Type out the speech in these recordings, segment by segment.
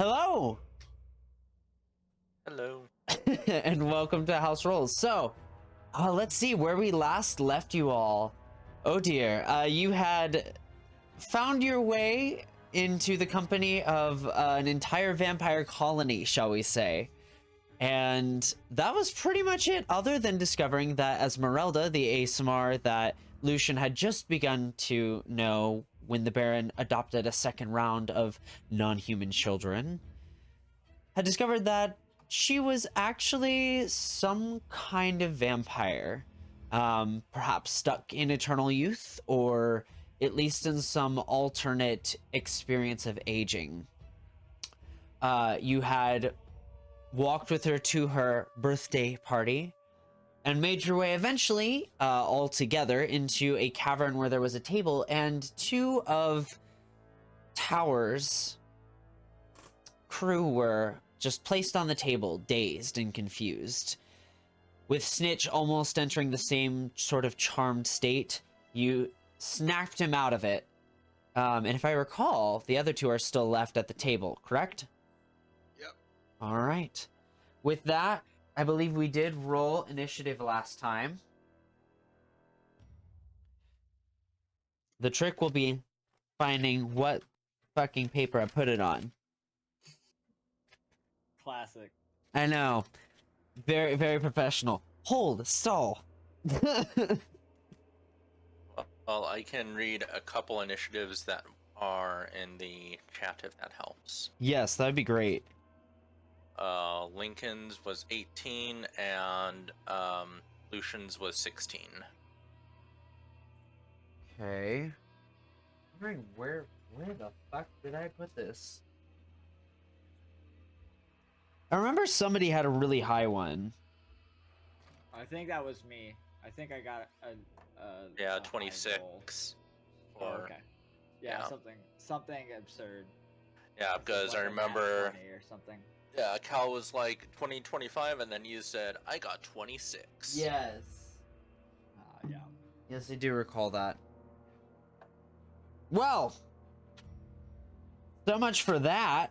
Hello, Hello. and welcome to House Rolls. So, let's see where we last left you all. Oh dear, you had found your way into the company of an entire vampire colony, shall we say. And that was pretty much it, other than discovering that Esmeralda, the ASMR that Lucian had just begun to know when the Baron adopted a second round of non-human children, had discovered that she was actually some kind of vampire. Perhaps stuck in eternal youth, or at least in some alternate experience of aging. You had walked with her to her birthday party and made your way eventually all together into a cavern where there was a table and two of Tower's crew were just placed on the table, dazed and confused. With Snitch almost entering the same sort of charmed state, you snapped him out of it. And if I recall, the other two are still left at the table, correct? Yep. All right. With that, I believe we did roll initiative last time. The trick will be finding what fucking paper I put it on. Classic. I know. Very, very professional. Hold, stall. Well, I can read a couple initiatives that are in the chat if that helps. Yes, that'd be great. Lincoln's was 18 and Lucian's was 16. Okay. I'm wondering where the fuck did I put this? I remember somebody had a really high one. I think that was me. I think I got a Yeah, high goal. 26. Oh, okay. Yeah, yeah. something absurd. Yeah, It's because like I a nat remember 20 or something. yeah, Cal was like 20, 25, and then you said, I got 26. Yes. Yeah. Yes, I do recall that. Well, so much for that.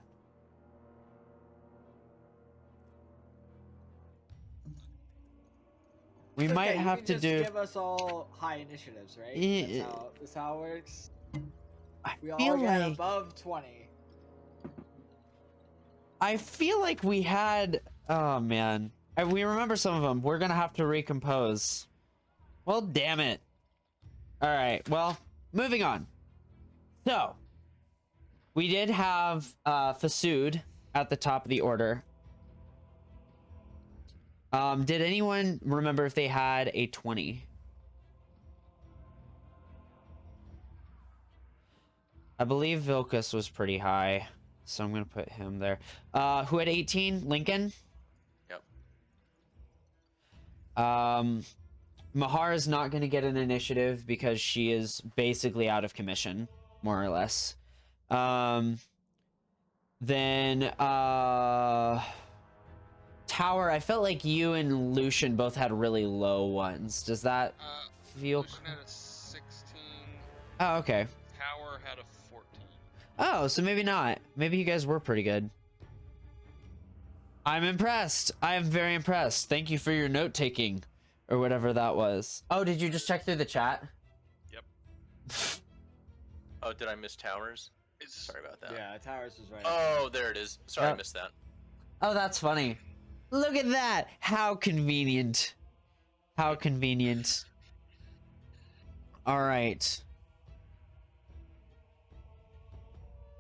We It's might okay, have you to can do. just give us all high initiatives, right? Yeah. That's how it works. I We feel all get like above 20. I feel like we had. Oh man, we remember some of them. We're gonna have to recompose. Well, damn it. All right. Well, moving on. So we did have Fasood at the top of the order. Did anyone remember if they had a 20? I believe Vilcus was pretty high, so I'm gonna put him there. Who had 18? Lincoln? Yep. Mahar is not gonna get an initiative because she is basically out of commission, more or less. Then Tower, I felt like you and Lucian both had really low ones. Does that feel? Lucian had a 16. Oh, okay. Tower had a 14. Oh, so maybe not. Maybe you guys were pretty good. I'm impressed. I am very impressed. Thank you for your note taking, or whatever that was. Oh, did you just check through the chat? Yep. Oh, did I miss Towers? It's Sorry about that. Yeah, Towers was right. Oh, there it is. Sorry, Yep. I missed that. Oh, that's funny. Look at that. How convenient. How convenient. All right.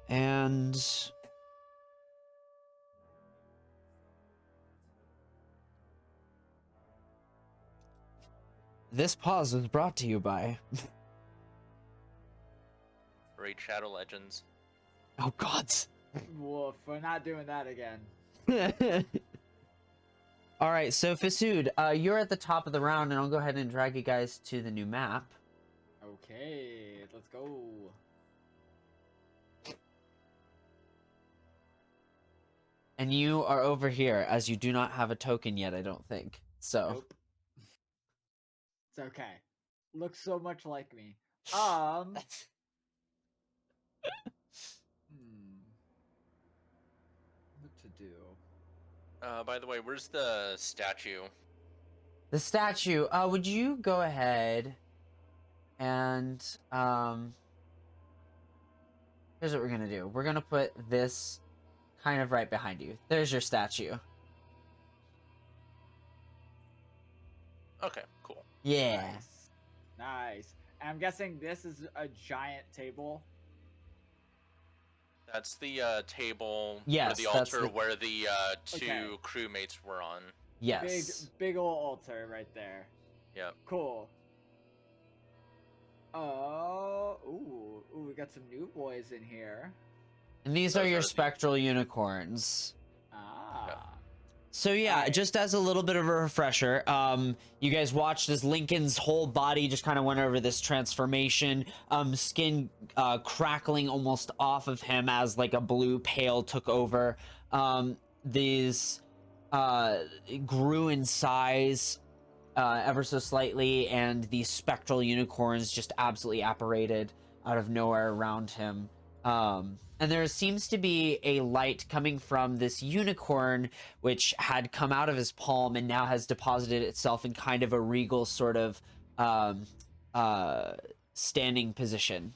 And this pause was brought to you by Raid Shadow Legends. Oh god. Woof, we're not doing that again. All right, so Fasood, you're at the top of the round, and I'll go ahead and drag you guys to the new map. Okay, let's go. And you are over here, as you do not have a token yet, I don't think. So. Nope. It's okay. Looks so much like me. to do. By the way, where's the statue? The statue. Would you go ahead and here's what we're gonna do. We're gonna put this kind of right behind you. There's your statue. Okay, cool. Yeah. Nice. And I'm guessing this is a giant table. That's the table Yes, or the that's altar the- where the two Okay. crewmates were on. Yes. Big old altar right there. Yep. Cool. Ooh, we got some new boys in here. And these Those are your are the- spectral unicorns. Ah. So yeah, Alright. just as a little bit of a refresher, you guys watched as Lincoln's whole body just kind of went over this transformation, skin crackling almost off of him as like a blue pale took over. These grew in size ever so slightly, and these spectral unicorns just absolutely apparated out of nowhere around him. And there seems to be a light coming from this unicorn, which had come out of his palm and now has deposited itself in kind of a regal sort of standing position.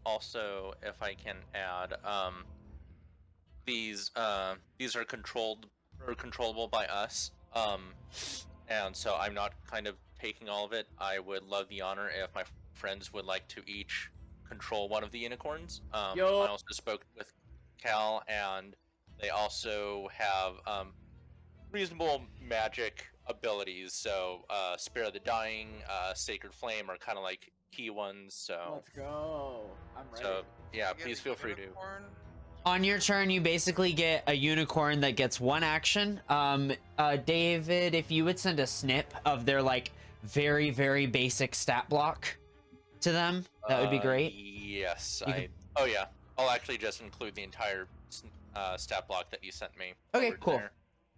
Also, if I can add, these are controllable by us. And so I'm not kind of taking all of it. I would love the honor if my friends would like to each control one of the unicorns. Yo. I also spoke with Cal, and they also have reasonable magic abilities. So Spare of the Dying, Sacred Flame are kind of like key ones. So Let's go. I'm ready. so yeah, You get please a feel free to. unicorn? On your turn, you basically get a unicorn that gets one action. David, if you would send a snip of their like very, very basic stat block to them, that would be great. Yes, You can- Oh yeah, I'll actually just include the entire stat block that you sent me. Okay, over to cool. there.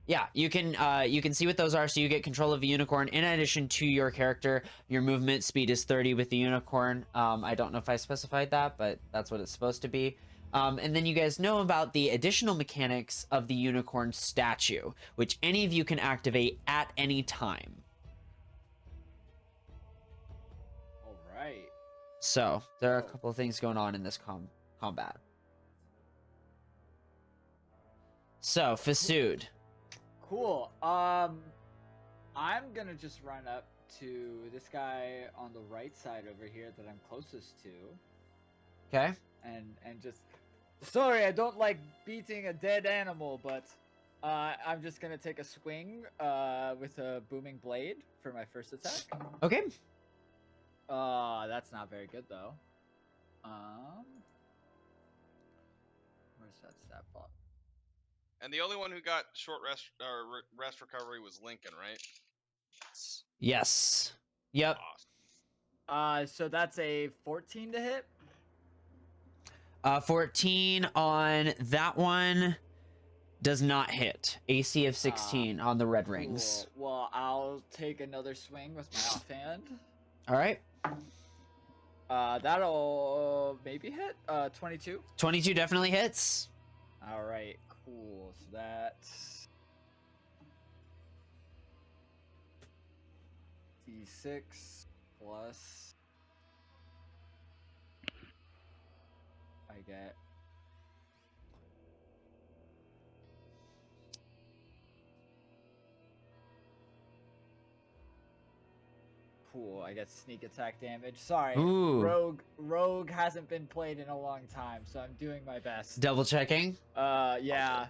Yeah, you can see what those are. So you get control of a unicorn in addition to your character. Your movement speed is 30 with the unicorn. I don't know if I specified that, but that's what it's supposed to be. And then you guys know about the additional mechanics of the unicorn statue, which any of you can activate at any time. All right. So there are a couple of things going on in this combat. So Fasood. Cool. I'm gonna just run up to this guy on the right side over here that I'm closest to, Okay. and just. Sorry, I don't like beating a dead animal, but I'm just gonna take a swing with a booming blade for my first attack. Okay. That's not very good though. Where's that stat block? And the only one who got short rest recovery was Lincoln, right? Yes. Yep. Awesome. So that's a 14 to hit. 14 on that one does not hit. AC of 16 on the red rings. Cool. Well, I'll take another swing with my offhand. All right. That'll maybe hit. 22. 22 definitely hits. All right, cool. So that's D6 plus. I get. Cool, I get sneak attack damage. Sorry, Ooh. Rogue hasn't been played in a long time, so I'm doing my best. Double checking. Yeah.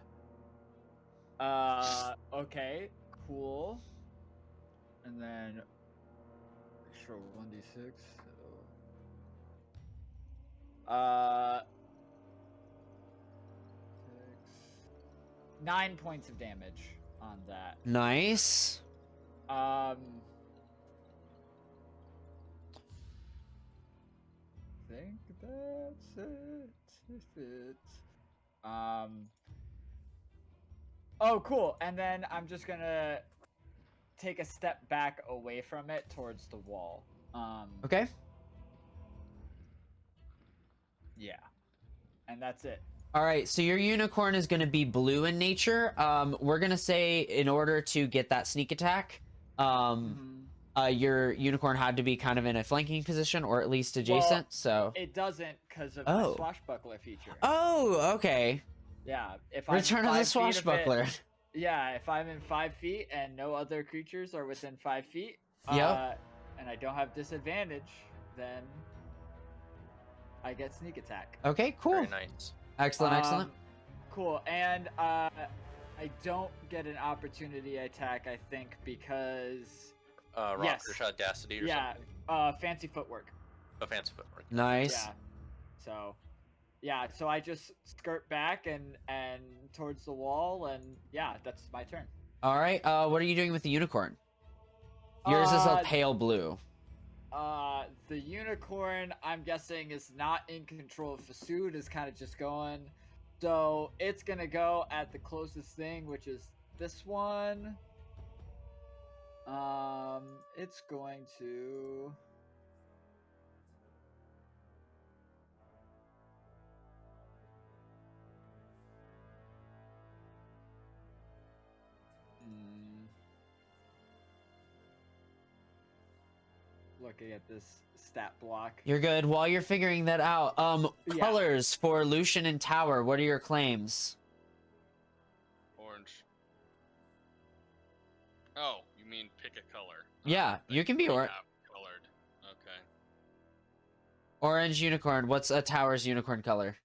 Okay, cool. And then, sure, 1d6. So, 9 points of damage on that. Nice. Think that's it. If it's Oh, cool. And then I'm just gonna take a step back away from it towards the wall. Okay. Yeah. And that's it. All right, so your unicorn is going to be blue in nature. We're going to say in order to get that sneak attack, your unicorn had to be kind of in a flanking position or at least adjacent. So It doesn't because of my oh, swashbuckler feature. oh, okay. Yeah, if I'm Return of the 5 feet of it, swashbuckler. yeah, if I'm in 5 feet and no other creatures are within 5 feet, Yep. and I don't have disadvantage, then I get sneak attack. Okay, cool. Very nice. Excellent, excellent. Cool, and I don't get an opportunity attack, I think, because Rockers Audacity or yeah, something. fancy footwork. A fancy footwork. Nice. Yeah. So, yeah, so I just skirt back and towards the wall, and yeah, that's my turn. All right. What are you doing with the unicorn? Yours is a pale blue. The unicorn, I'm guessing, is not in control of Fasood, is kind of just going. So it's gonna go at the closest thing, which is this one. It's going to. Looking at this stat block. You're good. While you're figuring that out, Yeah. colors for Lucian and Tower. What are your claims? Orange. Oh, you mean pick a color? Yeah, you can be colored. Okay. Orange unicorn. What's a Tower's unicorn color?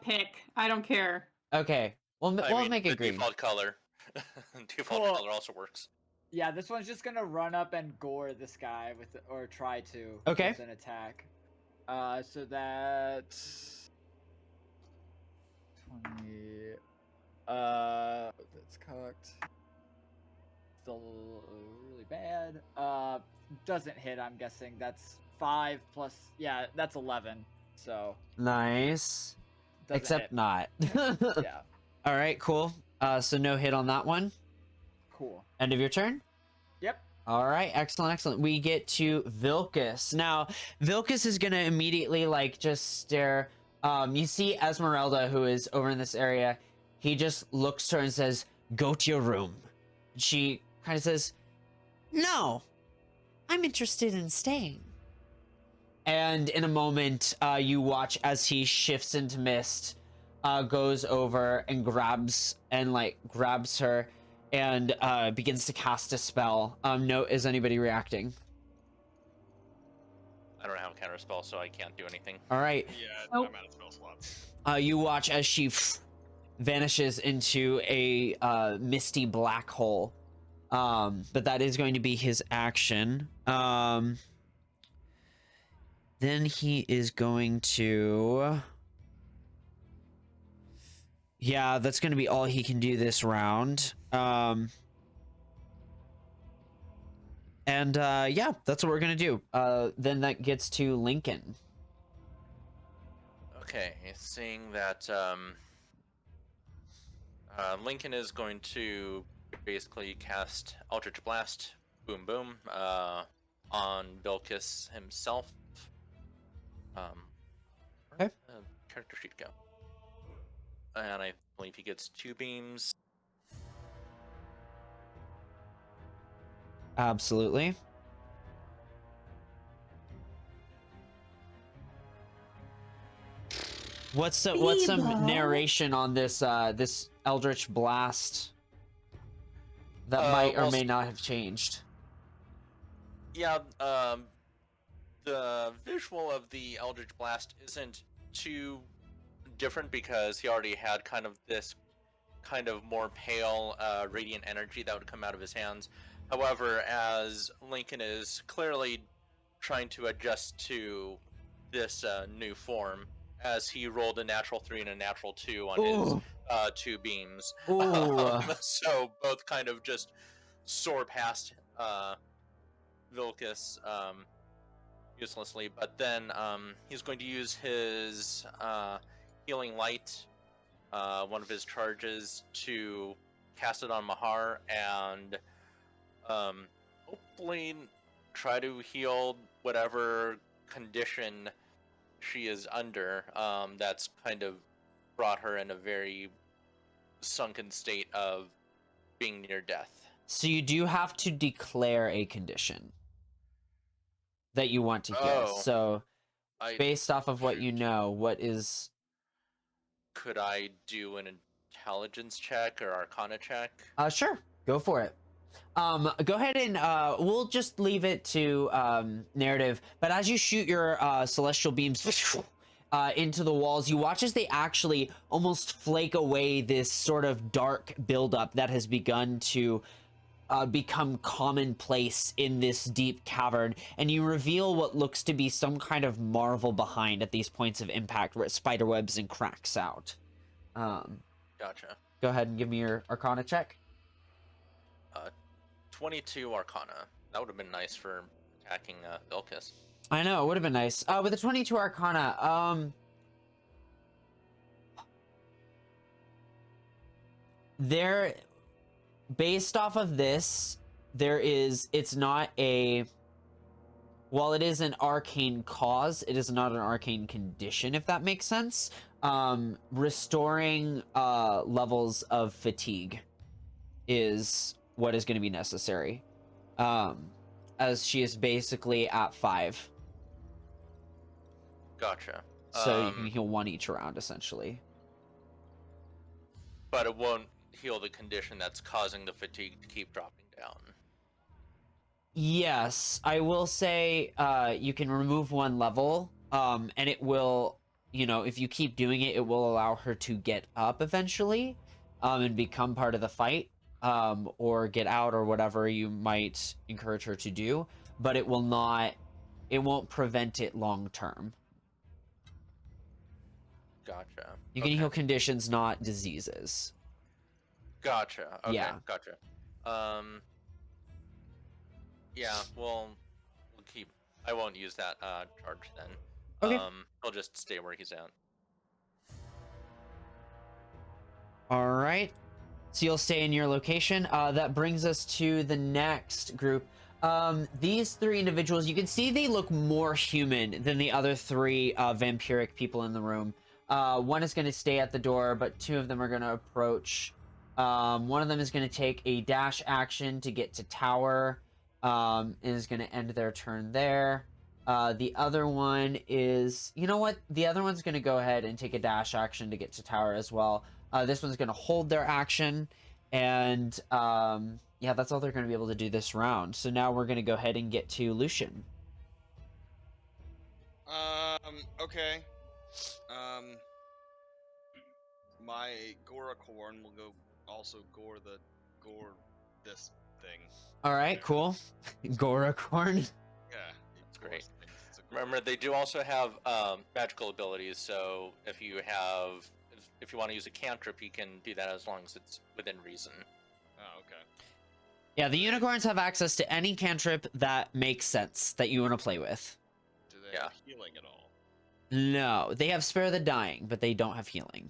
Pick. I don't care. Okay. We'll I mean, make it the green. default color. Default Cool. color also works. Yeah, this one's just gonna run up and gore this guy with, or try to. Okay. With an attack. So that's 20. That's cocked. Still really bad. Doesn't hit. I'm guessing that's 5 plus. Yeah, that's 11. So. Nice. Doesn't Except hit. not. Yeah. All right, cool. So no hit on that one. Cool. End of your turn? Yep. All right, excellent, excellent. We get to Vilcus. Now, Vilcus is going to immediately, like, just stare. You see Esmeralda, who is over in this area. He just looks to her and says, "Go to your room." She kind of says, "No, I'm interested in staying." And in a moment, you watch as he shifts into mist, goes over and grabs her and begins to cast a spell. Note, is anybody reacting? I don't have a counter spell, so I can't do anything. All right. Yeah, Nope. I'm out of spell slots. You watch as she vanishes into a misty black hole. But that is going to be his action. Then he is going to... Yeah, that's going to be all he can do this round. Yeah, that's what we're going to do. Then that gets to Lincoln. Okay, seeing that Lincoln is going to basically cast Eldritch Blast, boom boom, on Vilcus himself. Where'd the character sheet go? And I believe he gets 2 beams. Absolutely. What's some Bebo. narration on this this Eldritch Blast that might or well, may not have changed? Yeah, the visual of the Eldritch Blast isn't too different because he already had kind of this kind of more pale radiant energy that would come out of his hands. However, as Lincoln is clearly trying to adjust to this new form, as he rolled a natural 3 and a natural 2 on Ooh. his 2 beams. Ooh. So both kind of just soar past Vilcus uselessly, but then he's going to use his Healing Light, one of his charges, to cast it on Mahar and hopefully try to heal whatever condition she is under that's kind of brought her in a very sunken state of being near death. So you do have to declare a condition that you want to heal. Oh. So I based off of what you shoot. know, what is... Could I do an intelligence check or arcana check? Sure, go for it. Go ahead and we'll just leave it to narrative. But as you shoot your celestial beams into the walls, you watch as they actually almost flake away this sort of dark buildup that has begun to become commonplace in this deep cavern, and you reveal what looks to be some kind of marvel behind at these points of impact where it spiderwebs and cracks out. Gotcha. Go ahead and give me your arcana check. 22 arcana. That would have been nice for attacking Vilcus. I know, it would have been nice. With a 22 arcana, there, based off of this, it's not a, while it is an arcane cause, it is not an arcane condition, if that makes sense. Restoring levels of fatigue is what is going to be necessary, as she is basically at 5. Gotcha. So you can heal 1 each round, essentially. But it won't heal the condition that's causing the fatigue to keep dropping down. Yes, I will say you can remove 1 level, and it will, you know, if you keep doing it, it will allow her to get up eventually, and become part of the fight, or get out, or whatever you might encourage her to do, but it won't prevent it long term. Gotcha. You can Okay. heal conditions, not diseases. Gotcha. Okay. Yeah. Gotcha. Yeah. We'll keep. I won't use that charge then. Okay. He'll just stay where he's at. All right. So you'll stay in your location. That brings us to the next group. These 3 individuals, you can see they look more human than the other 3 vampiric people in the room. One is going to stay at the door, but 2 of them are going to approach. One of them is going to take a dash action to get to tower, and is going to end their turn there. The other one is, you know what? The other one's going to go ahead and take a dash action to get to tower as well. This one's going to hold their action, and yeah, that's all they're going to be able to do this round. So now we're going to go ahead and get to Lucian. Okay. My Goracorn will go also gore this thing. All right, cool. Goracorn. Yeah, That's great. things. It's a Remember, they do also have magical abilities. So if you want to use a cantrip, you can do that as long as it's within reason. Oh, okay. Yeah, the unicorns have access to any cantrip that makes sense that you want to play with. Do they have healing at all? No, they have Spare the Dying, but they don't have healing.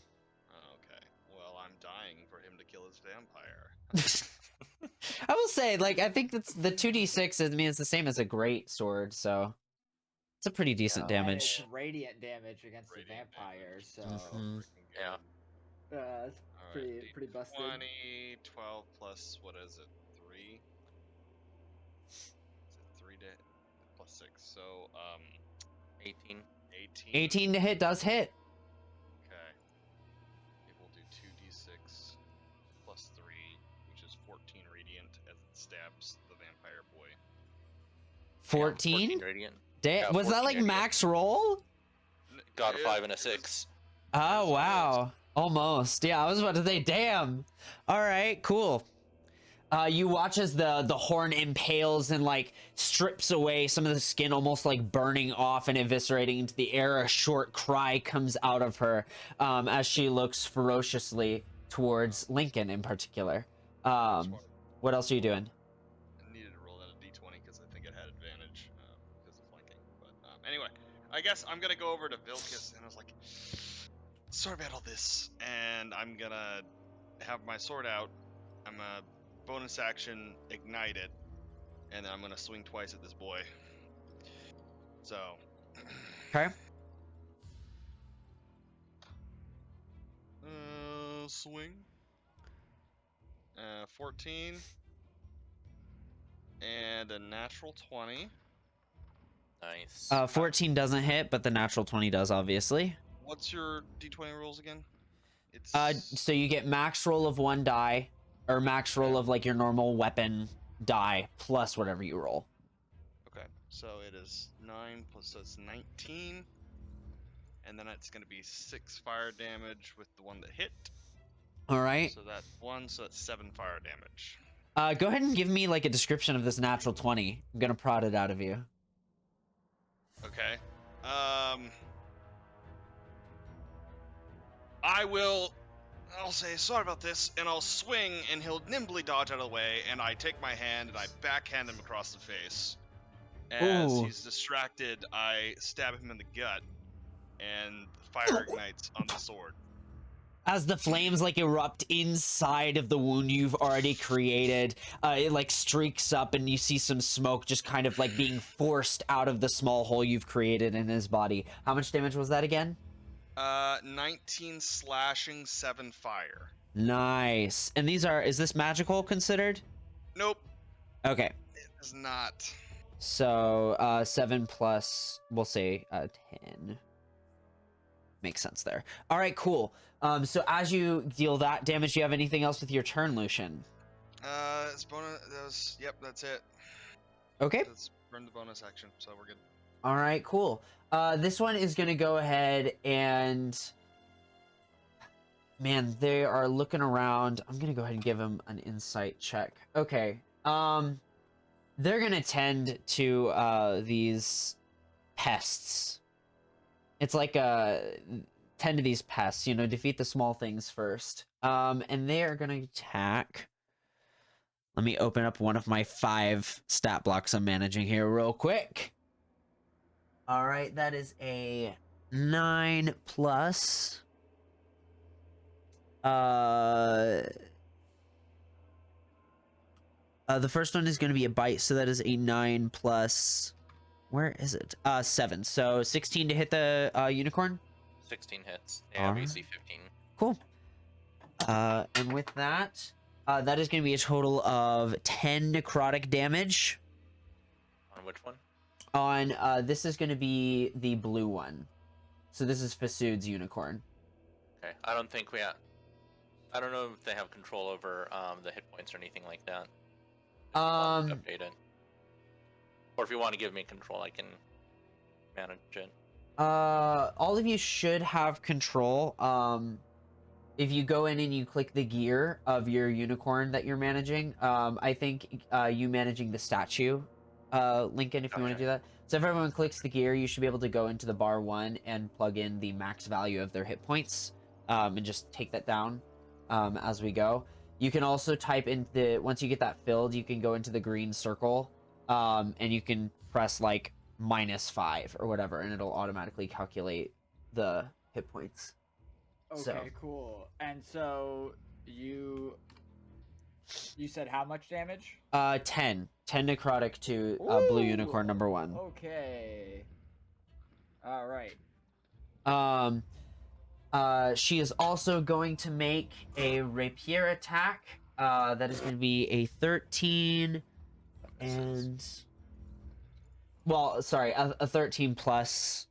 Oh, okay. Well, I'm dying for him to kill his vampire. I will say, like, I think that's the 2d6. I mean, it's the same as a great sword, so it's a pretty decent And damage. it's radiant damage against Radiant the vampire, damage. so Mhm. Yeah. it's Alright, pretty busted. 20, 12 plus, what is it, 3? Is it 3 plus 6, so, 18. 18. 18 to hit does hit. Okay. It will do 2d6 plus 3, which is 14 radiant as it stabs the vampire boy. 14? radiant. Da- was that 14 like radiant. max roll? Got a Yeah, 5 and a it was- 6. Oh, wow. Almost. Yeah, I was about to say, damn. All right, cool. You watch as the horn impales and like strips away some of the skin, almost like burning off and eviscerating into the air. A short cry comes out of her as she looks ferociously towards Lincoln in particular. What else are you doing? I needed to roll that a d20 because I think it had advantage because of flanking. But anyway, I guess I'm gonna go over to Vilcus and I was like, sorry about all this, and I'm gonna have my sword out. I'm gonna bonus action ignite it, and then I'm gonna swing twice at this boy. So. Okay. gonna swing. 14. And a natural 20. Nice. 14 doesn't hit, but the natural 20 does, obviously. What's your d20 rules again? It's So you get max roll of 1 die, or max roll of like your normal weapon die plus whatever you roll. okay. So it is 9 plus, so it's 19, and then it's gonna be 6 fire damage with the one that hit. All right. So that's 1, so that's 7 fire damage. Go ahead and give me like a description of this natural 20. I'm gonna prod it out of you. Okay. I'll say, sorry about this, and I'll swing, and he'll nimbly dodge out of the way, and I take my hand, and I backhand him across the face. As Ooh. he's distracted, I stab him in the gut, and fire ignites on the sword. As the flames like erupt inside of the wound you've already created, it like streaks up and you see some smoke just kind of like being forced out of the small hole you've created in his body. How much damage was that again? 19 slashing, 7 fire. Nice. And is this magical considered? Nope, Okay. it is not. So 7 plus, we'll say 10. Makes sense there. All right, cool. So as you deal that damage, do you have anything else with your turn, Lucian? It's bonus. Yep, that's it. Okay. Let's burn the bonus action, so we're good. All right, cool. This one is gonna go ahead and, man, they are looking around. I'm gonna go ahead and give him an insight check. Okay. They're gonna tend to these pests. It's like tend to these pests, you know, defeat the small things first. And they are gonna attack. Let me open up one of my 5 stat blocks I'm managing here real quick. All right, that is a 9 plus. The first one is going to be a bite, so that is a 9 plus. Where is it? 7. So 16 to hit the unicorn. 16 hits. They have Alright. AC 15. Cool. And with that, that is going to be a total of 10 necrotic damage. On which one? On this is going to be the blue one. So this is Fasood's unicorn. Okay. I don't think we have. I don't know if they have control over the hit points or anything like that. Update it. Or if you want to give me control, I can manage it. All of you should have control. If you go in and you click the gear of your unicorn that you're managing, I think you managing the statue, Lincoln, if you want to do that. So if everyone clicks the gear, you should be able to go into the bar 1 and plug in the max value of their hit points, and just take that down as we go. You can also type in once you get that filled, you can go into the green circle, and you can press like -5 or whatever, and it'll automatically calculate the hit points. Okay, So. cool. And so you said how much damage? 10 necrotic to blue unicorn number 1. Okay. All right. She is also going to make a rapier attack. That is going to be a 13 and, well, sorry, a 13 plus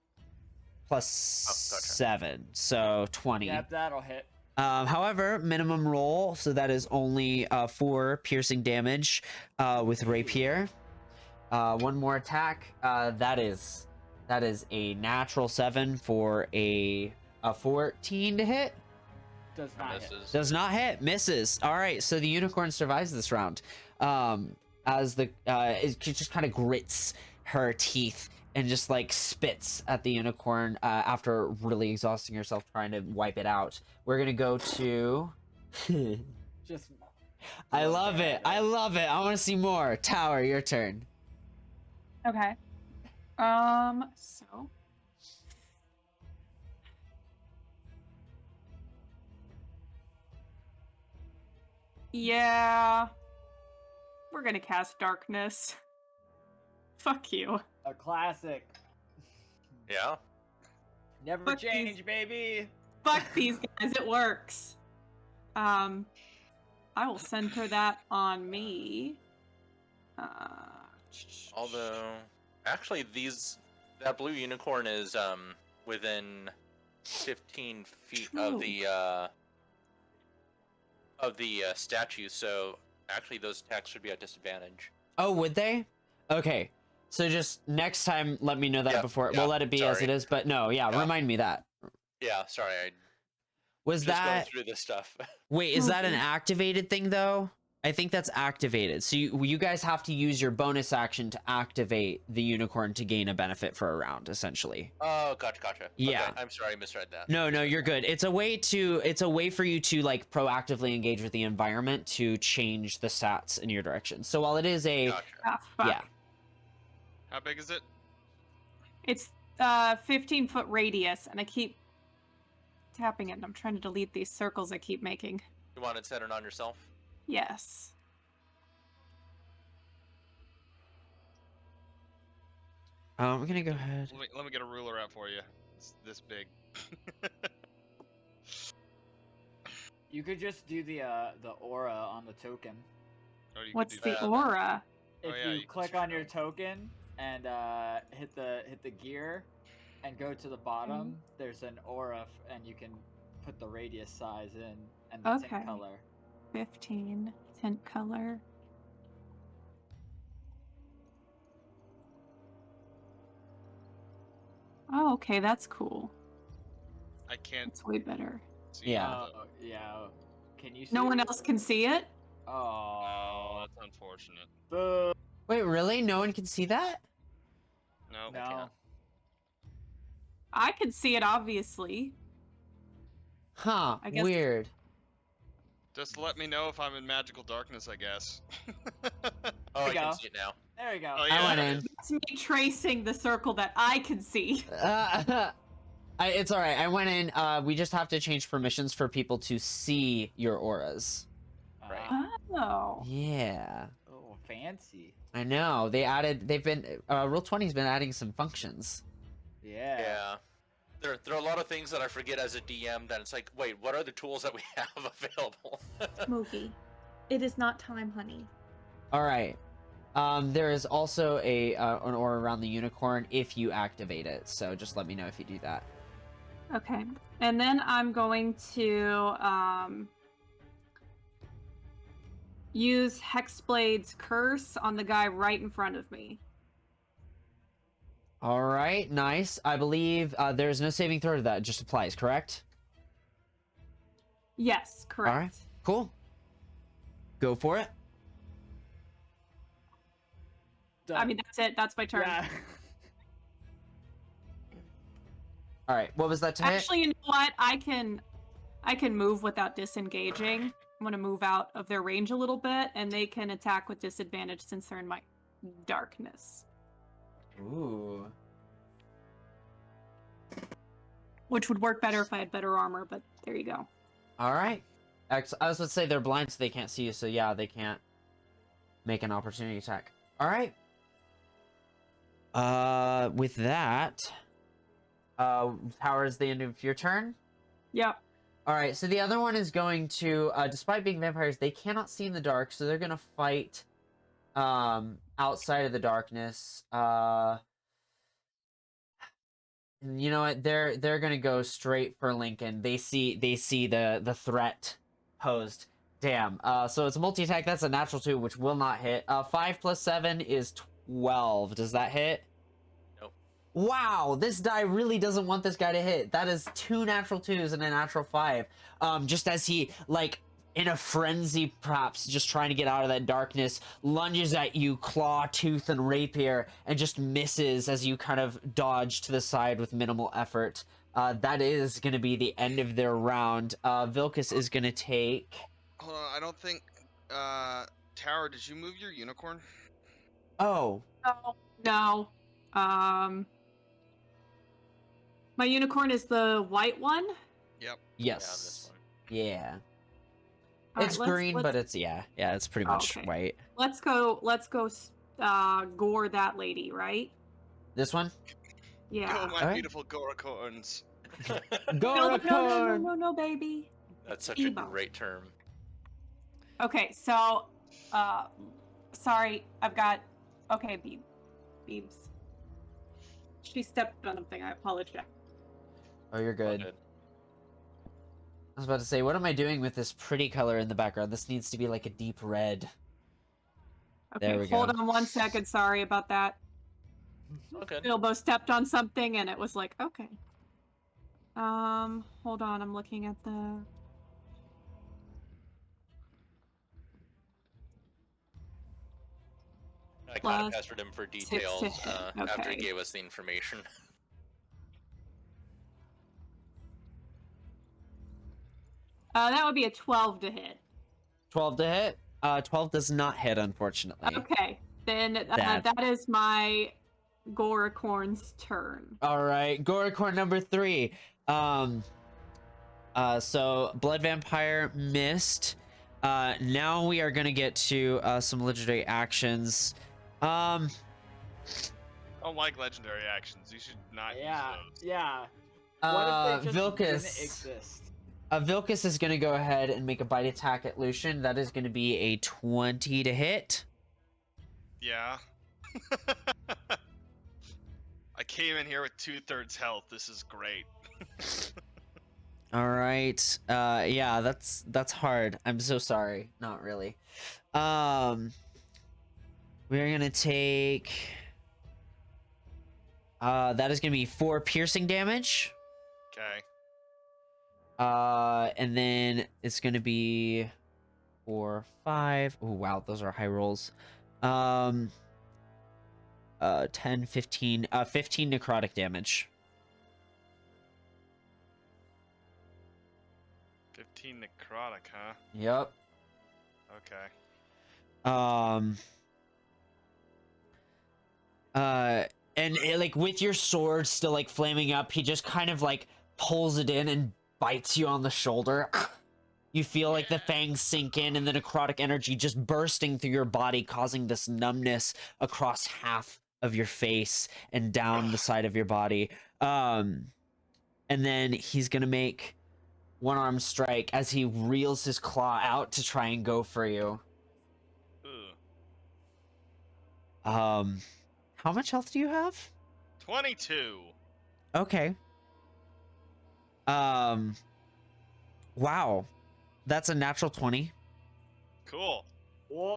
gotcha. 7, so 20. Yep, that'll hit. However, minimum roll, so that is only 4 piercing damage with rapier. One more attack. That is a natural 7 for a 14 to hit. Does not hit. Misses. Does not hit. Misses. All right, so the unicorn survives this round. As the it just kind of grits her teeth and just like spits at the unicorn after really exhausting herself trying to wipe it out. We're gonna go to. Just. I love it. I love it. I want to see more. Tower, your turn. Okay. So. Yeah. We're gonna cast darkness. Fuck you. A classic. Yeah. Never Fuck change, these- baby. Fuck these guys, it works. I will center that on me. Although, actually, that blue unicorn is within 15 feet True. of the statue, so actually those attacks should be at disadvantage. Oh, would they? Okay. So just next time, let me know that Yeah, before. yeah, We'll let it be as sorry. it is. But no, yeah, Yeah. remind me that. Yeah, sorry, I Was just going that... through this stuff. Wait, is that an Okay. activated thing, though? I think that's activated. So you guys have to use your bonus action to activate the unicorn to gain a benefit for a round, essentially. Oh, gotcha. Yeah. Okay, I'm sorry, I misread that. No, you're good. It's a way for you to like proactively engage with the environment to change the stats in your direction. So while it is a Gotcha. Ah, fuck. yeah, How big is it? It's 15-foot radius, and I keep tapping it, and I'm trying to delete these circles I keep making. You want to set it on yourself? Yes. I'm gonna go ahead. Let me get a ruler out for you. It's this big. You could just do the aura on the token. Or you could What's do the that. aura? Oh, If yeah, you you can click switch on it your out. token and hit the gear and go to the bottom, there's an aura and you can put the radius size in and the Okay. tint color. 15 tint color. Oh, okay, that's cool. I can't That's way better. see Yeah. it, though. Yeah. Can you see No one it? else can see it? Oh, Oh. that's unfortunate. Boo. Wait, really? No one can see that? No. No. I can see it, obviously. Huh? I guess- Weird. Just let me know if I'm in magical darkness, I guess. Oh, There I you can go. see it now. There we go. Oh, I yeah. went in. It's me tracing the circle that I can see. It's all right. I went in. We just have to change permissions for people to see your auras. Right. Oh. Yeah, Oh, fancy. I know. They've been. Roll20's been adding some functions. Yeah. Yeah. There are a lot of things that I forget as a DM that it's like, wait, what are the tools that we have available? Mookie, it is not time, honey. All right. There is also an aura around the unicorn if you activate it. So just let me know if you do that. Okay. And then I'm going to use Hexblade's Curse on the guy right in front of me. All right, nice. I believe there's no saving throw to that. It just applies, correct? Yes, correct. All right, cool. Go for it. I mean, that's it. That's my turn. Yeah. All right, what was that to hit? Actually, you know what? I can move without disengaging. I'm going to move out of their range a little bit, and they can attack with disadvantage since they're in my darkness. Ooh. Which would work better if I had better armor, but there you go. All right. I was going to say they're blind, so they can't see you. So yeah, they can't make an opportunity attack. All right. With that, Tower is the end of your turn. Yep. All right. So the other one is going to, despite being vampires, they cannot see in the dark, so they're going to fight outside of the darkness. You know what? They're gonna go straight for Lincoln. They see the threat posed. Damn. So it's a multi-attack. That's a natural 2, which will not hit. 5 plus 7 is 12. Does that hit? Nope. Wow, this die really doesn't want this guy to hit. That is 2 natural 2s and a natural 5. Just as he, like, in a frenzy, perhaps, just trying to get out of that darkness, lunges at you, claw, tooth, and rapier, and just misses as you kind of dodge to the side with minimal effort. That is going to be the end of their round. Vilcus is going to take... Hold on, I don't think. Tower, did you move your unicorn? Oh, No. My unicorn is the white one. Yep. Yeah, this yes. one. Yeah. All It's right, green, but it's, yeah, it's pretty Oh, much okay. white. Let's go gore that lady, right? This one? Yeah. Oh, my Alright. beautiful Goracorns. Go, No, Raccoon! baby. That's such a Ebo. great term. Okay, so, sorry, I've got. Okay, Beebs. She stepped on something. I apologize. Oh, you're All good. good. I was about to say, what am I doing with this pretty color in the background? This needs to be like a deep red. Okay, There we hold go. on 1 second. Sorry about that. All good. Bilbo stepped on something, and it was like, okay. Hold on. I'm looking at the. I kind Plus of pestered him for 6 to details hit. after he Okay. gave us the information. That would be a 12 to hit. 12 to hit? 12 does not hit, unfortunately. Okay, then That. that is my Goracorn's turn. All right, Goracorn number 3. So Blood Vampire missed. Now we are gonna get to some legendary actions. I don't like legendary actions. You should not Yeah, use those. yeah. What if they just didn't Vilcus. exist? Vilcus is gonna go ahead and make a bite attack at Lucian. That is gonna be a 20 to hit. Yeah. I came in here with 2/3 health. This is great. All right. Yeah, that's hard. I'm so sorry. Not really. We're gonna take. That is gonna be 4 piercing damage. Okay. And then it's gonna be 4, 5. Oh wow, those are high rolls. 10, 15, 15 necrotic damage. 15 necrotic, huh? Yep. Okay. And like with your sword still like flaming up, he just kind of like pulls it in and bites you on the shoulder. You feel like the fangs sink in and the necrotic energy just bursting through your body, causing this numbness across half of your face and down the side of your body. And then he's gonna make one arm strike as he reels his claw out to try and go for you. Ugh. How much health do you have? 22. Okay. Wow. That's a natural 20. Cool. Whoa.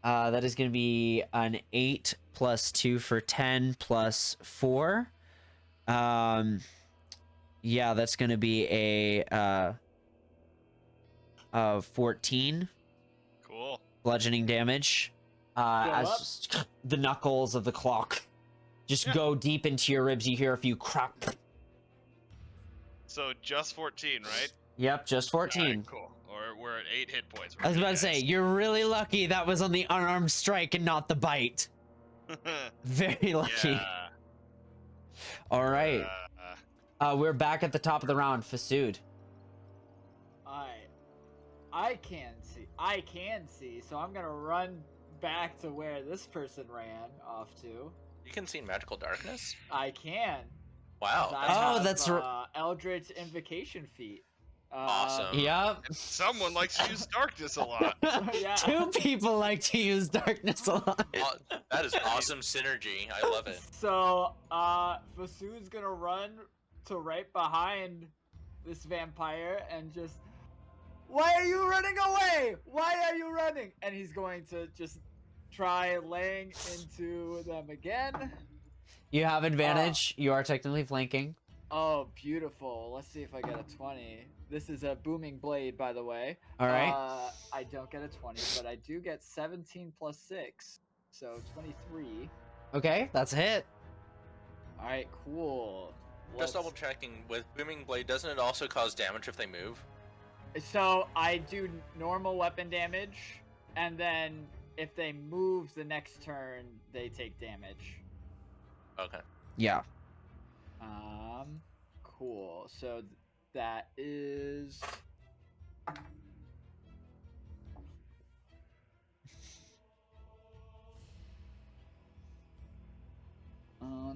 That is going to be an 8 plus 2 for 10 plus 4. Yeah, that's going to be a 14 Cool. bludgeoning damage. As the knuckles of the clock just go deep into your ribs. You hear a few crack. So just 14, right? Yep, just 14. Alright, cool. Or we're at 8 hit points. I was about to say, you're really lucky that was on the unarmed strike and not the bite. Very lucky. Yeah. All right. We're back at the top of the round. Fasood. I can see, so I'm gonna run back to where this person ran off to. You can see magical darkness? I can. Wow. 'cause I That's have, that's Eldritch Invocation feat. Awesome. Yep. Someone likes to use darkness a lot. Yeah. 2 people like to use darkness a lot. That is awesome synergy. I love it. So, Fasood's gonna run to right behind this vampire and just, why are you running away? Why are you running? And he's going to just try laying into them again. You have advantage. You are technically flanking. Oh, beautiful. Let's see if I get a 20. This is a booming blade, by the way. All right. I don't get a 20, but I do get 17 plus 6. So 23. Okay, that's a hit. All right, cool. Just double checking, with Booming Blade, doesn't it also cause damage if they move? So I do normal weapon damage, and then if they move the next turn, they take damage. Okay. Yeah. Cool. So that is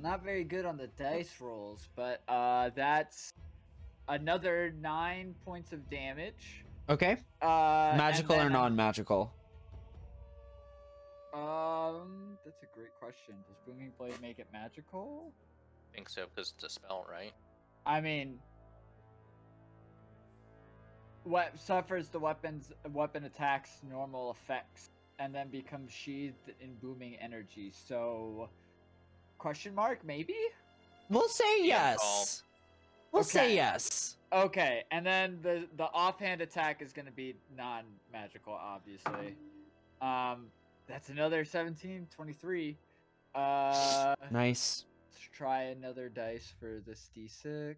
not very good on the dice rolls, but that's another 9 points of damage. Okay. And Magical or then I'm- non-magical? That's a great question. Does Booming Blade make it magical? I think so, because it's a spell, right? I mean, what suffers the weapon attacks normal effects and then becomes sheathed in booming energy. So, question mark? Maybe. We'll say Yeah, yes. We'll say Okay. yes. Okay, and then the offhand attack is going to be non-magical, obviously. That's another 17, 23. Nice. Let's try another dice for this d6.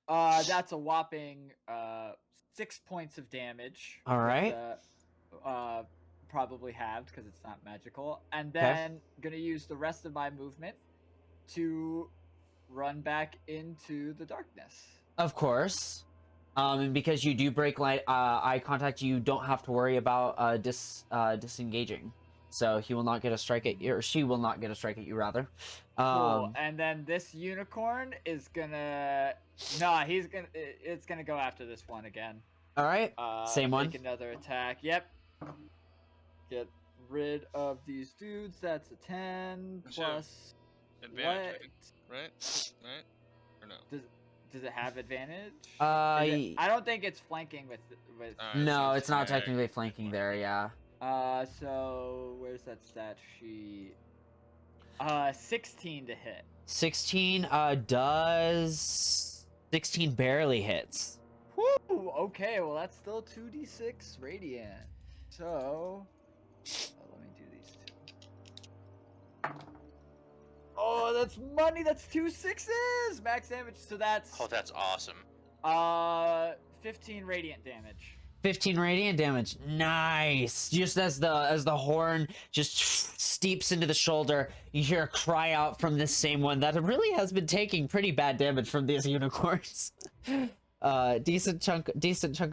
That's a whopping 6 points of damage. All right. Probably halved because it's not magical, and then gonna use the rest of my movement to run back into the darkness. Of course. And because you do break eye contact, you don't have to worry about disengaging. So he will not get a strike at you, or she will not get a strike at you, rather. Cool. And then this unicorn is gonna. Nah, it's gonna go after this one again. All right. Same one. Make another attack. Yep. Get rid of these dudes. That's a 10 Sure. plus. Advantage, What? right? Or no? Does it have advantage? I don't think it's flanking with. Alright, no, so it's not flank. technically flanking there. Yeah. So where's that stat sheet? 16 to hit. 16 does 16 barely hits. Woo! Okay, well that's still 2d6 radiant. So, let me do these two. Oh, that's money. That's 2 6s. Max damage. So that's Oh, that's awesome. 15 radiant damage. 15 radiant damage. Nice. Just as the horn just steeps into the shoulder, you hear a cry out from this same one that really has been taking pretty bad damage from these unicorns. Decent chunk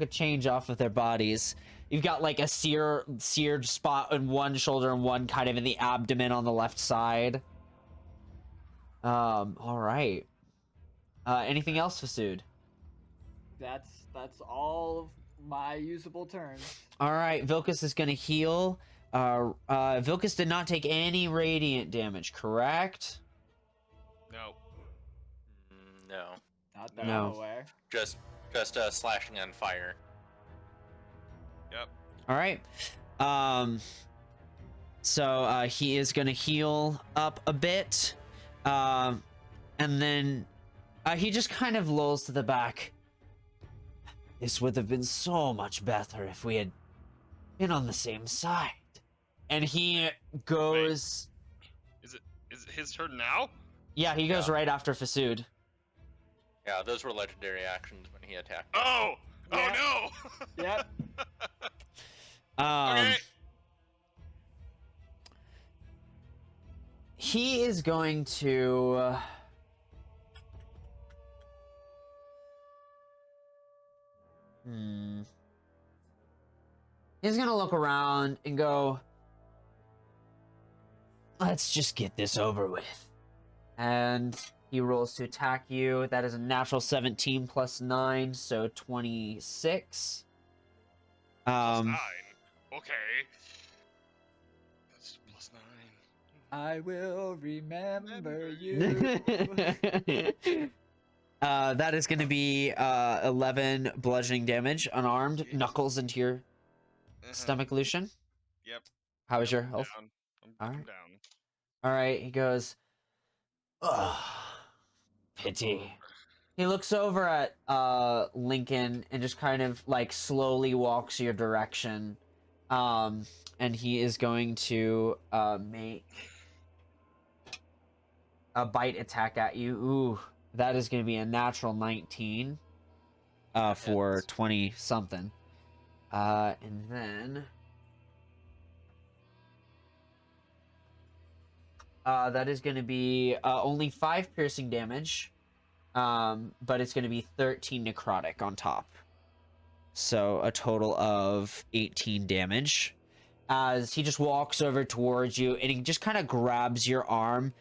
of change off of their bodies. You've got like a seared spot in one shoulder and one kind of in the abdomen on the left side. All right. Anything else, Fasood? That's all of my usable turns. All right, Vilcus is going to heal. Vilcus did not take any radiant damage, correct? No. No. Not that No. I'm aware. Just slashing on fire. Yep. All right. So he is going to heal up a bit. And then he just kind of lolls to the back. This would have been so much better if we had been on the same side. And he goes... Is it his turn now? Yeah, he goes Yeah. right after Fasood. Yeah, those were legendary actions when he attacked. Oh! Yeah. Oh no! Yep. Okay. He is going to... He's gonna look around and go, let's just get this over with. And he rolls to attack you. That is a natural 17 plus 9, so 26. Plus 9. Okay. That's plus 9. I will remember you. That is going to be 11 bludgeoning damage, unarmed, Jeez. knuckles into your Uh-huh. stomach, Lucian. Yep. How is your I'm health? down. I'm Alright. down. All right, he goes, ugh, pity. He looks over at Lincoln and just kind of like slowly walks your direction. And he is going to make a bite attack at you. Ooh, that is going to be a natural 19 for hits. 20 something. And then that is going to be only 5 piercing damage, but it's going to be 13 necrotic on top. So a total of 18 damage. As he just walks over towards you and he just kind of grabs your arm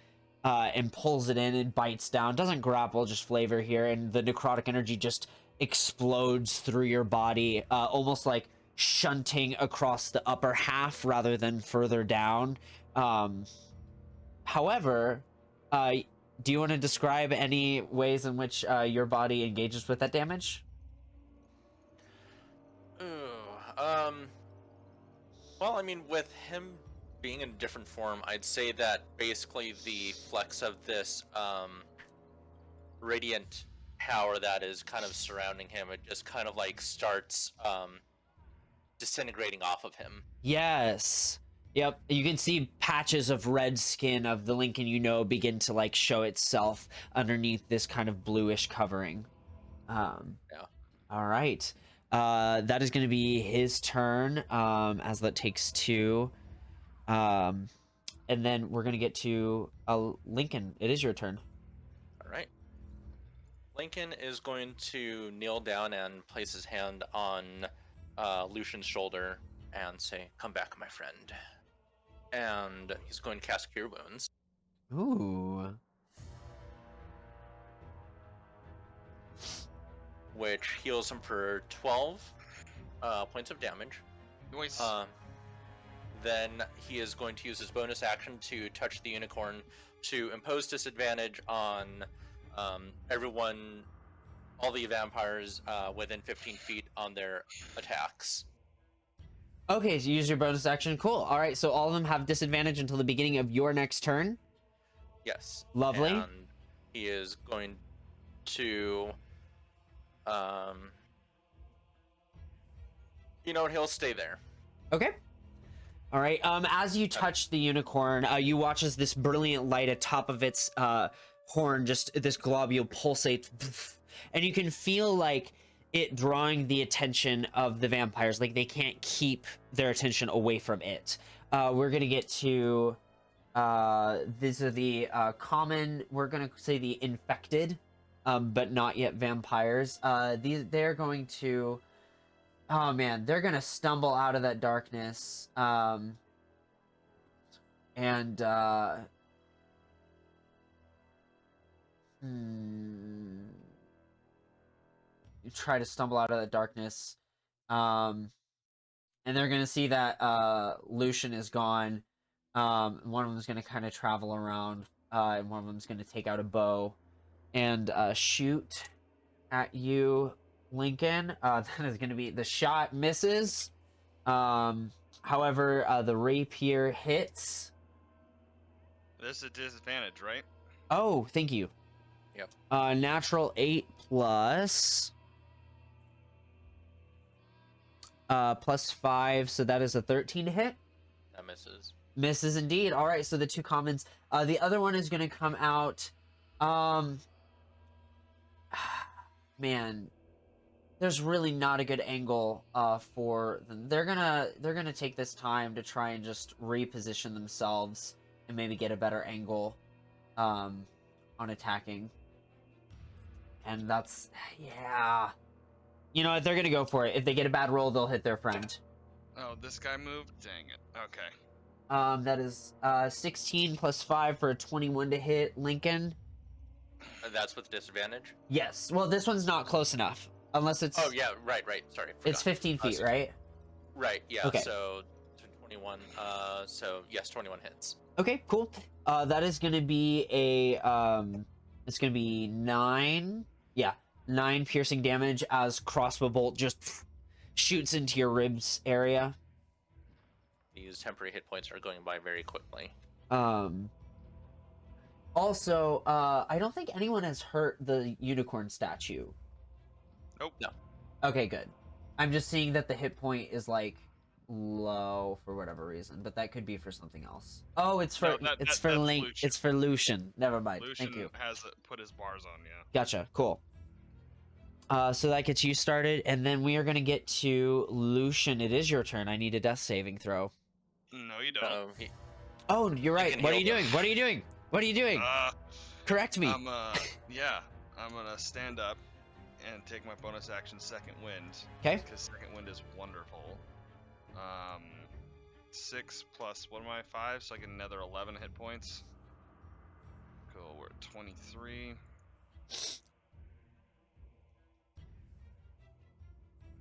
and pulls it in and bites down. Doesn't grapple, just flavor here, and the necrotic energy just explodes through your body, almost like shunting across the upper half rather than further down. However, do you want to describe any ways in which your body engages with that damage? Ooh, well, I mean, with him being in a different form, I'd say that basically the flex of this radiant power that is kind of surrounding him, it just kind of like starts disintegrating off of him. Yes. Yep. You can see patches of red skin of the Lincoln you know begin to like show itself underneath this kind of bluish covering. Yeah. All right. That is going to be his turn. As that takes 2. And then we're going to get to Lincoln. It is your turn. All right. Lincoln is going to kneel down and place his hand on Lucian's shoulder and say, "Come back, my friend." And he's going to cast Cure Wounds. Ooh. Which heals him for 12 points of damage. Nice. Then he is going to use his bonus action to touch the unicorn to impose disadvantage on everyone, all the vampires within 15 feet on their attacks. Okay, so use your bonus action. Cool. All right, so all of them have disadvantage until the beginning of your next turn. Yes. Lovely. And he is going to, you know what, he'll stay there. Okay. All right. As you touch the unicorn, you watch as this brilliant light atop of its horn, just this globule pulsate, and you can feel like it drawing the attention of the vampires. Like they can't keep their attention away from it. We're gonna get to these are the common. We're gonna say the infected, but not yet vampires. They're going to. Oh man, they're gonna stumble out of that darkness, and you try to stumble out of that darkness, and they're gonna see that Lucian is gone. One of them is gonna kind of travel around, and one of them is gonna take out a bow and shoot at you, Lincoln. That is going to be the shot misses. However, the rapier hits. This is a disadvantage, right? Oh, thank you. Yep. Natural 8 plus plus 5, so that is a 13 to hit. That misses. Misses indeed. All right, so the 2 commons. The other one is going to come out. Man, there's really not a good angle for them. They're gonna take this time to try and just reposition themselves and maybe get a better angle on attacking. And that's, yeah. You know what, they're gonna go for it. If they get a bad roll, they'll hit their friend. Oh, this guy moved? Dang it. Okay. That is 16 plus 5 for a 21 to hit, Lincoln. That's with disadvantage? Yes. Well, this one's not close enough. Unless it's... Oh, yeah, right. Sorry. It's forgot. 15 feet, So- right? Right, yeah, Okay. so 21, so yes, 21 hits. Okay, cool. That is going to be a... it's going to be 9... Yeah, 9 piercing damage as crossbow bolt just shoots into your ribs area. These temporary hit points are going by very quickly. Also, I don't think anyone has hurt the unicorn statue. Nope. No. Okay, good. I'm just seeing that the hit point is like low for whatever reason, but that could be for something else. Oh, it's for No, it's for that's Link. Lucian. It's for Lucian. Never mind. Lucian Thank you. has put his bars on, yeah. Gotcha. Cool. So that gets you started, and then we are gonna get to Lucian. It is your turn. I need a death saving throw. No, you don't. Oh, you're right. can What are heal you them. doing? What are you doing? What are you doing? Correct me. I'm gonna stand up and take my bonus action Second Wind. Okay. Because Second Wind is wonderful. 6 plus, what am I, 5? So I get another 11 hit points. we're at 23.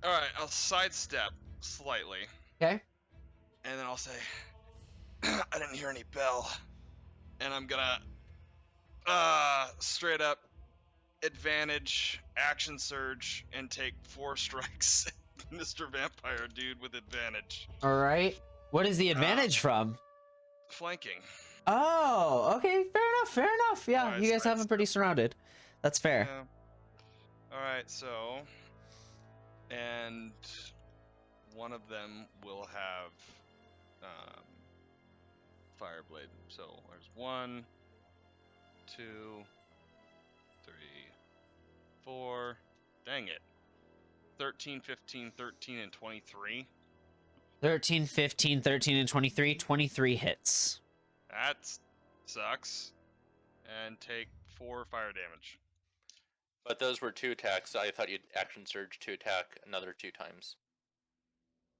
Alright, I'll sidestep slightly. Okay. And then I'll say, I didn't hear any bell. And I'm gonna, straight up advantage, action surge, and take 4 strikes at Mr. Vampire Dude with advantage. All right. What is the advantage from? Flanking. Oh, okay. Fair enough. Fair enough. Yeah, Alright, you guys so have him pretty surrounded. That's fair. Yeah. Alright, so. And one of them will have Fireblade. So there's 1, 2, 3, 4. Dang it. 13, 15, 13, and 23. 13, 15, 13, and 23. 23 hits. That sucks. And take 4 fire damage. But those were 2 attacks. I thought you'd action surge to attack another 2 times.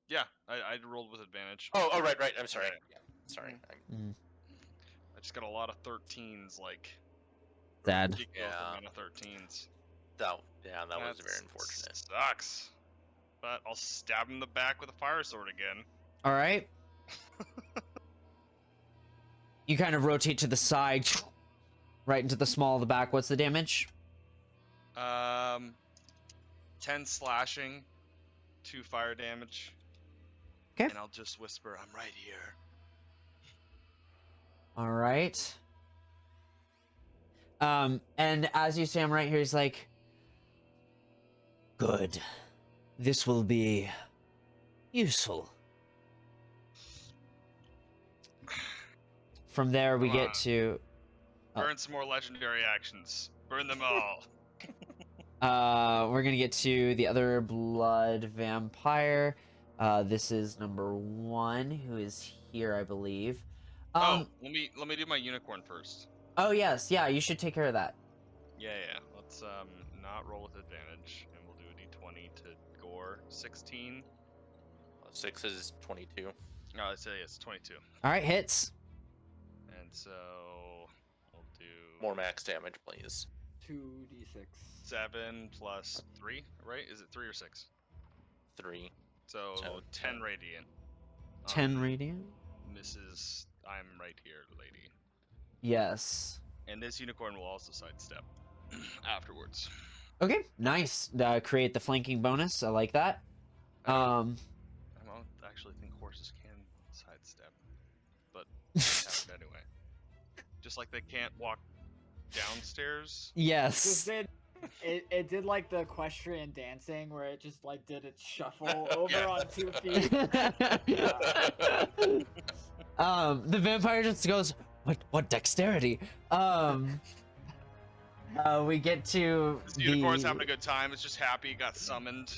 Yeah, I rolled with advantage. Oh, right. I'm sorry. Right. Yeah, sorry. I just got a lot of 13s, like. Sad. ridiculous Yeah. amount of 13s. That was very unfortunate. Sucks. But I'll stab him in the back with a fire sword again. All right. You kind of rotate to the side, right into the small of the back. What's the damage? 10 slashing, 2 fire damage. Okay. And I'll just whisper, I'm right here. All right. And as you say, I'm right here. He's like, good. This will be useful. From there, we Come get on. to. Oh. Burn some more legendary actions. Burn them all. We're gonna get to the other blood vampire. This is number 1, who is here, I believe. Let me do my unicorn first. Oh yes, yeah. You should take care of that. Yeah. Let's not roll with advantage, and we'll do a d20 to gore. 16. 6 is 22. No, let's say it's 22. All right, hits. And so we'll do More max damage, please. 2d6. 7 plus 3, right? Is it 3 or 6? 3. So 10 radiant. 10 radiant. Mrs. I'm right here, lady. Yes. And this unicorn will also sidestep afterwards. Okay, nice. Create the flanking bonus. I like that. I don't actually think horses can sidestep, but they have it anyway. Just like they can't walk downstairs. Yes. Just did, it did like the equestrian dancing where it just like did its shuffle over on 2 feet. The vampire just goes, what dexterity? We get to This unicorn's having a good time. It's just happy. It got summoned.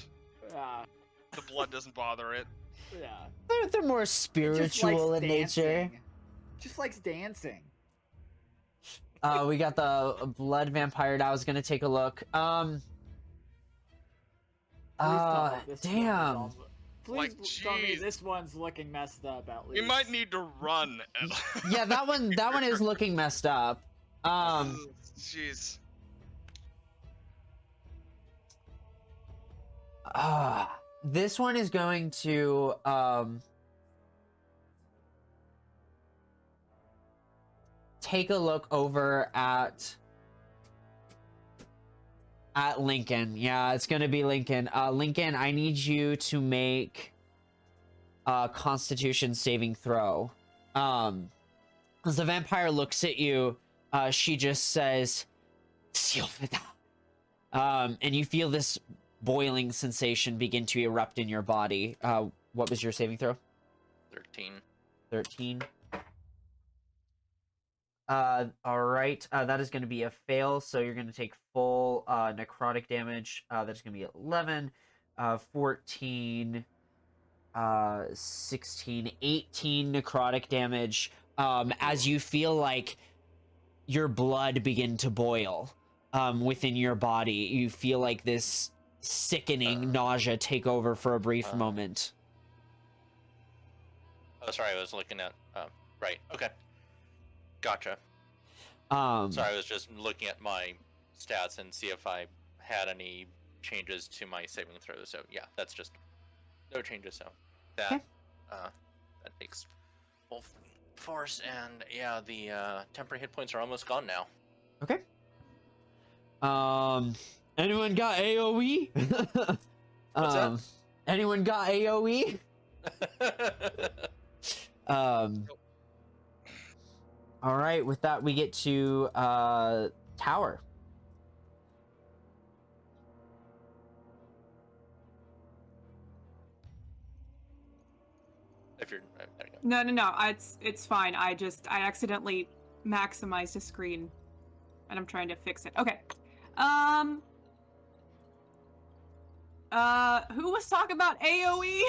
Yeah, The blood doesn't bother it. yeah. They're more It just spiritual likes in nature. dancing. Just likes dancing. We got the blood vampire. Now I was gonna take a look. Please tell me this one is Damn. all- Please Like, tell me jeez. this one's looking messed up at least. You might need to run. Yeah, that one is looking messed up. Jeez. This one is going to take a look over at Lincoln. Yeah, it's gonna be Lincoln. Lincoln, I need you to make a Constitution saving throw. As the vampire looks at you, she just says, and you feel this boiling sensation begin to erupt in your body. What was your saving throw? 13. 13. All right. That is going to be a fail, so you're going to take full necrotic damage. That's going to be 11, 14, 16, 18 necrotic damage. As you feel like your blood begin to boil within your body, you feel like this sickening nausea take over for a brief moment. Oh, sorry, I was looking at. Right. Okay. Gotcha. Sorry, I was just looking at my stats and see if I had any changes to my saving throws. So yeah, that's just no changes. So that Okay. that takes full force, and yeah, the temporary hit points are almost gone now. Okay. Anyone got AoE? What's that? Anyone got AoE? All right, with that we get to tower. If you're there you go. No. It's fine. I accidentally maximized a screen, and I'm trying to fix it. Okay. Who was talking about AOE?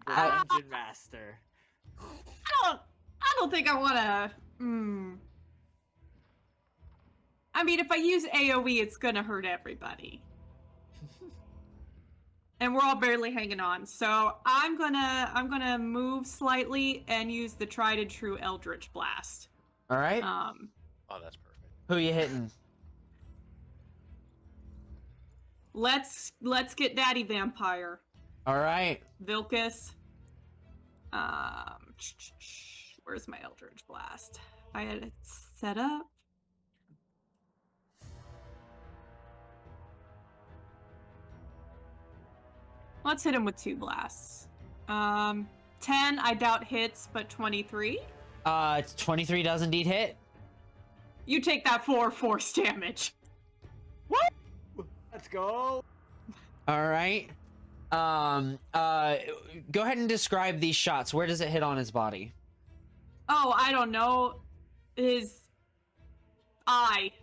Dungeon Master. I don't think I want to. I mean, if I use AOE, it's gonna hurt everybody. And we're all barely hanging on, so I'm gonna move slightly and use the tried and true Eldritch Blast. All right. Oh, that's perfect. Who you hitting? Let's get Daddy Vampire. All right. Vilcus. Where's my Eldritch Blast? I had it set up. Let's hit him with 2 blasts. 10, I doubt hits, but 23. 23 does indeed hit. You take that 4 force damage. What? Let's go. All right. Go ahead and describe these shots. Where does it hit on his body? Oh, I don't know. His eye.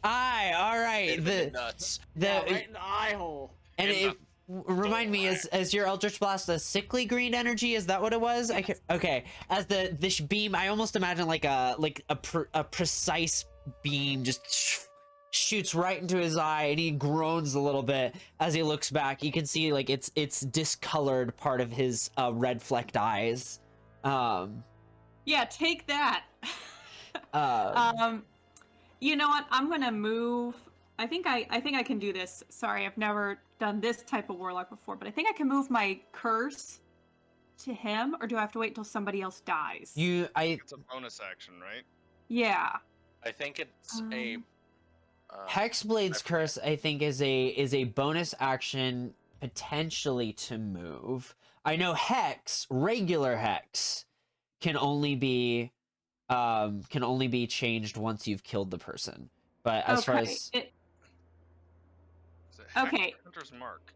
Eye. All right. In the nuts. Yeah, right in the eye hole. And remind me, is your Eldritch Blast a sickly green energy? Is that what it was? Yes. Okay. As this beam, I almost imagine like a precise beam just shoots right into his eye, and he groans a little bit as he looks back. You can see like it's discolored part of his red flecked eyes. Yeah, take that. You know what? I'm gonna move. I think I can do this. Sorry, I've never done this type of warlock before, but I think I can move my curse to him, or do I have to wait till somebody else dies? It's a bonus action, right? Yeah. I think it's a Hexblade's curse, I think, is a bonus action potentially to move. I know regular hex can only be changed once you've killed the person. But as far as Okay. Hunter's Mark.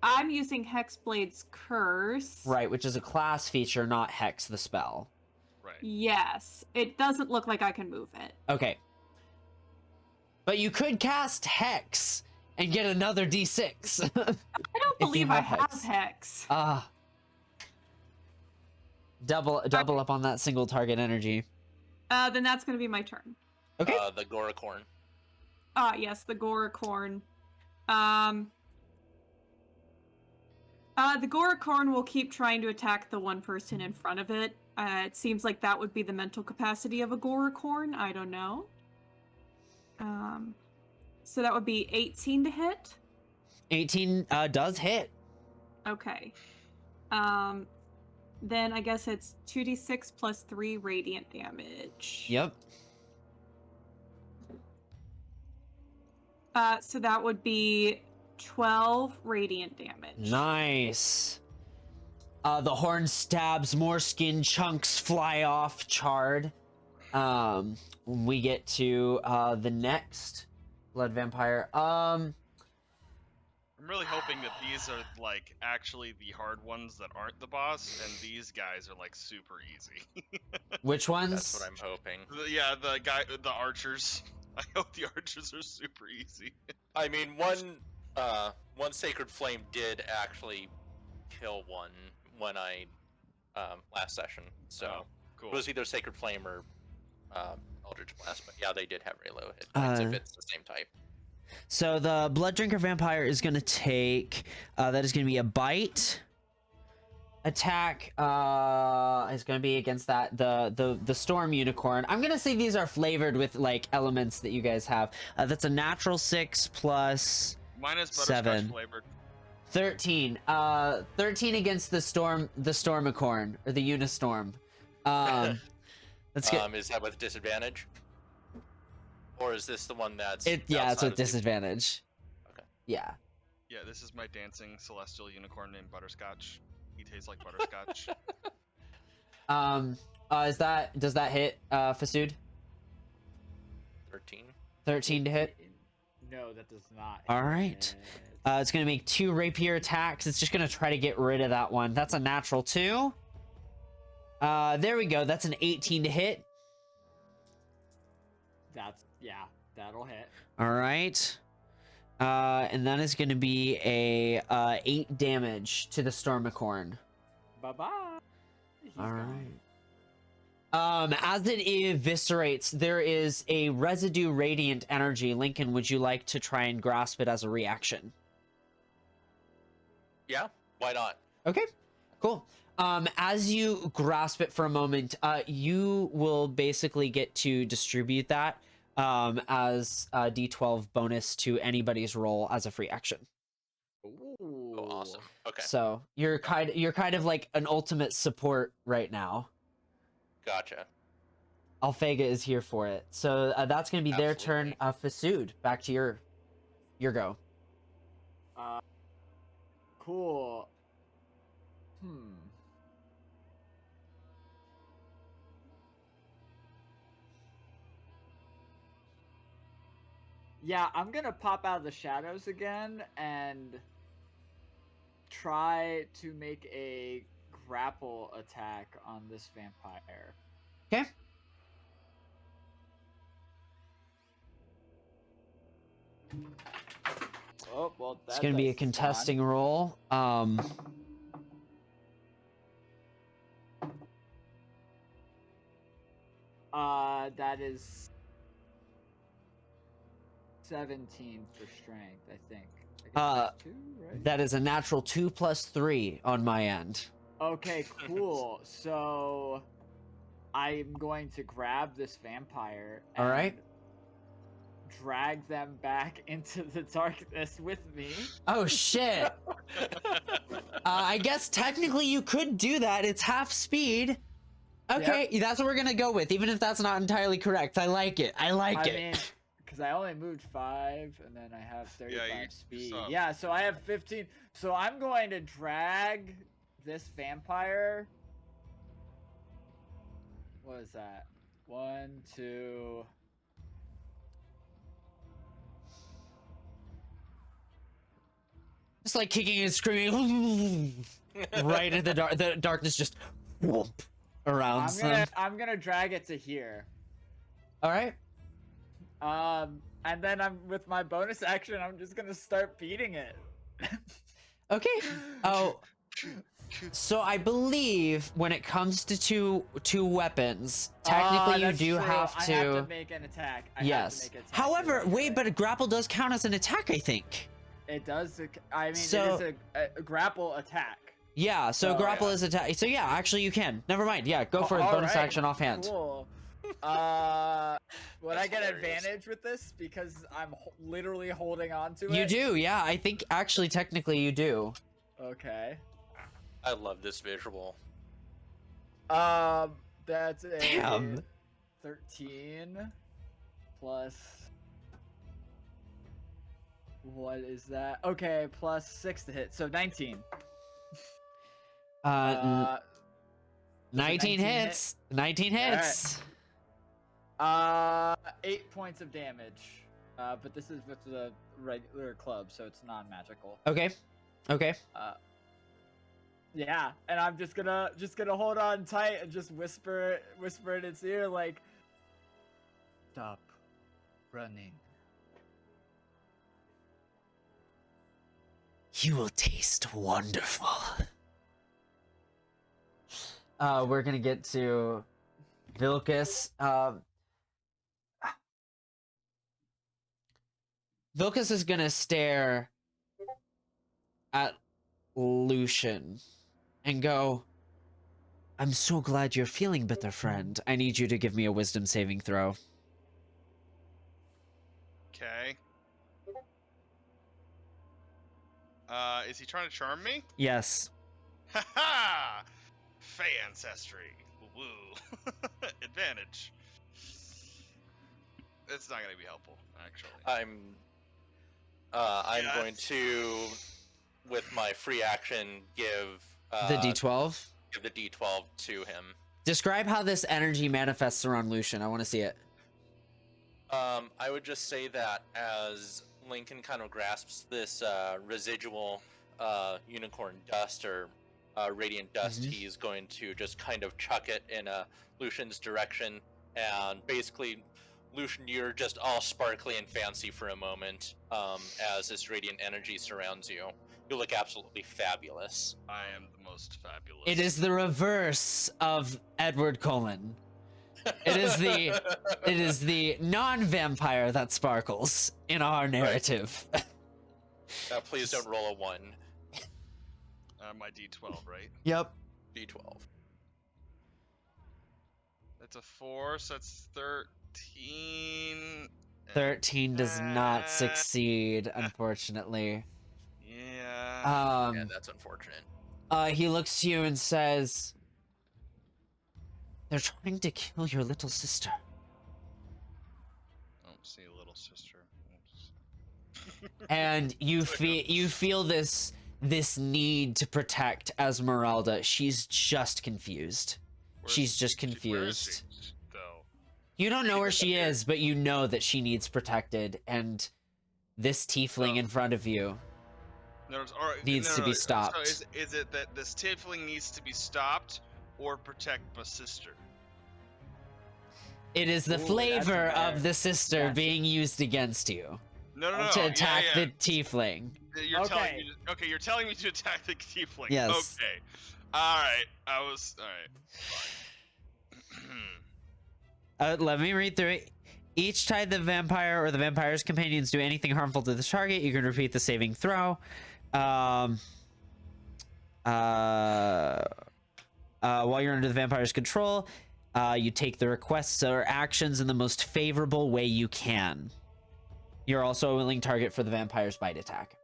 I'm using Hexblade's curse. right, which is a class feature, not hex the spell. Right. Yes. It doesn't look like I can move it. Okay. But you could cast hex and get another d6. I don't If you believe I have have Hex. Hex. Double up on that single target energy. Then that's going to be my turn. Okay. the Goracorn. Yes, the Goracorn. The Goracorn will keep trying to attack the one person in front of it. It seems like that would be the mental capacity of a Goracorn. I don't know. So that would be 18 to hit. 18 does hit. Okay. Then I guess it's 2d6 plus 3 radiant damage. Yep. So that would be 12 radiant damage. Nice. The horn stabs, more skin chunks fly off, charred. We get to the next blood vampire. I'm really hoping that these are like actually the hard ones that aren't the boss, and these guys are like super easy. Which ones? That's what I'm hoping. The archers. I hope the archers are super easy. I mean, one Sacred Flame did actually kill one when I last session. So Oh, cool. it was either Sacred Flame or Eldritch Blast. But yeah, they did have very low hit points if it's the same type. So the blood drinker vampire is going to take that is going to be a bite, attack is going to be against that the storm unicorn. I'm going to say these are flavored with like elements that you guys have. That's a natural 6 plus Mine is butterscotch 7. flavored. 13. 13 against the stormicorn or the unistorm. Let's get Is that with disadvantage? Or is this the one that's it. Yeah, it's outside with of the- disadvantage. Okay. Yeah. Yeah, this is my dancing celestial unicorn named Butterscotch. He tastes like butterscotch. Does that hit Fasood? 13. 13 to hit. No, that does not. All right. hit. It's gonna make 2 rapier attacks. It's just gonna try to get rid of that one. That's a natural 2. There we go. That's an 18 to hit. That'll hit. All right. And that is gonna be a 8 damage to the Stormicorn. Bye bye. All right. As it eviscerates, there is a residue radiant energy. Lincoln, would you like to try and grasp it as a reaction? Yeah, why not? Okay, cool. As you grasp it for a moment, you will basically get to distribute that as a D12 bonus to anybody's roll as a free action. Ooh. Oh, awesome. Okay, So you're kind of like an ultimate support right now. gotcha. Alphega is here for it. So that's gonna be their turn. Absolutely. Fasood, back to your go. Cool. Yeah, I'm gonna pop out of the shadows again and try to make a grapple attack on this vampire. Okay. Oh, well, It's gonna be a contesting roll. That is 17 for strength, I think. I guess that's 2, right? That is a natural 2 plus 3 on my end. Okay, cool. So I'm going to grab this vampire and All right. drag them back into the darkness with me. Oh shit. I guess technically you could do that. It's half speed. Okay, that's what we're gonna go with, even if that's not entirely correct. I like it. I mean, because I only moved 5, and then I have 35 speed. suck. Yeah, so I have 15. So I'm going to drag this vampire. What is that? 1, 2. Just like kicking and screaming right in the darkness, just whoop around them. I'm gonna drag it to here. All right. And then with my bonus action, I'm just gonna start beating it. Okay. Oh. So I believe when it comes to two weapons, technically you that's do true. have I to. have to make an attack. I have to Yes. make an attack. However, You're wait, right. but a grapple does count as an attack, I think. It does. I mean, So- it is a grapple attack. Yeah. So Oh, grapple yeah. is attack. So yeah, actually you can. Never mind. Yeah, go for it. All Bonus right, action offhand. Cool. Would I get hilarious. advantage with this because I'm literally holding on to it? You do. Yeah, I think actually technically you do. Okay. I love this visual. That's a Damn. 13 plus. What is that? Okay, plus 6 to hit, so 19. 19 19 hits. 19 hits. 8 points of damage. But this is with the regular club, so it's non-magical. Okay. Okay. Yeah, and I'm just gonna hold on tight and just whisper in its ear like, "Stop running." You will taste wonderful. We're gonna get to Vilcus. Vilcus is gonna stare at Lucian. and go, I'm so glad you're feeling better, friend. I need you to give me a wisdom saving throw. Okay. Is he trying to charm me? Yes. Ha ha! Fey ancestry. Woo. Advantage. It's not gonna be helpful, actually. I'm Yes. going to, with my free action, give The D12. give the D12 to him. Describe how this energy manifests around Lucian. I want to see it. I would just say that as Lincoln kind of grasps this residual unicorn dust or radiant dust, Mhm. he's going to just kind of chuck it in Lucian's direction, and basically, Lucian, you're just all sparkly and fancy for a moment as this radiant energy surrounds you. You look absolutely fabulous. I am the most fabulous. It is the reverse of Edward Cullen. It is the non-vampire that sparkles in our narrative. Now, please don't roll a 1. My D12, right? Yep. D12. That's a 4, so that's 13. 13 does not succeed, unfortunately. Yeah. Yeah, that's unfortunate. He looks to you and says, they're trying to kill your little sister. Oh, see, little sister. Oops. And you feel this need to protect Esmeralda. She's just confused. She's just Where is confused. she, though? You don't know where she is, but you know that she needs protected, and this tiefling in front of you needs to be stopped. So is it that this tiefling needs to be stopped or protect my sister? It is the Ooh, that's flavor fair. of the sister Gotcha. being used against you No. to attack yeah. the tiefling. You're telling Okay. me. Okay, you're telling me to attack the tiefling. Yes. Okay. All right. All right. Fine. Let me read through it. Each time the vampire or the vampire's companions do anything harmful to the target, you can repeat the saving throw. While you're under the vampire's control, you take the requests or actions in the most favorable way you can. You're also a willing target for the vampire's bite attack.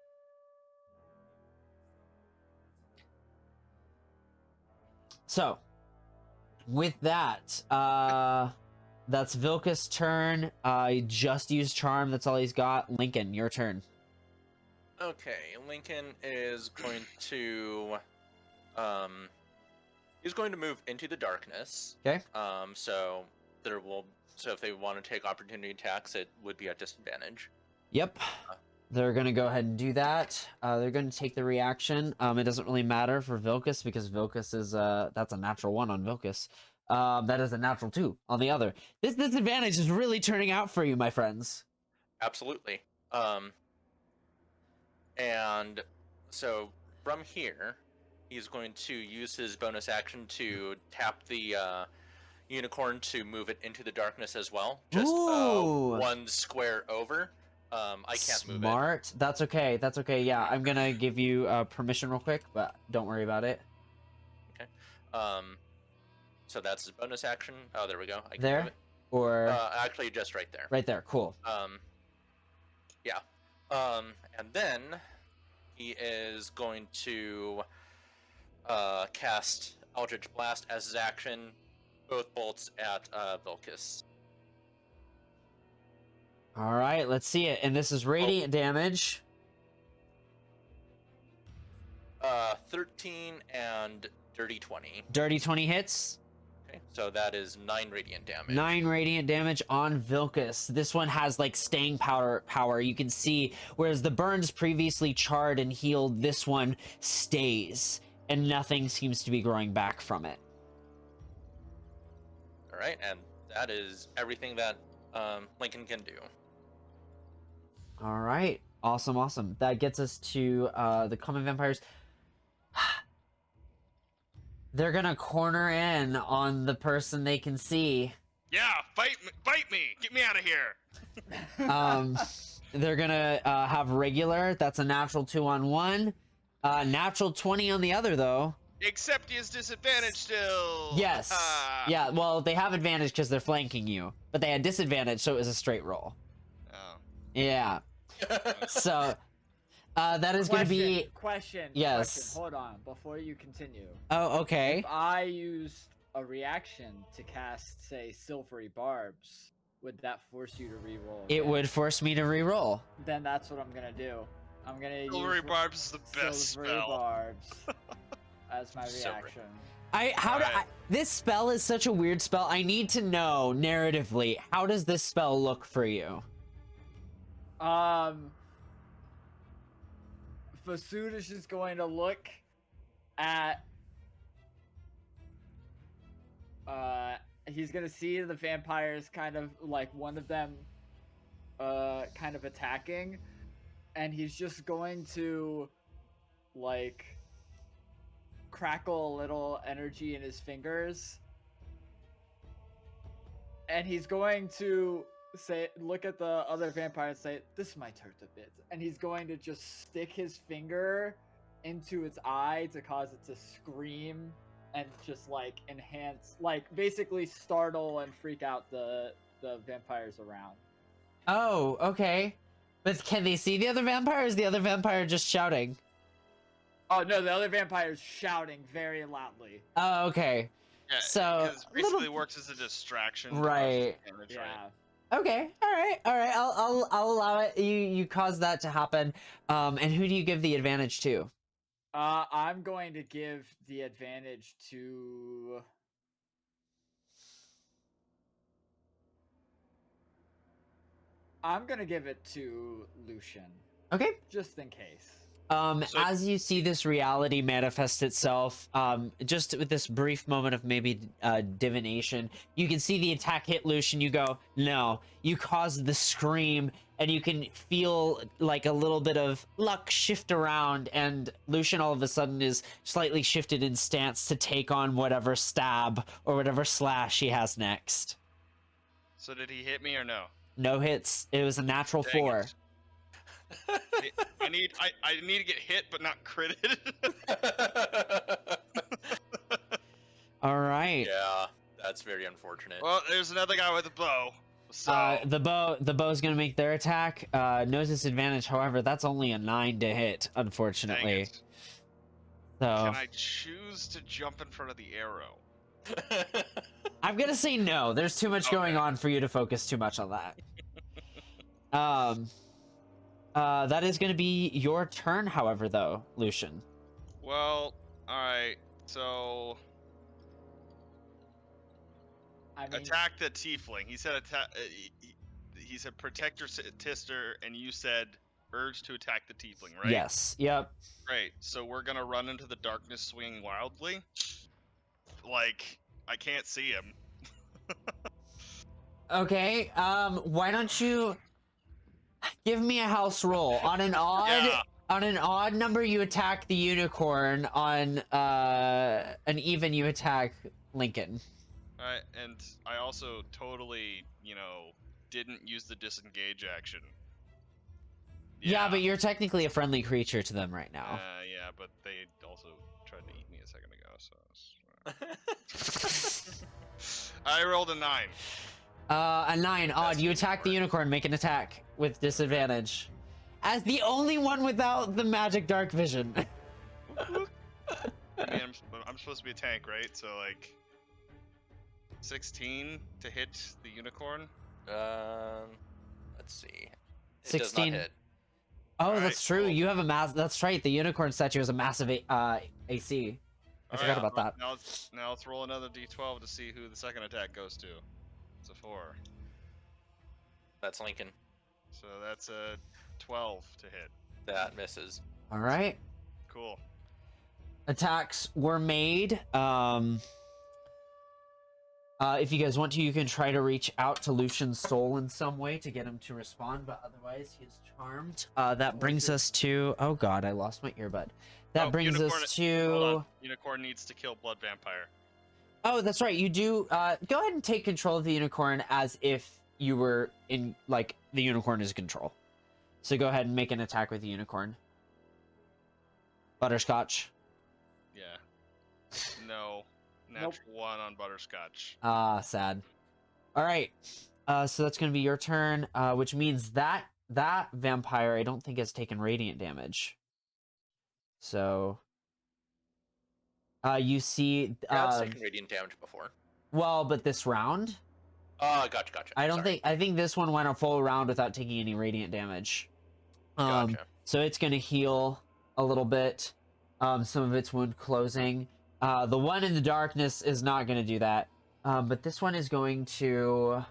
So, with that, that's Vilka's turn. He just used Charm. That's all he's got. Lincoln, your turn. Okay, Lincoln is going to he's going to move into the darkness. Okay. So if they want to take opportunity attacks, it would be at disadvantage. Yep. They're going to go ahead and do that. They're going to take the reaction. It doesn't really matter for Vilkas because Vilkas is that's a natural 1 on Vilkas. That is a natural 2 on the other. This disadvantage is really turning out for you, my friends. Absolutely. And so from here, he's going to use his bonus action to tap the unicorn to move it into the darkness as well. Just Ooh. 1 square over. I can't move it. Smart. That's okay. That's okay. Yeah, I'm going to give you permission real quick, but don't worry about it. Okay. So that's his bonus action. Oh, there we go. I can There? move it. Or Actually, just right there. right there. Cool. Yeah. And then he is going to cast Eldritch Blast as his action, both bolts at Vilkas. All right, let's see it. And this is radiant damage. 13 and dirty 20. Dirty 20 hits. Okay, so that is 9 radiant damage. 9 radiant damage on Vilkas. This one has like staying power. You can see, whereas the burns previously charred and healed, this one stays, and nothing seems to be growing back from it. All right, and that is everything that Lincoln can do. All right, awesome. That gets us to the common vampires. They're gonna corner in on the person they can see. Yeah, bite me, get me out of here. They're gonna have regular. That's a natural 2 on one. Natural 20 on the other, though. Except he has disadvantage still. Yes. Yeah, well, they have advantage because they're flanking you, but they had disadvantage, so it was a straight roll. Oh. Yeah. So, that is going to be... Question. Yes. Hold on, before you continue. Oh, okay. If I used a reaction to cast, say, Silvery Barbs, would that force you to reroll? It again? would force me to reroll. Then that's what I'm gonna do. I'm gonna Silvery use Barbs is the best Silvery spell. Barbs as my So great. reaction. This spell is such a weird spell. I need to know narratively, how does this spell look for you? Fasudish is going to look at he's gonna see the vampires kind of like one of them kind of attacking, and he's just going to like crackle a little energy in his fingers, and he's going to look at the other vampire and say, "This might hurt a bit," and he's going to just stick his finger into its eye to cause it to scream and just like enhance, like basically startle and freak out the vampires around. Oh, okay. But can they see the other vampire, or is the other vampire just shouting? Oh no, the other vampire is shouting very loudly. Oh, okay. Yeah, So, because basically works as a distraction. to Right. cause damage, Yeah. right? Okay, all right. I'll allow it. You caused that to happen. And who do you give the advantage to? I'm going to give the advantage to... I'm gonna give it to Lucian, Okay. just in case. So- As you see this reality manifest itself, just with this brief moment of maybe divination, you can see the attack hit Lucian. You go, no. You cause the scream, and you can feel like a little bit of luck shift around, and Lucian all of a sudden is slightly shifted in stance to take on whatever stab or whatever slash he has next. So did he hit me or no? No hits. It was a natural Dang 4. it. I need to get hit but not critted. All right. Yeah, that's very unfortunate. Well, there's another guy with a bow. So The bow's gonna make their attack. No disadvantage. However, that's only a 9 to hit, dang unfortunately. it. So Can I choose to jump in front of the arrow? I'm gonna say no. There's too much going Okay. on for you to focus too much on that. That is gonna be your turn, however, though, Lucian. Well, alright, so I mean, attack the tiefling. He said attack. He said protect your tister, and you said urge to attack the tiefling, right? Yes. Yep. Great. So we're gonna run into the darkness, swinging wildly. Like I can't see him. Okay. Why don't you give me a house roll on an odd? Yeah. On an odd number, you attack the unicorn. On an even, you attack Lincoln. Alright, and I also totally, didn't use the disengage action. Yeah, but you're technically a friendly creature to them right now. Yeah, but they also tried to eat me a second ago, so. I rolled a 9. A 9. Odd. That's You attack the unicorn. Make an attack with disadvantage. As the only one without the magic dark vision. I mean, I'm supposed to be a tank, right? So, 16 to hit the unicorn. Let's see. It 16. does not hit. Oh, Alright, that's true. cool. You have a that's right. The unicorn statue has a massive AC. I forgot about that. Now let's roll another d12 to see who the second attack goes to. It's a 4. That's Lincoln. So that's a 12 to hit. That misses. All right. Cool. Attacks were made. If you guys want to, you can try to reach out to Lucian's soul in some way to get him to respond, but otherwise he is charmed. That brings us to... Oh god, I lost my earbud. That brings Unicorn, us hold to... on. Unicorn needs to kill blood vampire. Oh, that's right. You do... go ahead and take control of the unicorn as if you were in... the unicorn is control. So go ahead and make an attack with the unicorn. Butterscotch. Yeah. No. Natural 1 on butterscotch. Ah, sad. All right. So that's gonna be your turn, which means that vampire I don't think has taken radiant damage. So, you see, Yeah, it's taken radiant damage before. well, but this round, Gotcha. I think this one went a full round without taking any radiant damage. Gotcha. So it's gonna heal a little bit. Some of its wound closing. The one in the darkness is not gonna do that. But this one is going to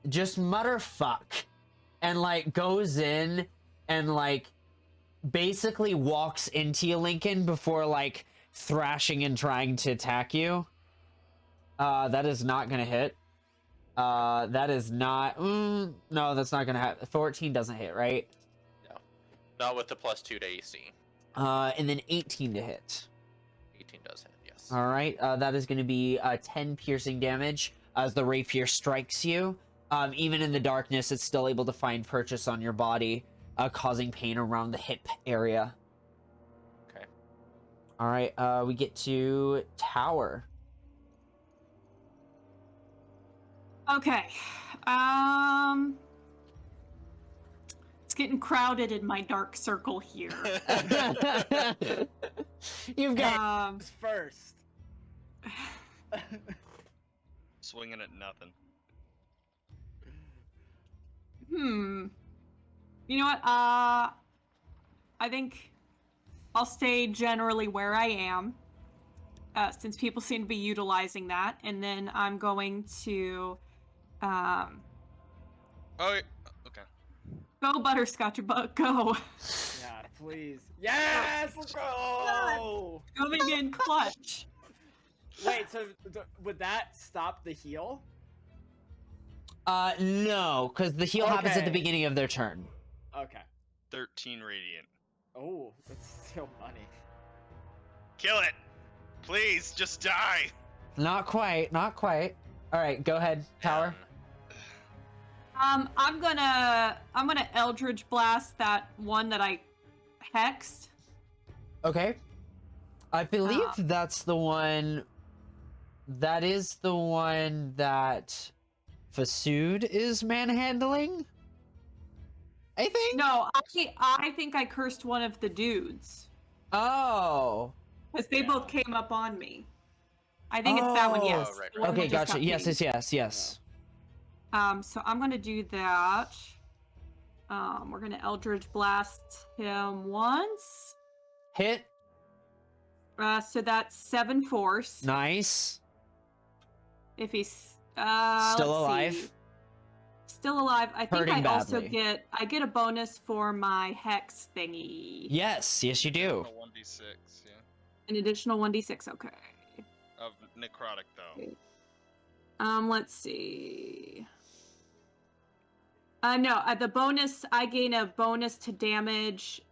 just mutter fuck and like goes in and like basically walks into you, Lincoln, before like thrashing and trying to attack you. That is not gonna hit. That is not. No, that's not gonna happen. 14 doesn't hit, right? No. Not with the +2 to AC. And then 18 to hit. 18 does hit, yes. All right, that is going to be 10 piercing damage as the rapier strikes you. Even in the darkness, it's still able to find purchase on your body, causing pain around the hip area. Okay. All right, we get to Tower. Okay. It's getting crowded in my dark circle here. You've got First. Swinging at nothing. You know what? I think I'll stay generally where I am, since people seem to be utilizing that, and then I'm going to, Oh, okay. go Butterscotch, go. Yeah, please. Yes, let's go. Coming in clutch. Wait, so would that stop the heal? No, because the heal happens at the Okay. beginning of their turn. Okay. 13 radiant. Oh, that's still money. Kill it! Please, just die! Not quite, not quite. All right, go ahead, Tower. And I'm gonna Eldritch Blast that one that I hexed. Okay. I believe that's the one. That is the one that Fasood is manhandling. I think. No, I think I cursed one of the dudes Oh. because they both came up on me. I think it's that one. Oh. Yes. Oh, right, the one Okay, that just gotcha. got Yes, pinged. yes. So I'm gonna do that. We're gonna Eldritch Blast him once. Hit. So that's 7 force. Nice. If he's Still let's alive? see. Still alive. I think Hurting I also badly. get a bonus for my hex thingy. Yes, you do. A 1d6, yeah. An additional 1d6. Okay. Of necrotic, though. Okay. Let's see. No, the bonus, I gain a bonus to damage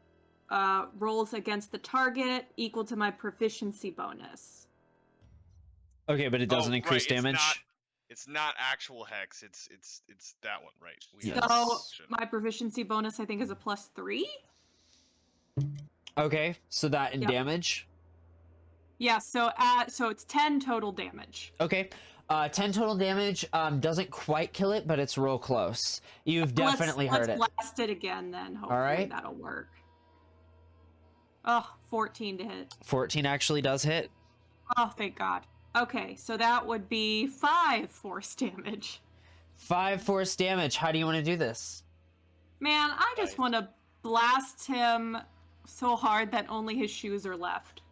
rolls against the target equal to my proficiency bonus. Okay, but it doesn't Oh, increase right, damage. It's not actual hex. It's that one, right? We Yes. had So this discussion. my proficiency bonus, I think, is a +3. Okay, so that in Yep. damage. Yeah. So it's 10 total damage. Okay. 10 total damage. Doesn't quite kill it, but it's real close. You've definitely heard it. Let's blast it again, then. Hopefully right. that'll work. Oh, 14 to hit. 14 actually does hit. Oh, thank God. Okay, so that would be 5 force damage. 5 force damage. How do you want to do this? Man, I just Nice. want to blast him so hard that only his shoes are left.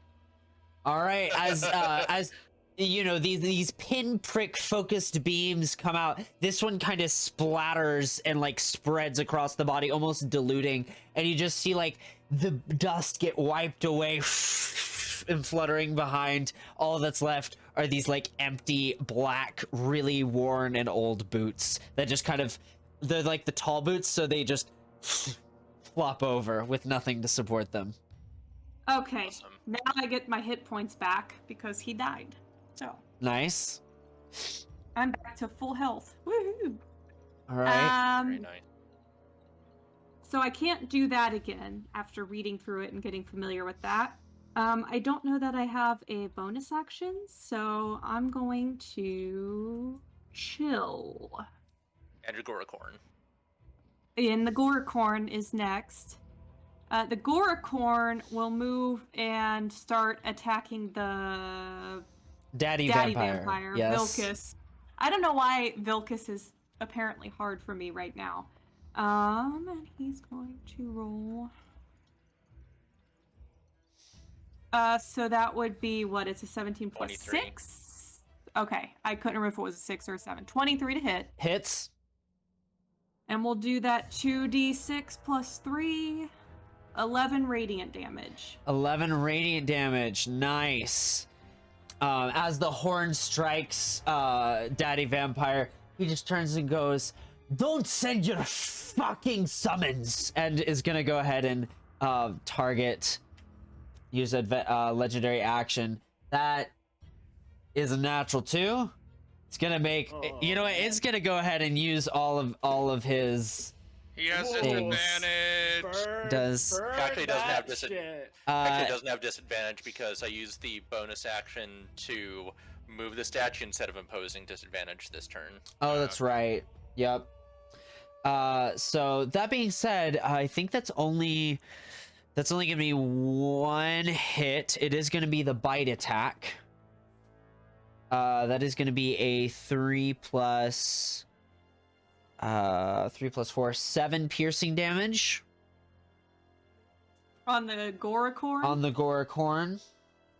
All right, as you know, these pinprick focused beams come out. This one kind of splatters and like spreads across the body, almost diluting, and you just see like the dust get wiped away and fluttering behind. All that's left are these like empty, black, really worn and old boots that just kind of, they're like the tall boots, so they just flop over with nothing to support them. Okay, Awesome. now I get my hit points back because he died. So Nice. I'm back to full health. Woohoo! All right. Very nice. So I can't do that again after reading through it and getting familiar with that. I don't know that I have a bonus action, so I'm going to chill. And your Goracorn. And the Goracorn is next. The Goracorn will move and start attacking the Daddy vampire. Yes. Vilcus. I don't know why Vilcus is apparently hard for me right now. And he's going to roll. So that would be what? It's a 17 plus 23. 6. Okay, I couldn't remember if it was a 6 or a 7. 23 to hit. Hits. And we'll do that 2d6 plus 3. 11 radiant damage. 11 radiant damage. Nice. As the horn strikes Daddy Vampire, he just turns and goes, "Don't send your fucking summons!" And is going to go ahead and target, use a legendary action. That is a natural 2. It's going to make, you know what, it's going to go ahead and use all of his... He has Things. disadvantage. Does- Actually doesn't have Actually, it Uh, doesn't have disadvantage because I used the bonus action to move the statue instead of imposing disadvantage this turn. oh, that's right. Yep. So that being said, I think that's only gonna be 1 hit. It is gonna be the bite attack. That is gonna be a 3 plus 4, 7 piercing damage On the Goracorn? on the Goracorn.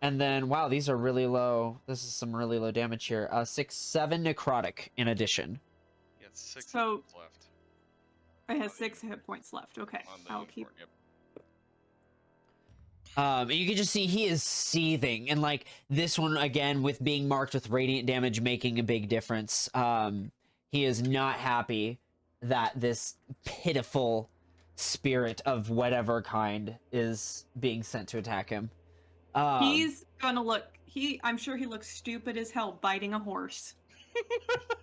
And then, wow, these are really low. This is some really low damage here. 6, 7 necrotic in addition. He has 6 So- hits left. It has 6 hit points left. Okay, On the I'll keep... unicorn, yep. You can just see he is seething, and like this one again with being marked with radiant damage making a big difference. He is not happy that this pitiful spirit of whatever kind is being sent to attack him. He's gonna look... I'm sure he looks stupid as hell biting a horse.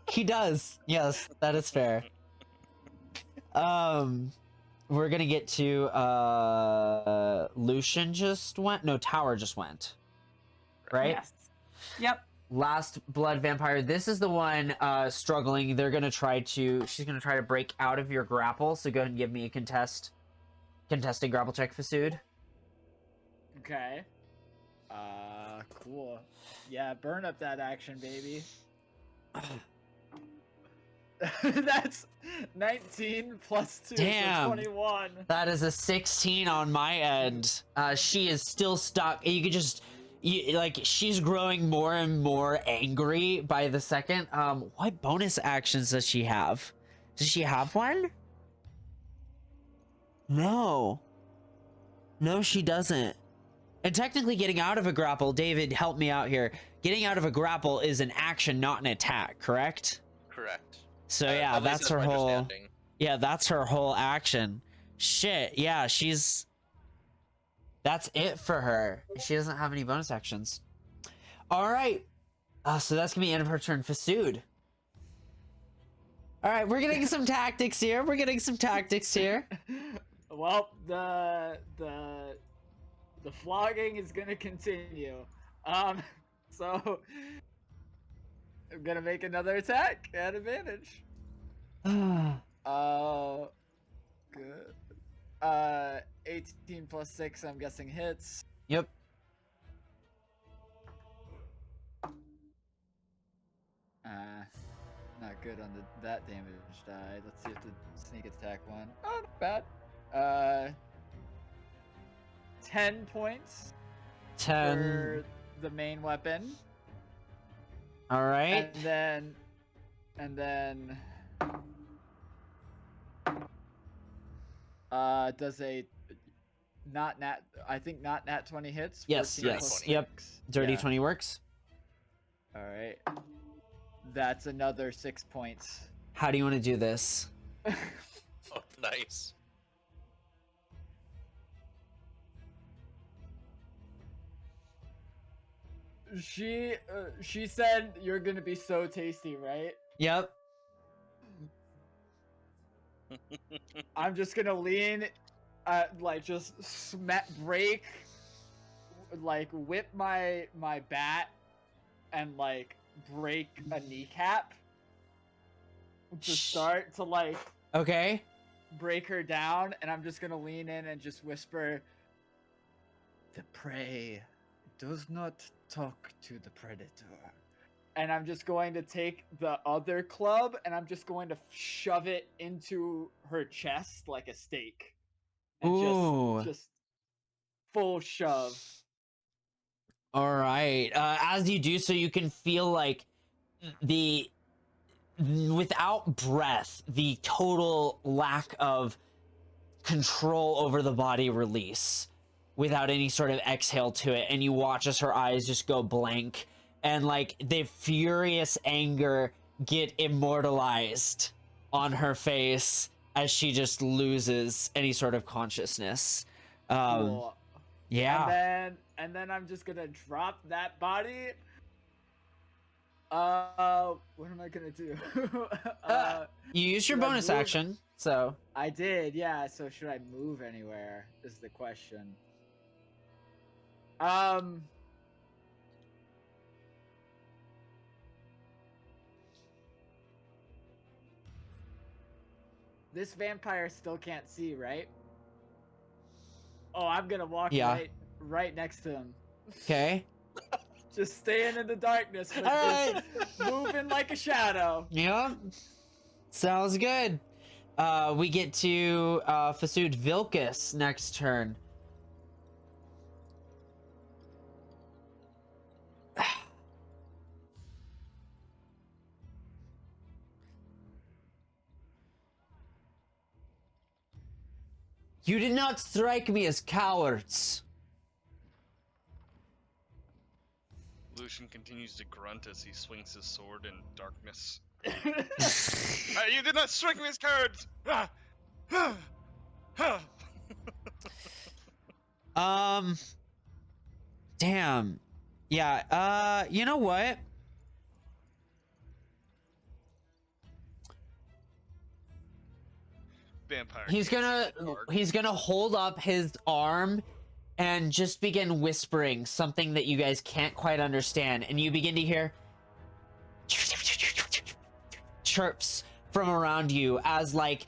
He does. Yes, that is fair. We're gonna get to Lucian just went. No, Tower just went. Right? Yes. Yep. Last blood vampire. This is the one struggling. She's gonna try to break out of your grapple. So go ahead and give me a contested grapple check, Fasood. Okay. Cool. Yeah, burn up that action, baby. That's 19 plus 2, Damn. so 21. That is a 16 on my end. She is still stuck. You could just, she's growing more and more angry by the second. What bonus actions does she have? Does she have one? No. No, she doesn't. And technically getting out of a grapple, David, help me out here. Getting out of a grapple is an action, not an attack, correct? Correct. So At least that's her my whole... understanding. Yeah, that's her whole action. Shit, yeah, that's it for her. She doesn't have any bonus actions. Alright. So that's gonna be the end of her turn. Fasood. Alright, we're getting some tactics here. Well, the flogging is gonna continue. So I'm gonna make another attack at advantage. Good. 18 plus 6, I'm guessing hits. Yep. Not good on that damage die. Let's see if the sneak attack one. Oh, not bad. 10 points 10. for the main weapon. Alright. And then does a not nat 20 hits? Yes, 14 yes, plus yep. 6. Dirty Yeah. 20 works. Alright. That's another 6 points. How do you want to do this? Oh, nice. She said you're gonna be so tasty, right? Yep. I'm just gonna lean, just break like whip my bat and like break a kneecap to start to like Okay. break her down, and I'm just gonna lean in and just whisper, "The prey does not talk to the predator." And I'm just going to take the other club and I'm just going to shove it into her chest like a stake. And Ooh. just full shove. All right. As you do so, you can feel like without breath, the total lack of control over the body release without any sort of exhale to it. And you watch as her eyes just go blank and like the furious anger get immortalized on her face as she just loses any sort of consciousness. Cool. Yeah. And then I'm just gonna drop that body. What am I gonna do? You used your should I bonus move? action, so I did, yeah. So should I move anywhere? Is the question. This vampire still can't see, right? Oh, I'm gonna walk right next to him. okay. Just staying in the darkness, but Alright. just moving like a shadow. Yep. Sounds good. We get to Fasood Vilcus next turn. You did not strike me as cowards. Lucian continues to grunt as he swings his sword in darkness. You did not strike me as cowards! Damn. Yeah, you know what? Vampire. He's gonna hold up his arm and just begin whispering something that you guys can't quite understand, and you begin to hear chirps from around you as like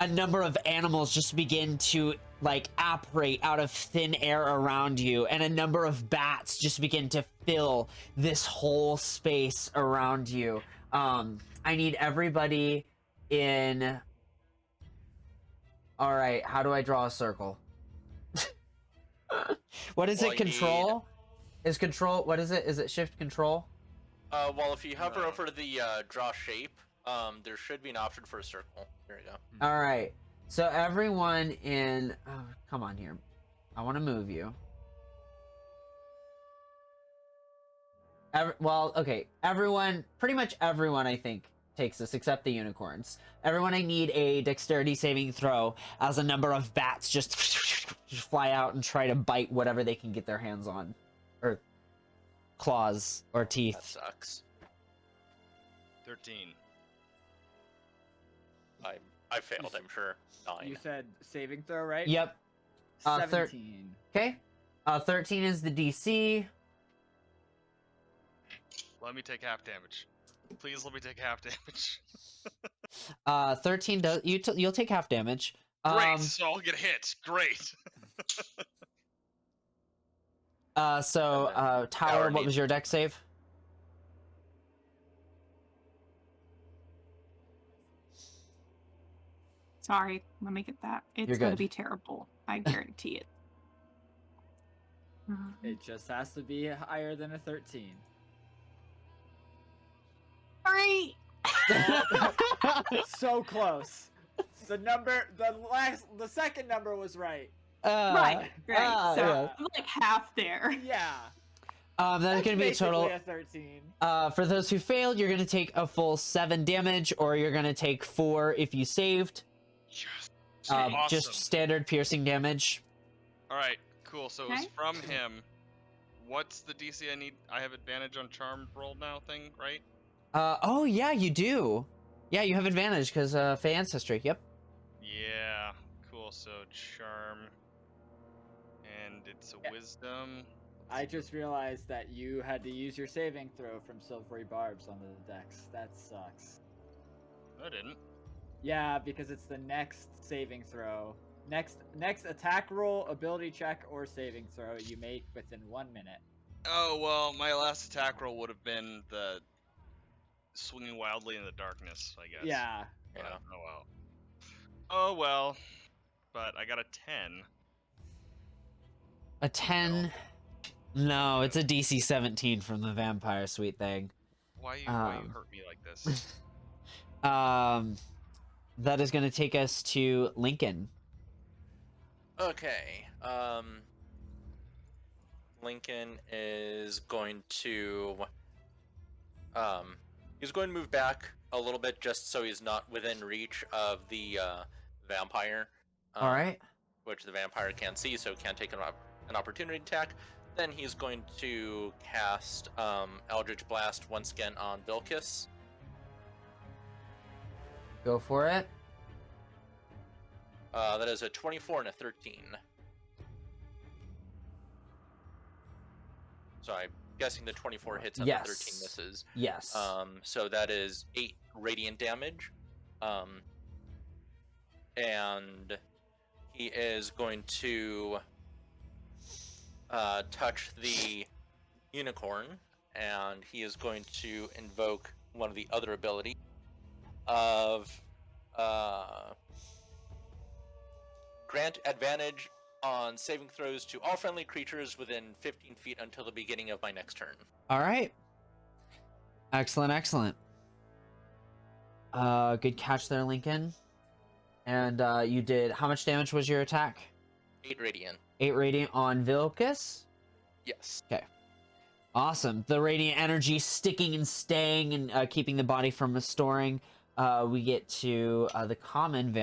a number of animals just begin to like apparate out of thin air around you, and a number of bats just begin to fill this whole space around you. I need everybody in. All right, how do I draw a circle? What is Well, it? you Control? Is control? What is it? Is it shift control? Well, if you hover over the draw shape, there should be an option for a circle. There you go. All right. So everyone in. Oh, come on here. I want to move you. Well, okay. Everyone, pretty much everyone, I think, takes this except the unicorns. Everyone, I need a dexterity saving throw as a number of bats just fly out and try to bite whatever they can get their hands on, or claws or That teeth. sucks. 13. I failed, I'm sure. 9. You said saving throw, right? Yep. 17. Okay. 13 is the DC. Let me take half damage. Please let me take half damage. 13 does you'll take half damage. Great, so I'll get hit. Great. So Tower, what was your dex save? Sorry, let me get that. It's You're going to good. be terrible. I guarantee it. It just has to be higher than a 13. Sorry. So close. The second number was right. Right. So yeah. I'm like half there. Yeah. That's going to be a total. Basically a 13. For those who failed, you're going to take a full 7 damage, or you're going to take 4 if you saved. Yes. Just standard piercing damage. Alright, cool. So it's Okay. from him. What's the DC I need? I have advantage on charm roll now thing, right? Oh yeah, you do. Yeah, you have advantage because Fey ancestry. Yep. Yeah, cool. So charm and and it's a Yeah. wisdom. I just realized that you had to use your saving throw from silvery barbs on the dex. That sucks. No, I didn't. Yeah, because it's the next saving throw. Next attack roll, ability check, or saving throw you make within 1 minute. Oh, well, my last attack roll would have been the swinging wildly in the darkness, I guess. Yeah. But, Yeah. oh well. Oh well. But I got a 10. A 10? No, it's a DC 17 from the vampire sweet thing. Why you hurt me like this? That is going to take us to Lincoln. Okay. Lincoln is going to he's going to move back a little bit just so he's not within reach of the vampire. All right. Which the vampire can't see, so can't take an opportunity attack. Then he's going to cast Eldritch Blast once again on Vilkis. Go for it. That is a 24 and a 13. So I'm guessing the 24 hits and Yes. the 13 misses. Yes. So that is 8 radiant damage. And he is going to touch the unicorn, and he is going to invoke one of the other abilities of grant advantage on saving throws to all friendly creatures within 15 feet until the beginning of my next turn. All right. Excellent, excellent. Good catch there, Lincoln. And you did, how much damage was your attack? 8 radiant. 8 radiant on Vilkis. Yes. Okay. Awesome. The radiant energy sticking and staying and keeping the body from restoring. We get to the common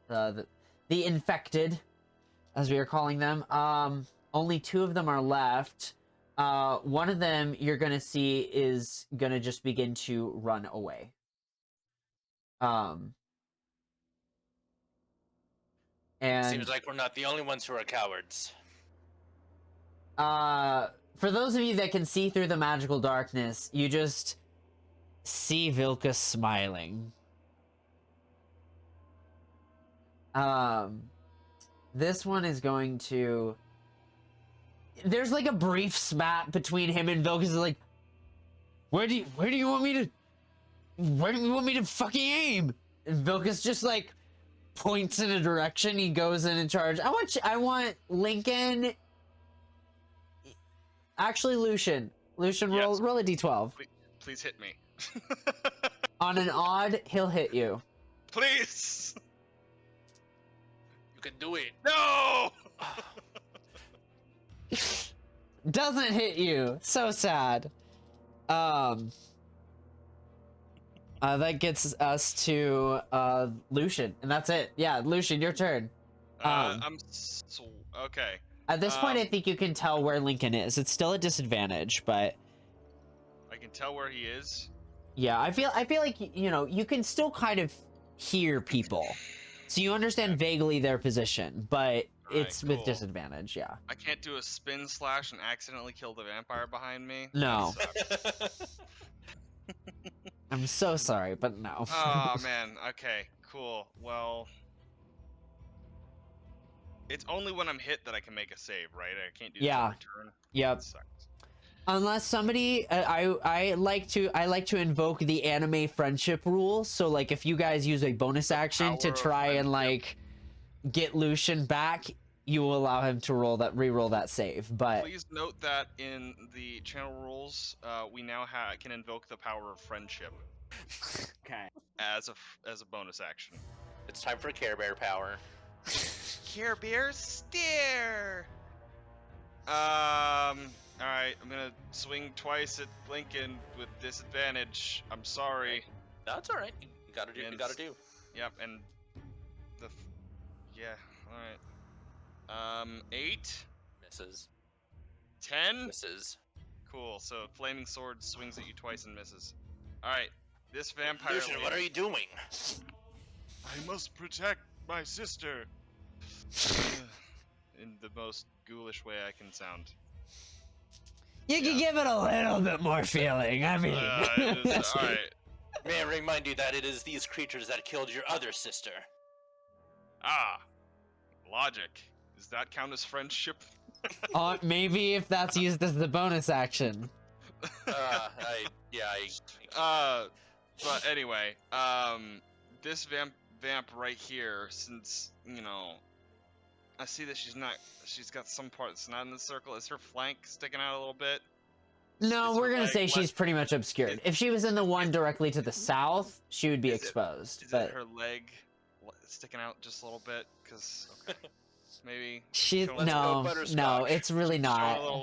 the infected, as we are calling them. Only 2 of them are left. One of them you're going to see is going to just begin to run away. And Seems like we're not the only ones who are cowards. for those of you that can see through the magical darkness, you just see Vilka smiling. This one is going to... There's like a brief spat between him and Vilka. Is like, where do you want me to fucking aim? And Vilka's just like points in a direction. He goes in charge. I want Lincoln. Actually, Lucian, Yes. roll a d12. Please hit me. On an odd, he'll hit you. Please. You can do it. No. Doesn't hit you. So sad. That gets us to Lucian, and that's it. Yeah, Lucian, your turn. Okay. At this point, I think you can tell where Lincoln is. It's still a disadvantage, but I can tell where he is. yeah, I feel like you can still kind of hear people, so you understand vaguely their position, but it's with cool. disadvantage. Yeah. I can't do a spin slash and accidentally kill the vampire behind me. No. That sucks. I'm so sorry, but no. Oh man. Okay. Cool. Well, it's only when I'm hit that I can make a save, right? I can't do that Yeah. every turn. Yep. That sucks. Unless somebody, I like to invoke the anime friendship rule. So like, if you guys use a bonus action to power of try and friendship. like get Lucian back, you will allow him to re-roll that save. But Please note that in the channel rules, we now can invoke the power of friendship Okay. as a bonus action. It's time for Care Bear power. Care Bear stare. All right, I'm gonna swing twice at Lincoln with disadvantage. I'm sorry. That's all right. You gotta do what you gotta do. Yep, and yeah, all right. 8, Misses. 10. Misses. Cool. So flaming sword swings at you twice and misses. All right, this vampire. Lucian, what are you doing? I must protect my sister. in the most ghoulish way I can sound. You can give it a little bit more feeling. I mean, All right. May I remind you that it is these creatures that killed your other sister. Ah, logic. Does that count as friendship? Maybe if that's used as the bonus action. But anyway, this vamp right here, since I see that she's got some part that's not in the circle. Is her flank sticking out a little bit? No, Is her we're gonna leg say she's pretty much obscured. If she was in the one directly to the south, she would be exposed. Is But it her leg sticking out just a little bit? Because maybe she's showing- no, Butterscotch. it's really showing not. a little,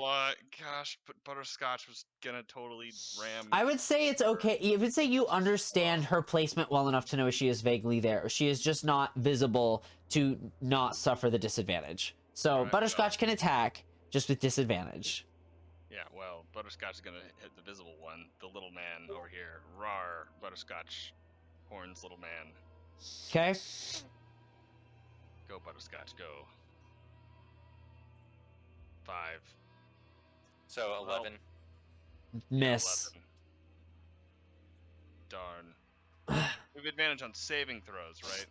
gosh, but Butterscotch was gonna totally ram. I would say it's okay. You would say you understand her placement well enough to know she is vaguely there. She is just not visible to not suffer the disadvantage. So Right, Butterscotch can attack just with disadvantage. Yeah, well, Butterscotch is gonna hit the visible one, the little man over here. Rawr, Butterscotch, horns, little man. Okay. Go, Butterscotch, go. 5. So 11. Miss. 11. Darn. We have advantage on saving throws, right?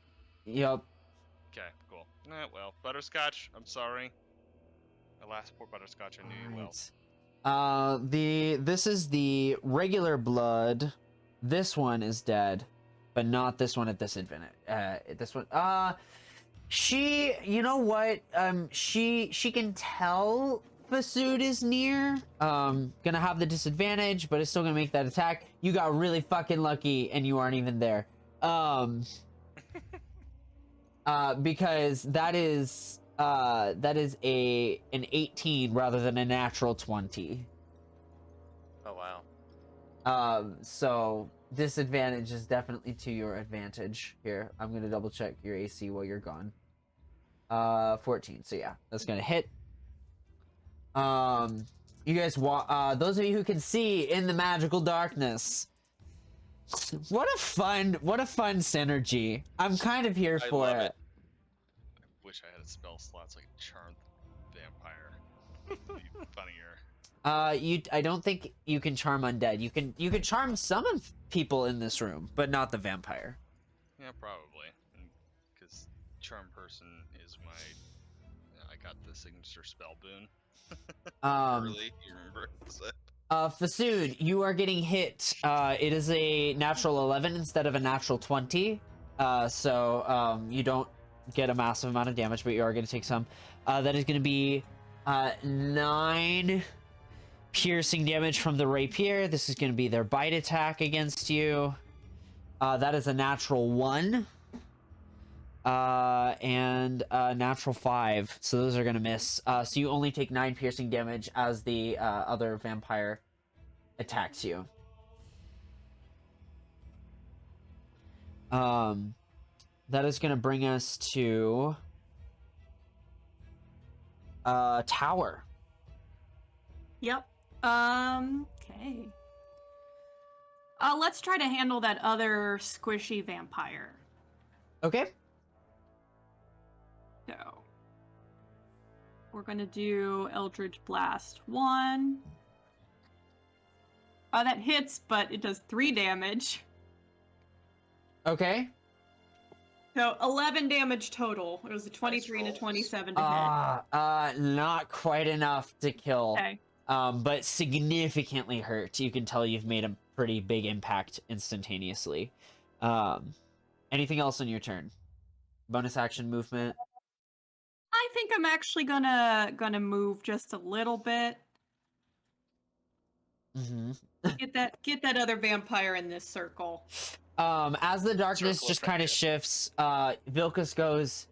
Yup. Okay, cool. Well, Butterscotch, I'm sorry. Alas, poor Butterscotch, I knew you well. This is the regular blood. This one is dead, but not this one at disadvantage. This one. You know what? She can tell Fasood is near. Gonna have the disadvantage, but it's still gonna make that attack. You got really fucking lucky, and you aren't even there. Because that is an 18 rather than a natural 20. Oh wow. So disadvantage is definitely to your advantage here. I'm gonna double check your AC while you're gone. 14. So yeah, that's gonna hit. You guys those of you who can see in the magical darkness. What a fun synergy. I'm kind of here I for love it. it. I wish I had a spell slot so I could charm the vampire. It'd be funnier. I don't think you can charm undead. You can charm some of people in this room, but not the vampire. Yeah, probably. Because charm person is I got the signature spell boon. Early, you remember? Fasood, you are getting hit. It is a natural 11 instead of a natural 20. So you don't get a massive amount of damage, but you are going to take some. That is going to be 9 piercing damage from the rapier. This is going to be their bite attack against you. That is a natural 1. And natural 5. So those are going to miss. So you only take 9 piercing damage as the other vampire attacks you. That is going to bring us to tower. Yep. Okay. Let's try to handle that other squishy vampire. Okay. So we're gonna do Eldritch Blast 1. That hits, but it does 3 damage. Okay. So 11 damage total. It was a 23 and a 27 to hit. Not quite enough to kill. Okay. But significantly hurt. You can tell you've made a pretty big impact instantaneously. Anything else on your turn? Bonus action movement? I think I'm actually gonna move just a little bit. Mm-hmm. Get that other vampire in this circle. As the darkness Circle just effect, kind yeah. of shifts, Vilkas goes,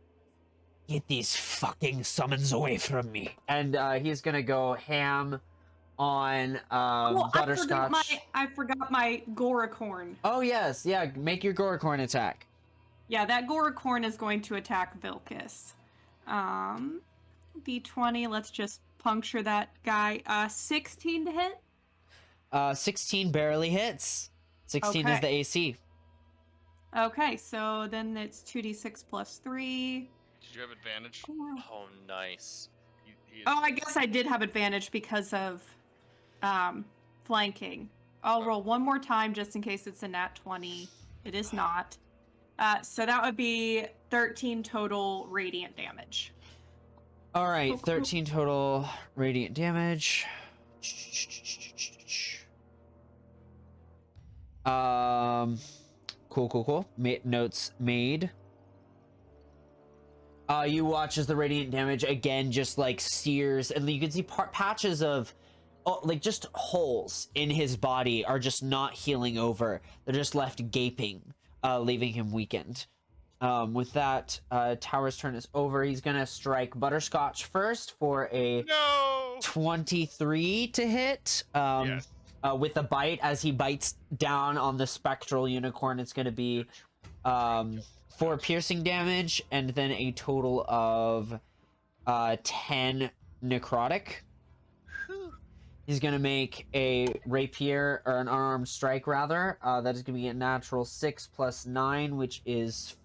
"Get these fucking summons away from me!" And he's gonna go ham on Butterscotch. I forgot my Goracorn. Oh yes, yeah. Make your Goracorn attack. Yeah, that Goracorn is going to attack Vilkas. D20, let's just puncture that guy. 16 to hit? 16 barely hits. 16 is Okay. the AC. Okay, so then it's 2d6 plus 3. Did you you have advantage? Oh, nice. He is Oh, I guess I did have advantage because of flanking. I'll roll one more time just in case it's a nat 20. It is not. So that would be 13 total radiant damage. All right, Cool, cool. 13 total radiant damage. Cool. Notes made. You watch as the radiant damage again just like sears, and you can see patches of, like just holes in his body are just not healing over. They're just left gaping, leaving him weakened. With that, Tower's turn is over. He's gonna strike Butterscotch first for a No! 23 to hit. Yes. With a bite, as he bites down on the spectral unicorn, it's gonna be 4 piercing damage, and then a total of 10 necrotic. He's gonna make a rapier, or an unarmed strike rather. That is gonna be a natural 6 plus 9, which is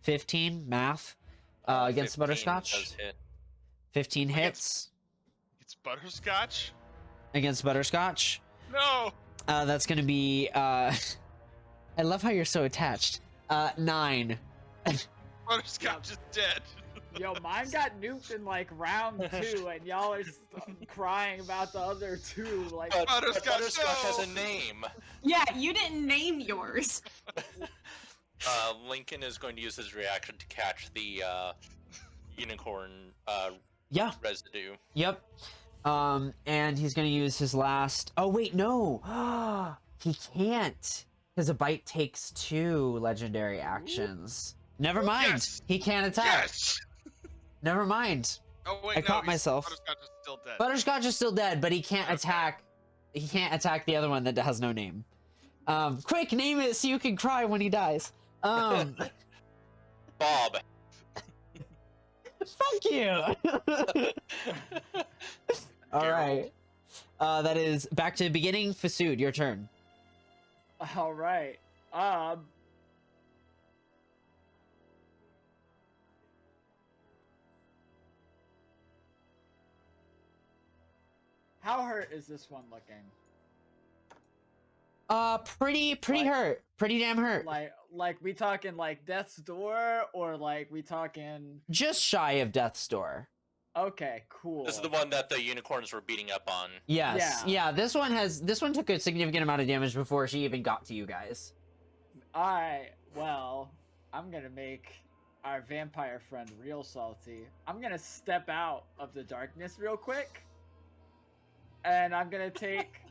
15 math against 15 Butterscotch. does hit. 15 Against- hits It's butterscotch? against Butterscotch. No! That's gonna be I love how you're so attached. 9. Butterscotch is dead. Yo, mine got nuked in like round 2, and y'all are crying about the other 2. Like, But Butterscotch, Butterscotch has no! a name. Yeah, you didn't name yours. Lincoln is going to use his reaction to catch the unicorn Yeah. residue. Yep. And he's gonna use his last. Oh wait, no. He can't, because a bite takes 2 legendary actions. Never mind. Yes! He can't attack. Yes! Never mind. Oh wait, I no, caught he's- myself. Butterscotch is still dead. Butterscotch is still dead, but he can't attack. He can't attack the other one that has no name. Quick, name it so you can cry when he dies. Bob. Fuck you. All right. That is back to the beginning. Fasood, your turn. all right. How hurt is this one looking? Pretty Like- hurt. Pretty damn hurt. Like we talking like death's door, or like we talking? Just shy of death's door. Okay, cool. This is the one that the unicorns were beating up on. Yes. Yeah. Yeah. This one took a significant amount of damage before she even got to you guys. All right. Well, I'm gonna make our vampire friend real salty. I'm gonna step out of the darkness real quick, and I'm gonna take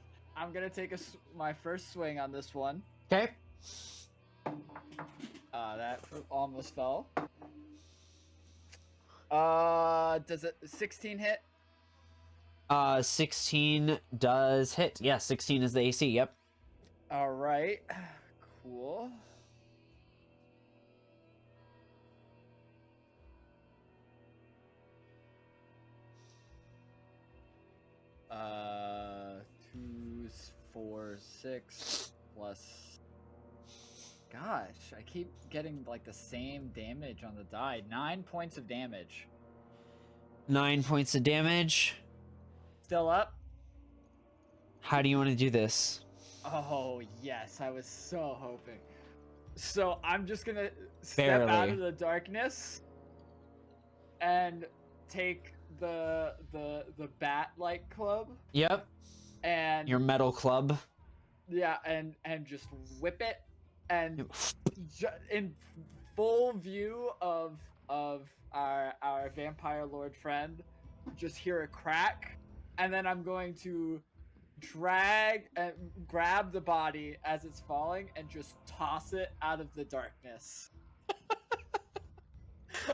my first swing on this one. Okay. That almost fell. Does it 16 hit? 16 does hit. Yeah, 16 is the AC. Yep. All right. Cool. Uh, 2, 4, 6 plus. Gosh, I keep getting like the same damage on the die. 9 points of damage. 9 points of damage. Still up? How do you want to do this? Oh, yes, I was so hoping. So I'm just gonna step out Barely. of the darkness and take the bat-like club Yep. and Your metal club. yeah, and just whip it, and in full view of our vampire lord friend, just hear a crack, and then I'm going to drag and grab the body as it's falling and just toss it out of the darkness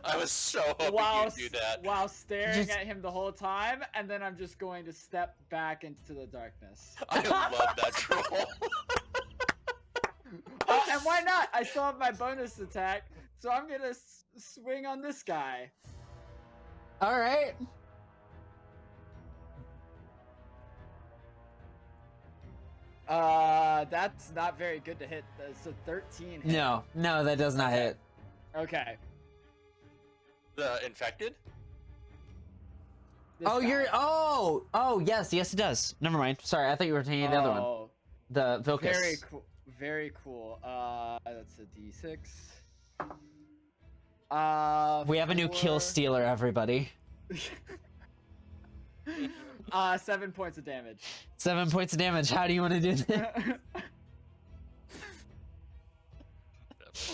I was so hoping you'd do that. while staring Just- at him the whole time, and then I'm just going to step back into the darkness. I love that troll. And why not? I still have my bonus attack, so I'm gonna swing on this guy. All right. That's not very good to hit. It's a 13 hit. No, that does not Okay. hit. Okay. The infected? This Oh, you're. guy. Oh, yes, it does. Never mind. Sorry, I thought you were taking the other one. Oh, The Vilcus. very cool. Very cool. That's a D6. We have a new kill for- stealer, everybody. 7 points of damage. 7 points of damage. How do you want to do this? That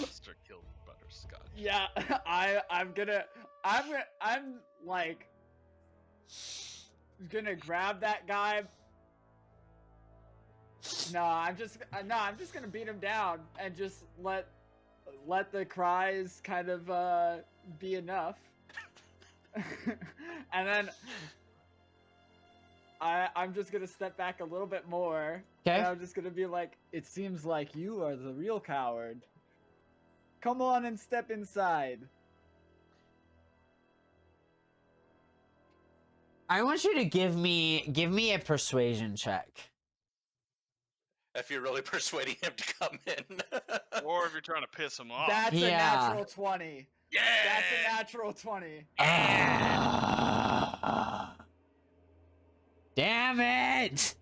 monster killed Butterscotch. Yeah, I'm like gonna grab that guy. No, I'm just gonna beat him down and just let the cries kind of be enough. And then I'm just gonna step back a little bit more. Okay. And I'm just gonna be like, it seems like you are the real coward. Come on and step inside. I want you to give me a persuasion check. If you're really persuading him to come in. Or if you're trying to piss him off. That's a Yeah. natural 20. yeah! That's a natural 20. Damn it!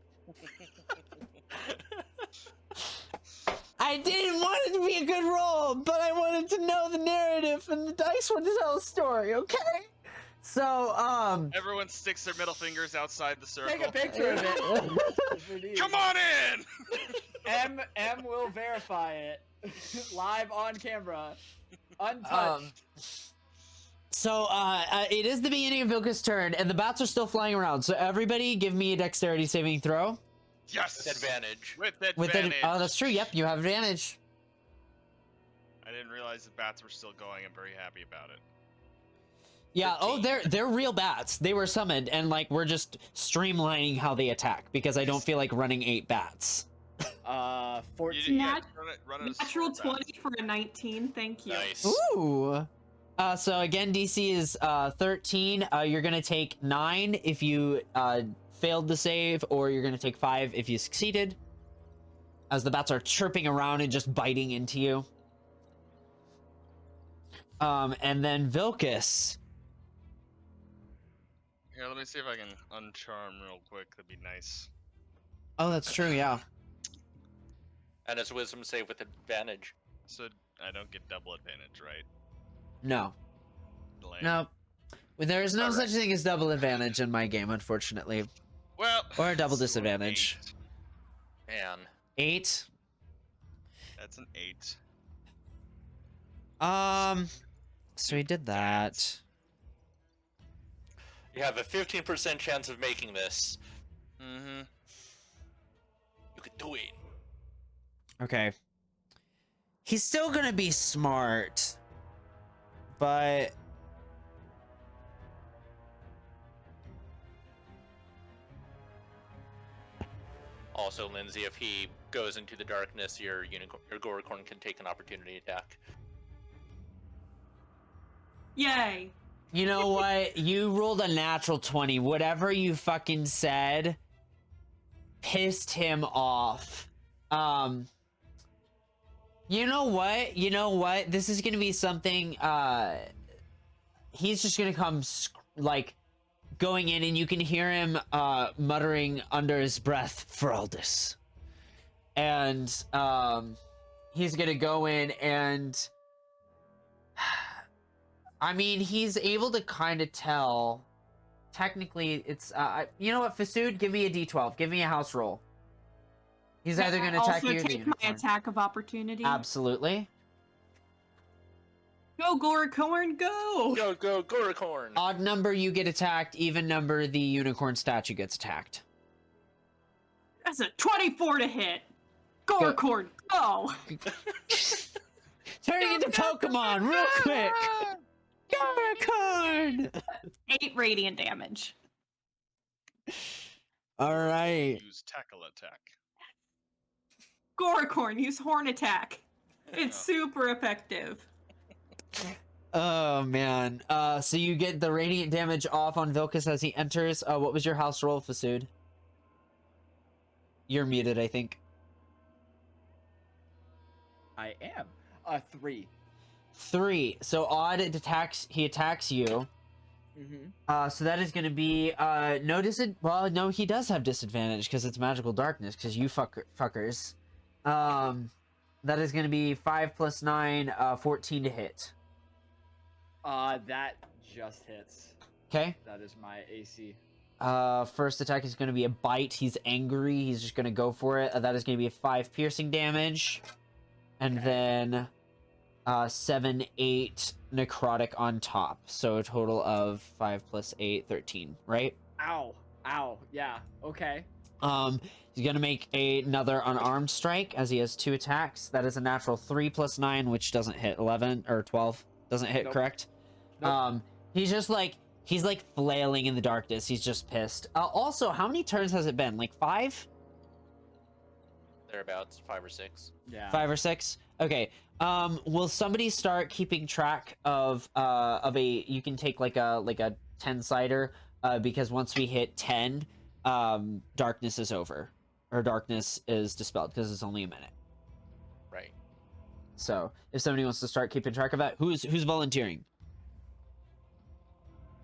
I didn't want it to be a good roll, but I wanted to know the narrative and the dice want to tell a story, okay? So, Everyone sticks their middle fingers outside the circle. Take a picture of it. if we need. Come on in! M will verify it. Live on camera. Untouched. So, it is the beginning of Vilka's turn, and the bats are still flying around. So everybody give me a dexterity saving throw. Yes! With advantage. With With advantage. oh, that's true. Yep, you have advantage. I didn't realize the bats were still going. I'm very happy about it. Yeah. Oh, 15. they're real bats. They were summoned, and like we're just streamlining how they attack because I don't feel like running 8 bats. 14. Nat- run it as Natural four bats. 20 for a 19. Thank you. Nice. Ooh. So again, DC is 13. You're gonna take 9 if you failed the save, or you're gonna take 5 if you succeeded. As the bats are chirping around and just biting into you. And then Vilcus. Here, let me see if I can uncharm real quick. That'd be nice. Oh, that's true. Yeah. And it's wisdom save with advantage. So I don't get double advantage, right? No. Lame. No. There is no Alright. such thing as double advantage in my game, unfortunately. Well. Or a double so an disadvantage. 8. Man. 8. That's an 8. So we did that. You have a 15% chance of making this. Mm-hmm. You could do it. Okay. He's still gonna be smart. But... Also, Lindsay, if he goes into the darkness, your Goricorn can take an opportunity attack. Yay. You know what? You rolled a natural 20. Whatever you fucking said pissed him off. You know what? You know what? This is gonna be something, he's just gonna come, like, going in, and you can hear him, muttering under his breath, Feraldus. And, he's gonna go in and... I mean, he's able to kind of tell. Technically, it's you know what, Fasood, give me a D12. Give me a house roll. He's either going to attack also you or the take my unicorn. attack of opportunity. Absolutely. Go, Goricorn, go! Go, Goricorn! Odd number, you get attacked. Even number, the unicorn statue gets attacked. That's a 24 to hit. Goricorn, go! Turning into Pokemon real quick. Unicorn. 8 radiant damage. All right. Use tackle attack. Goricorn, use horn attack. It's super effective. Oh man. So you get the radiant damage off on Vilcus as he enters. What was your house roll, Fasood? You're muted, I think. I am. 3. 3. So odd he attacks you. Mm-hmm. So that is going to be well, no, he does have disadvantage because it's magical darkness because you fuckers. That is going to be 5 plus 9, 14 to hit. That just hits. Okay. That is my AC. First attack is going to be a bite. He's angry. He's just going to go for it. That is going to be a 5 piercing damage. And then 7, 8 necrotic on top. So a total of 5 plus 8, 13, right? Ow. Ow. Yeah. Okay. He's going to make another unarmed strike as he has 2 attacks. That is a natural 3 plus 9, which doesn't hit. 11 or 12 doesn't hit, Nope. correct? Nope. He's just like, he's like flailing in the darkness. He's just pissed. Also, how many turns has it been? Like 5? Thereabouts, 5 or 6. Yeah. 5 or 6? Okay. Will somebody start keeping track of a, you can take like a 10-sider, because once we hit 10, darkness is over. Or darkness is dispelled because it's only a minute. Right. So if somebody wants to start keeping track of that, who's volunteering?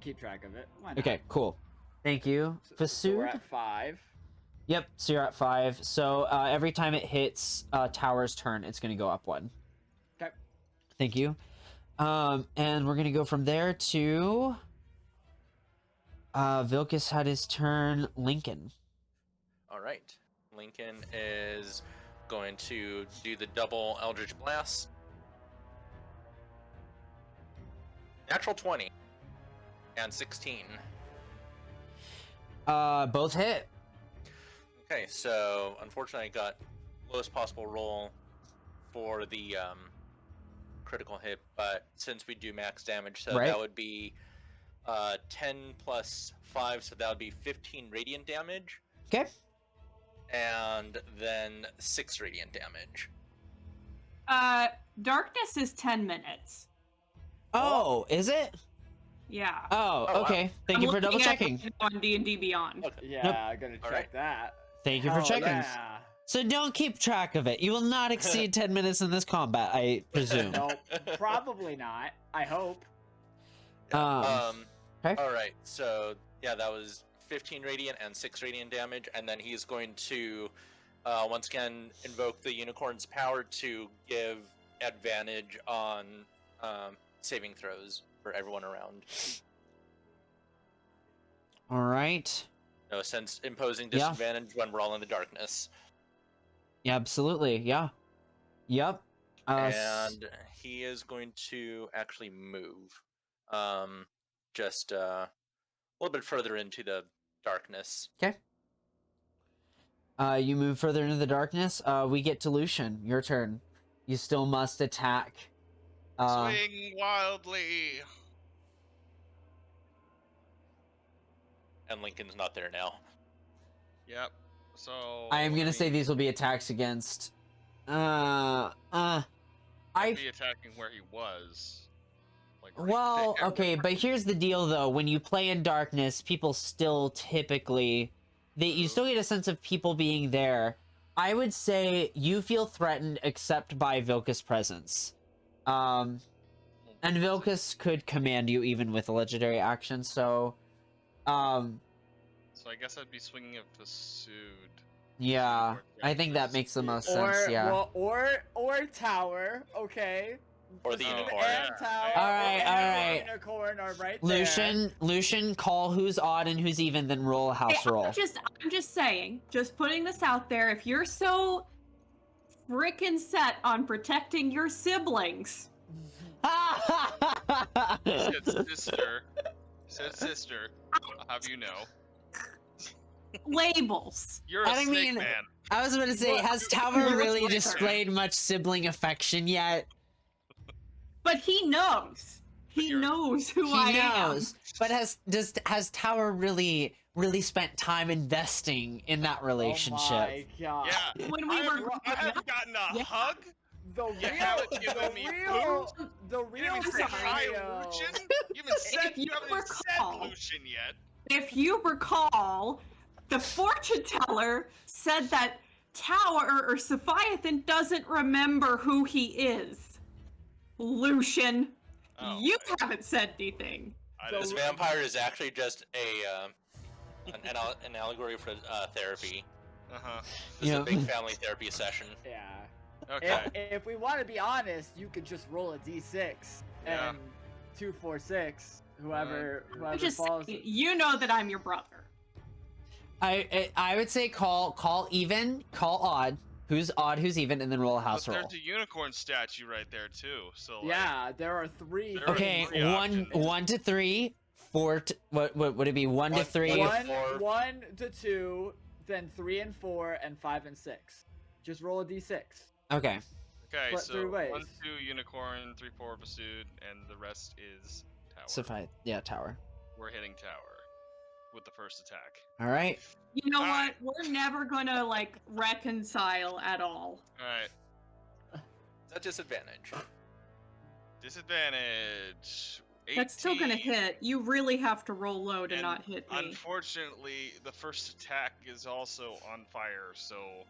Keep track of it. Why not? Okay, cool. Thank you. So we're Fasood? at 5. Yep, so you're at 5. So every time it hits Tower's turn, it's going to go up 1. Okay. Thank you. And we're going to go from there to... Vilcus had his turn. Lincoln. All right. Lincoln is going to do the double Eldritch Blast. Natural 20 and 16. Both hit. Okay, so unfortunately I got lowest possible roll for the critical hit, but since we do max damage, so Right. that would be 10 plus 5, so that would be 15 radiant damage. Okay. And then 6 radiant damage. Darkness is 10 minutes. Oh, is it? Yeah. Oh, Oh, wow. okay. Thank you for double checking. On D&D Beyond. Okay. Yeah, Nope. I'm gonna check Alright. that. Thank you for Hell checking. Yeah. So don't keep track of it. You will not exceed 10 minutes in this combat, I presume. Nope. Probably not. I hope. Okay. All right, so yeah, that was 15 radiant and 6 radiant damage, and then he's going to once again invoke the unicorn's power to give advantage on saving throws for everyone around. All right. No sense imposing Yeah. disadvantage when we're all in the darkness. Yeah, absolutely. Yeah. Yep. And he is going to actually move just a little bit further into the darkness. You move further into the darkness. We get to Lucian. Your turn. You still must attack. Swing wildly. And Lincoln's not there now. Yep. So I am gonna say mean, these will be attacks against. I'd I. be attacking where he was. Like right Well, there. okay, but here's the deal, though. When you play in darkness, people still typically you still get a sense of people being there. I would say you feel threatened except by Vilcus' presence. And Vilcus could command you even with a legendary action, so So I guess I'd be swinging at Fasood. yeah, I think that makes the most sense, yeah. Well, or tower. Okay. Or the Fasood unicorn. and tower. Alright, and alright. Unicorn are right there. Lucian, call who's odd and who's even, then roll a house roll. I'm just saying, just putting this out there, if you're so frickin' set on protecting your siblings, Said sister. I'll have you know. labels. You're a I snake mean, man. I was about to say, has Tower really displayed much sibling affection yet? But he knows. He you're- knows who He I knows, but has Tower really spent time investing in that relationship? Oh my god. Yeah. am. When we were I have gotten a Yeah. hug. The You haven't given me the You real didn't even say hi, scenario. Lucian. You haven't said, you you haven't even said recall- Lucian yet. if you recall, the fortune teller said that Tower or Sophiathan doesn't remember who he is. Lucian, Oh, you haven't said anything. I So- This didn't- vampire is actually just an allegory for therapy. Uh-huh. This is Yeah. a big family therapy session. Yeah. Okay. If we want to be honest, you could just roll a d6 Yeah. and 2, 4, 6. Whoever I'm just falls. saying, you know that I'm your brother. I would say call even, call odd. Who's odd, who's even, and then roll a house But roll. there's a unicorn statue right there too. So like, Yeah, there are 3. There are Okay, three one options. 1 to 3, 4 to, what would it be? 1 to One- 3. one- 1 to 2, then 3 and 4, and 5 and 6. Just roll a d6. Okay. Okay, Split so 3 ways. 1, 2 unicorn, 3, 4 Vasud, and the rest is tower. So tower. We're hitting tower with the first attack. All right. You know Alright. what? We're never gonna like reconcile at all. All right. It's a disadvantage. Disadvantage. 18. That's still gonna hit. You really have to roll low to And not hit me. Unfortunately, the first attack is also on fire, so,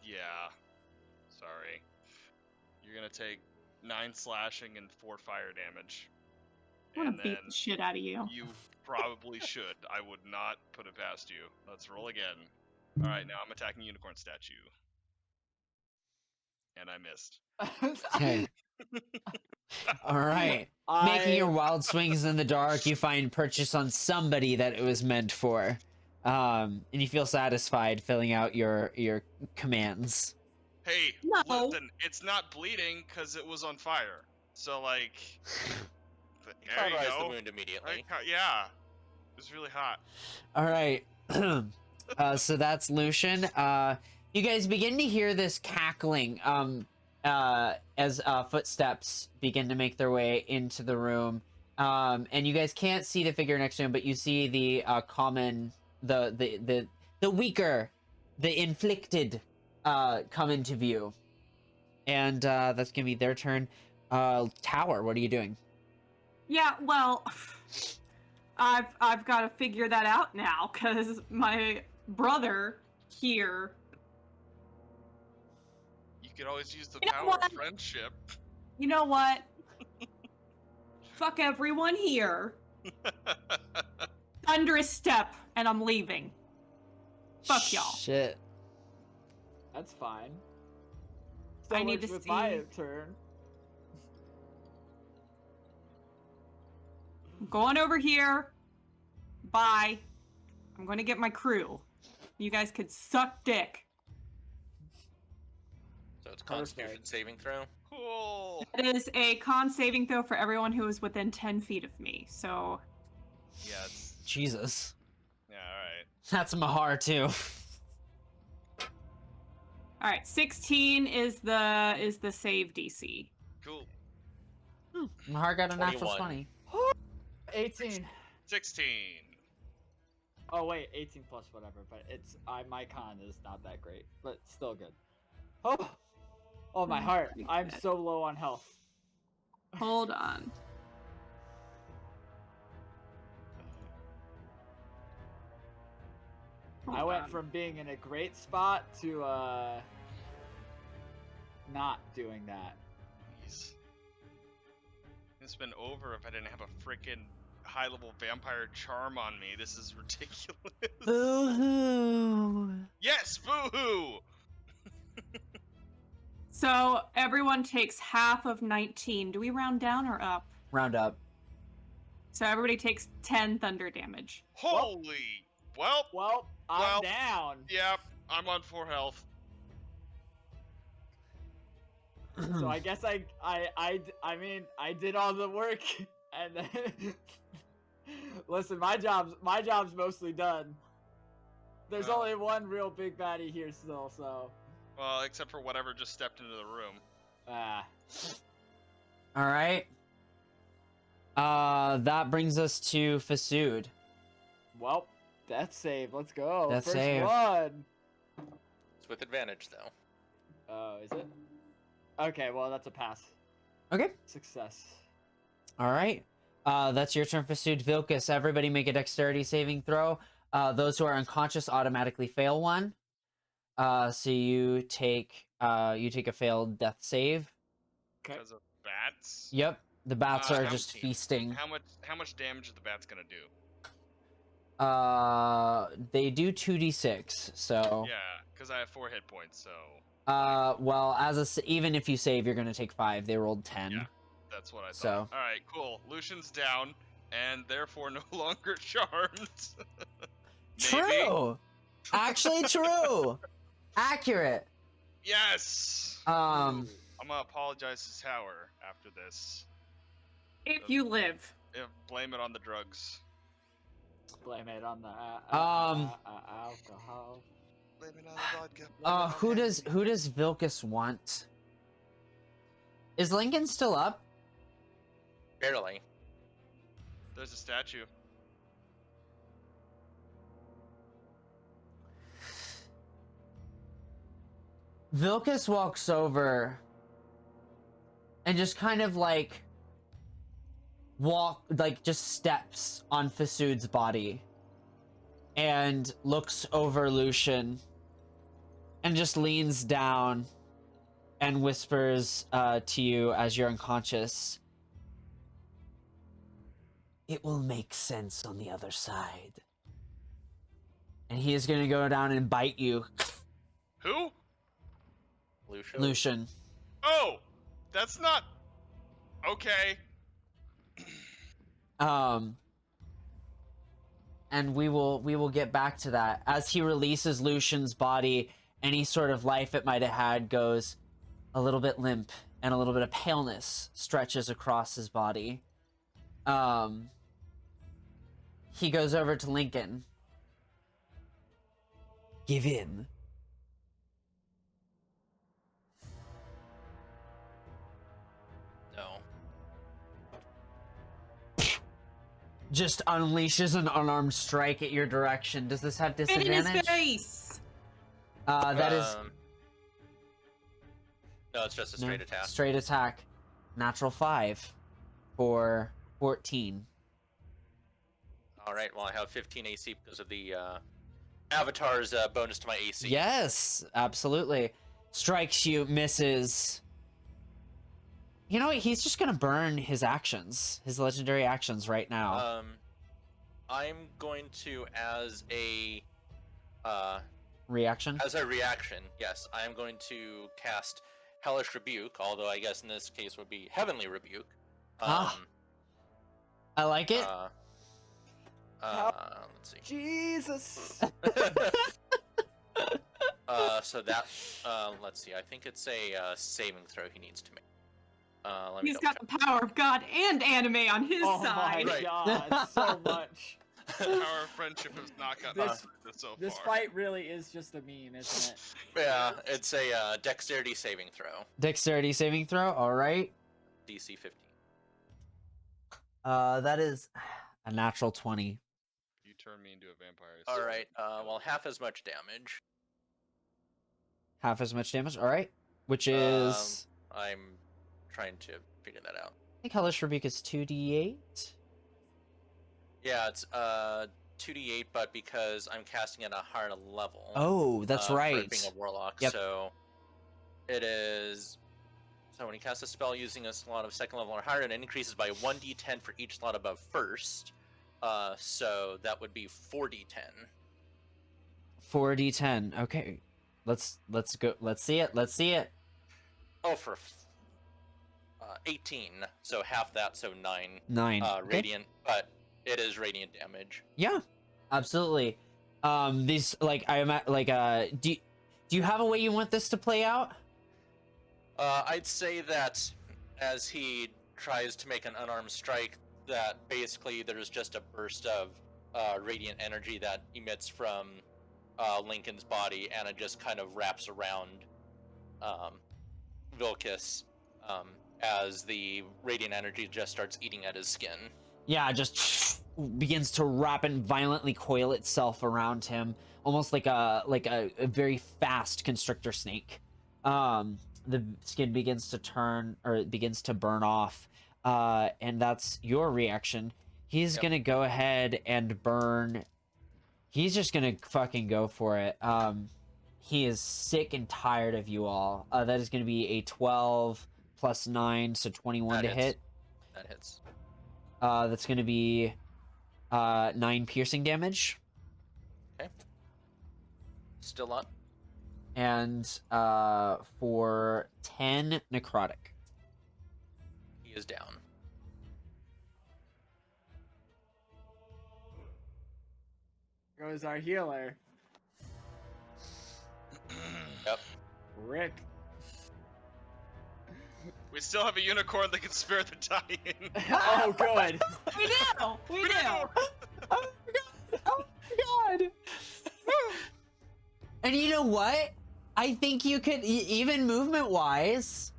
yeah. Sorry. You're gonna take 9 slashing and 4 fire damage. I wanna And beat then the shit out of you. you probably should. I would not put it past you. Let's roll again. Alright, now I'm attacking Unicorn Statue. And I missed. Okay. All right. Making your wild swings in the dark, you find purchase on somebody that it was meant for, and you feel satisfied filling out your commands. Hey, No. listen, it's not bleeding because it was on fire. So, like, there you Cauterize the go. wound immediately. Yeah, it was really hot. All right. So that's Lucian. You guys begin to hear this cackling as footsteps begin to make their way into the room. And you guys can't see the figure next to him, but you see the common, the weaker, the inflicted come into view. And that's gonna be their turn. Tower, what are you doing? Yeah, well, I've got to figure that out now because my brother here. You could always use the You know power what? of friendship. You know what? Fuck everyone here. Thunderous step, and I'm leaving. Fuck y'all. Shit. That's fine. I Still need works to with my see- turn. I'm going over here. Bye. I'm going to get my crew. You guys could suck dick. So it's Constitution Perfect. saving throw. Cool. It is a con saving throw for everyone who is within 10 feet of me. So Yeah, it's, Jesus. yeah, alright. That's Mahar too. all right, 16 is the save DC. Cool. Mahar got a natural 21. 20. 18. 16. Oh wait, 18 plus whatever, but it's my con is not that great, but still good. Oh my heart! pretty I'm good. so low on health. Hold on. I Hold went on. from being in a great spot to not doing that. Jeez. It's been over if I didn't have a freaking high-level vampire charm on me. This is ridiculous. Boo-hoo. Yes, boo-hoo! So everyone takes half of 19. Do we round down or up? Round up. So everybody takes 10 thunder damage. Holy! Well, Well, I'm Well, down. yeah, I'm on 4 health. So I guess I mean I did all the work, and then listen, my job's mostly done. There's Well. only one real big baddie here still, so Well, except for whatever just stepped into the room. All right. That brings us to Fasood. well, death save. Let's go. Death First save. one. It's with advantage though. Oh, is it? Okay, well that's a pass. Okay. Success. All right. That's your turn, Fasood. Vilcus, everybody make a dexterity saving throw. Those who are unconscious automatically fail one. So you take a failed death save. Okay. because of bats. Yep, the bats are how- just feasting. How much damage are the bats gonna do? They do 2d6, so. Yeah, because I have 4 hit points, so Well, even if you save, you're gonna take 5. They rolled 10. Yeah. that's what I thought. So. All right, cool. Lucian's down and therefore no longer charmed. Maybe. True. Actually, true. Accurate. Yes. Um. I'm gonna apologize to Tower after this. If you live. Blame it on the drugs. Blame it on the alcohol. Blame it on the vodka. blame it on Who Henry. does Vilcus want? Is Lincoln still up? Barely. There's a statue. Vilcus walks over and just kind of like just steps on Fasood's body and looks over Lucian and just leans down and whispers to you as you're unconscious. It will make sense on the other side. And he is going to go down and bite you, Who? Lucian. Lucian. Oh, that's not okay. And we will get back to that. As he releases Lucian's body, any sort of life it might have had goes a little bit limp, and a little bit of paleness stretches across his body. He goes over to Lincoln. Give in. No. Just unleashes an unarmed strike at your direction. Does this have Spit in his disadvantage? face. That is No, it's just a no, straight attack. Straight attack. Natural 5 for 14. All right. Well, I have 15 AC because of the Avatar's bonus to my AC. Yes, absolutely. Strikes you, misses. You know what? He's just gonna burn his actions, his legendary actions right now. I'm going to, as a Reaction? reaction, yes, I am going to cast Hellish Rebuke, although I guess in this case would be Heavenly Rebuke. I like it. Let's see. Jesus. So that, let's see. I think it's a saving throw he needs to make. Let me He's double got the power of God and anime on his Oh side. my Right. god, so much. Power of friendship has not gotten This- this so This far. fight really is just a meme, isn't it? Yeah, it's a Dexterity saving throw, Dexterity saving throw. All right. DC 15. That is a natural 20. You turn me into a vampire. All so- right. Well, half as much damage. Half as much damage. All right. Which is I'm trying to figure that out. I think Hellish Rebuke is 2d8. Yeah, it's 2d8, but because I'm casting at a higher level. Oh, that's for it right. being a warlock, Yep. so it is. So when you cast a spell using a slot of second level or higher, it increases by 1d10 for each slot above first. So that would be 4d10. 4d10. Okay. Let's go. Let's see it. Let's see it. Oh, for 18. So half that, so 9 9. Okay. radiant, but it is radiant damage. Yeah, absolutely. These I'm at do you have a way you want this to play out? I'd say that as he tries to make an unarmed strike, that basically there's just a burst of radiant energy that emits from Lincoln's body, and it just kind of wraps around Vilcus as the radiant energy just starts eating at his skin. Yeah, just begins to wrap and violently coil itself around him, almost like a very fast constrictor snake. The skin begins to turn, or it begins to burn off, and that's your reaction. He's Yep. gonna go ahead and burn. He's just gonna fucking go for it. He is sick and tired of you all. That is gonna be a 12 plus 9, so 21 That to hits. hit. That hits. That's going to be 9 piercing damage. Okay. Still up. And for 10 necrotic. He is down. Goes our healer, Yep. Rick. We still have a unicorn that can spare the dying. Oh, good. We do. We do. Oh my god! Oh my god! And you know what? I think you could, even movement-wise,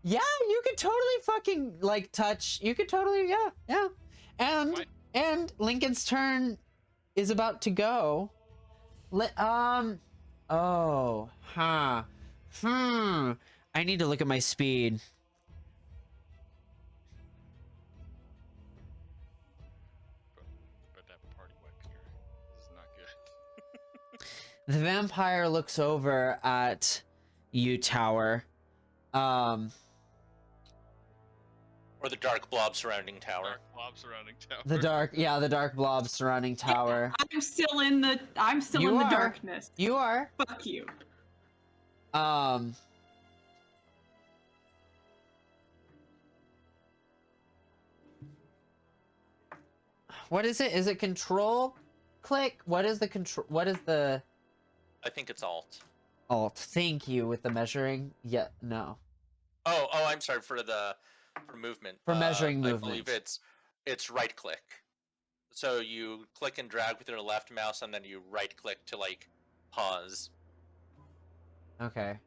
yeah, you could totally fucking, like, touch. You could totally, yeah. What? And Lincoln's turn is about to go. I need to look at my speed. But that party wipe here. This is not good. The vampire looks over at you, Tower. Or the dark blob surrounding tower. Dark blob surrounding tower. The dark blob surrounding Tower. I'm still in the You are. darkness. You are. Fuck you. What is it? Is it control click? What is the control? What is the I think it's alt. alt? Thank you with the measuring. Yeah, no. Oh, I'm sorry for movement. For measuring I movement. believe it's right click. So you click and drag with your left mouse, and then you right click to like pause. Okay.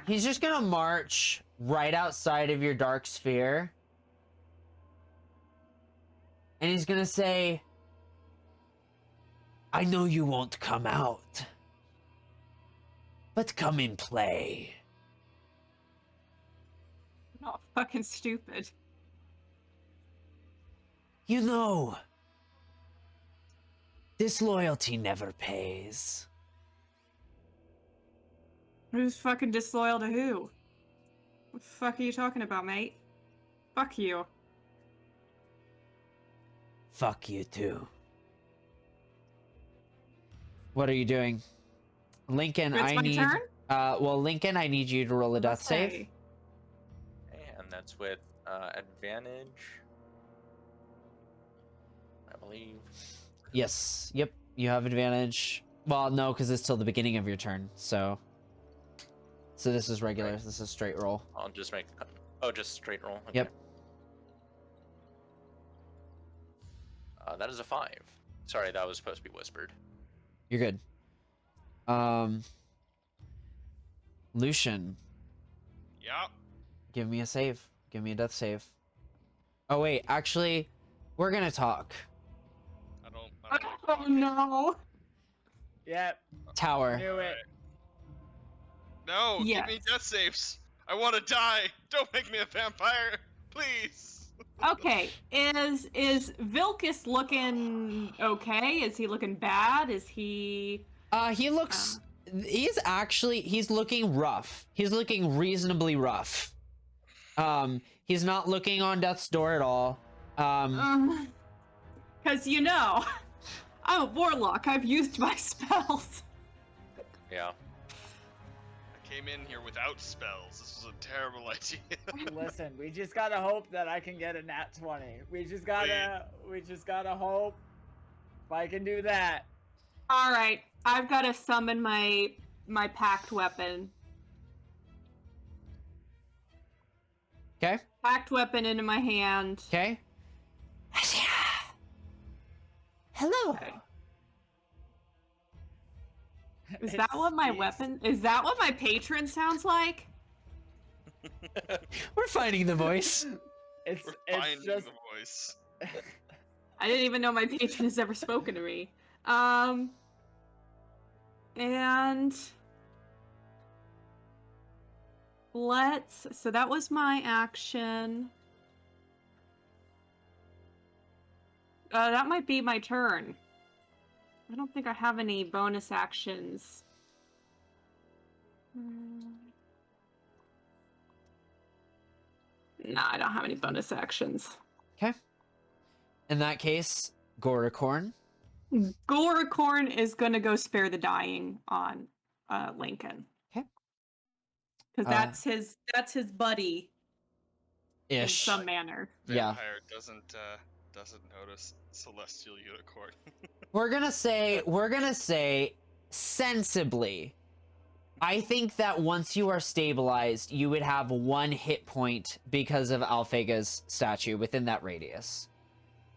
He's just gonna march right outside of your dark sphere. And he's gonna say, I know you won't come out, but come and play. I'm not fucking stupid. You know, disloyalty never pays. Who's fucking disloyal to who? What the fuck are you talking about, mate? Fuck you. Fuck you too. What are you doing? Lincoln, It's I my need... turn? Lincoln, I need you to roll a death save. Okay. And that's with advantage. I believe. Yes, yep, you have advantage. Well, no, because it's till the beginning of your turn, so... So this is regular, Right. this is straight roll. I'll just make. Oh, just straight roll. Okay. Yep. That is a 5. Sorry, that was supposed to be whispered. You're good. Lucian, Yeah. give me a save. Give me a death save. Oh wait, actually, we're gonna talk. I don't like Oh talking. no. Yep, Tower. knew it. No, give Yes. me death saves. I want to die. Don't make me a vampire, please. Okay, is Vilcus looking okay? Is he looking bad? Is he... He looks... he's looking rough. He's looking reasonably rough. He's not looking on death's door at all. Because, you know, I'm a warlock. I've used my spells. Yeah. I came in here without spells. This was a terrible idea. Listen, we just gotta hope that I can get a nat 20. We just gotta hope if I can do that. All right, I've got to summon my packed weapon. Okay? Packed weapon into my hand. Okay? Hello! Okay. Is that what my weapon? Is that what my patron sounds like? We're finding the voice. It's We're it's finding just the voice. I didn't even know my patron has ever spoken to me. And so that was my action. That might be my turn. I don't think I have any bonus actions. Nah, I don't have any bonus actions. Okay. In that case, Goracorn. Goracorn is gonna go spare the dying on Lincoln. Okay. Because that's his buddy in Ish. some manner. Yeah. Vampire doesn't notice celestial unicorn. We're gonna say sensibly. I think that once you are stabilized, you would have 1 hit point because of Alphega's statue within that radius.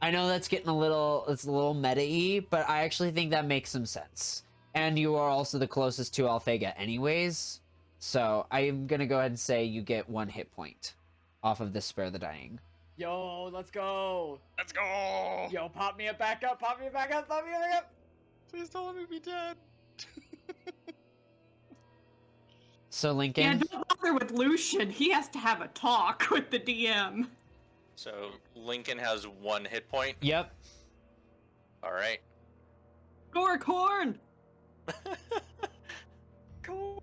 I know that's getting a little meta-y, but I actually think that makes some sense. And you are also the closest to Alphega anyways. So I'm gonna go ahead and say you get 1 hit point off of this Spare the Dying. Yo, let's go. Let's go! Yo, pop me back up. Pop me back up. Pop me back up. Please don't let me be dead. So Yeah, Lincoln, don't bother with Lucian. He has to have a talk with the DM. So Lincoln has 1 hit point. yep. All right. Goracorn! Cool.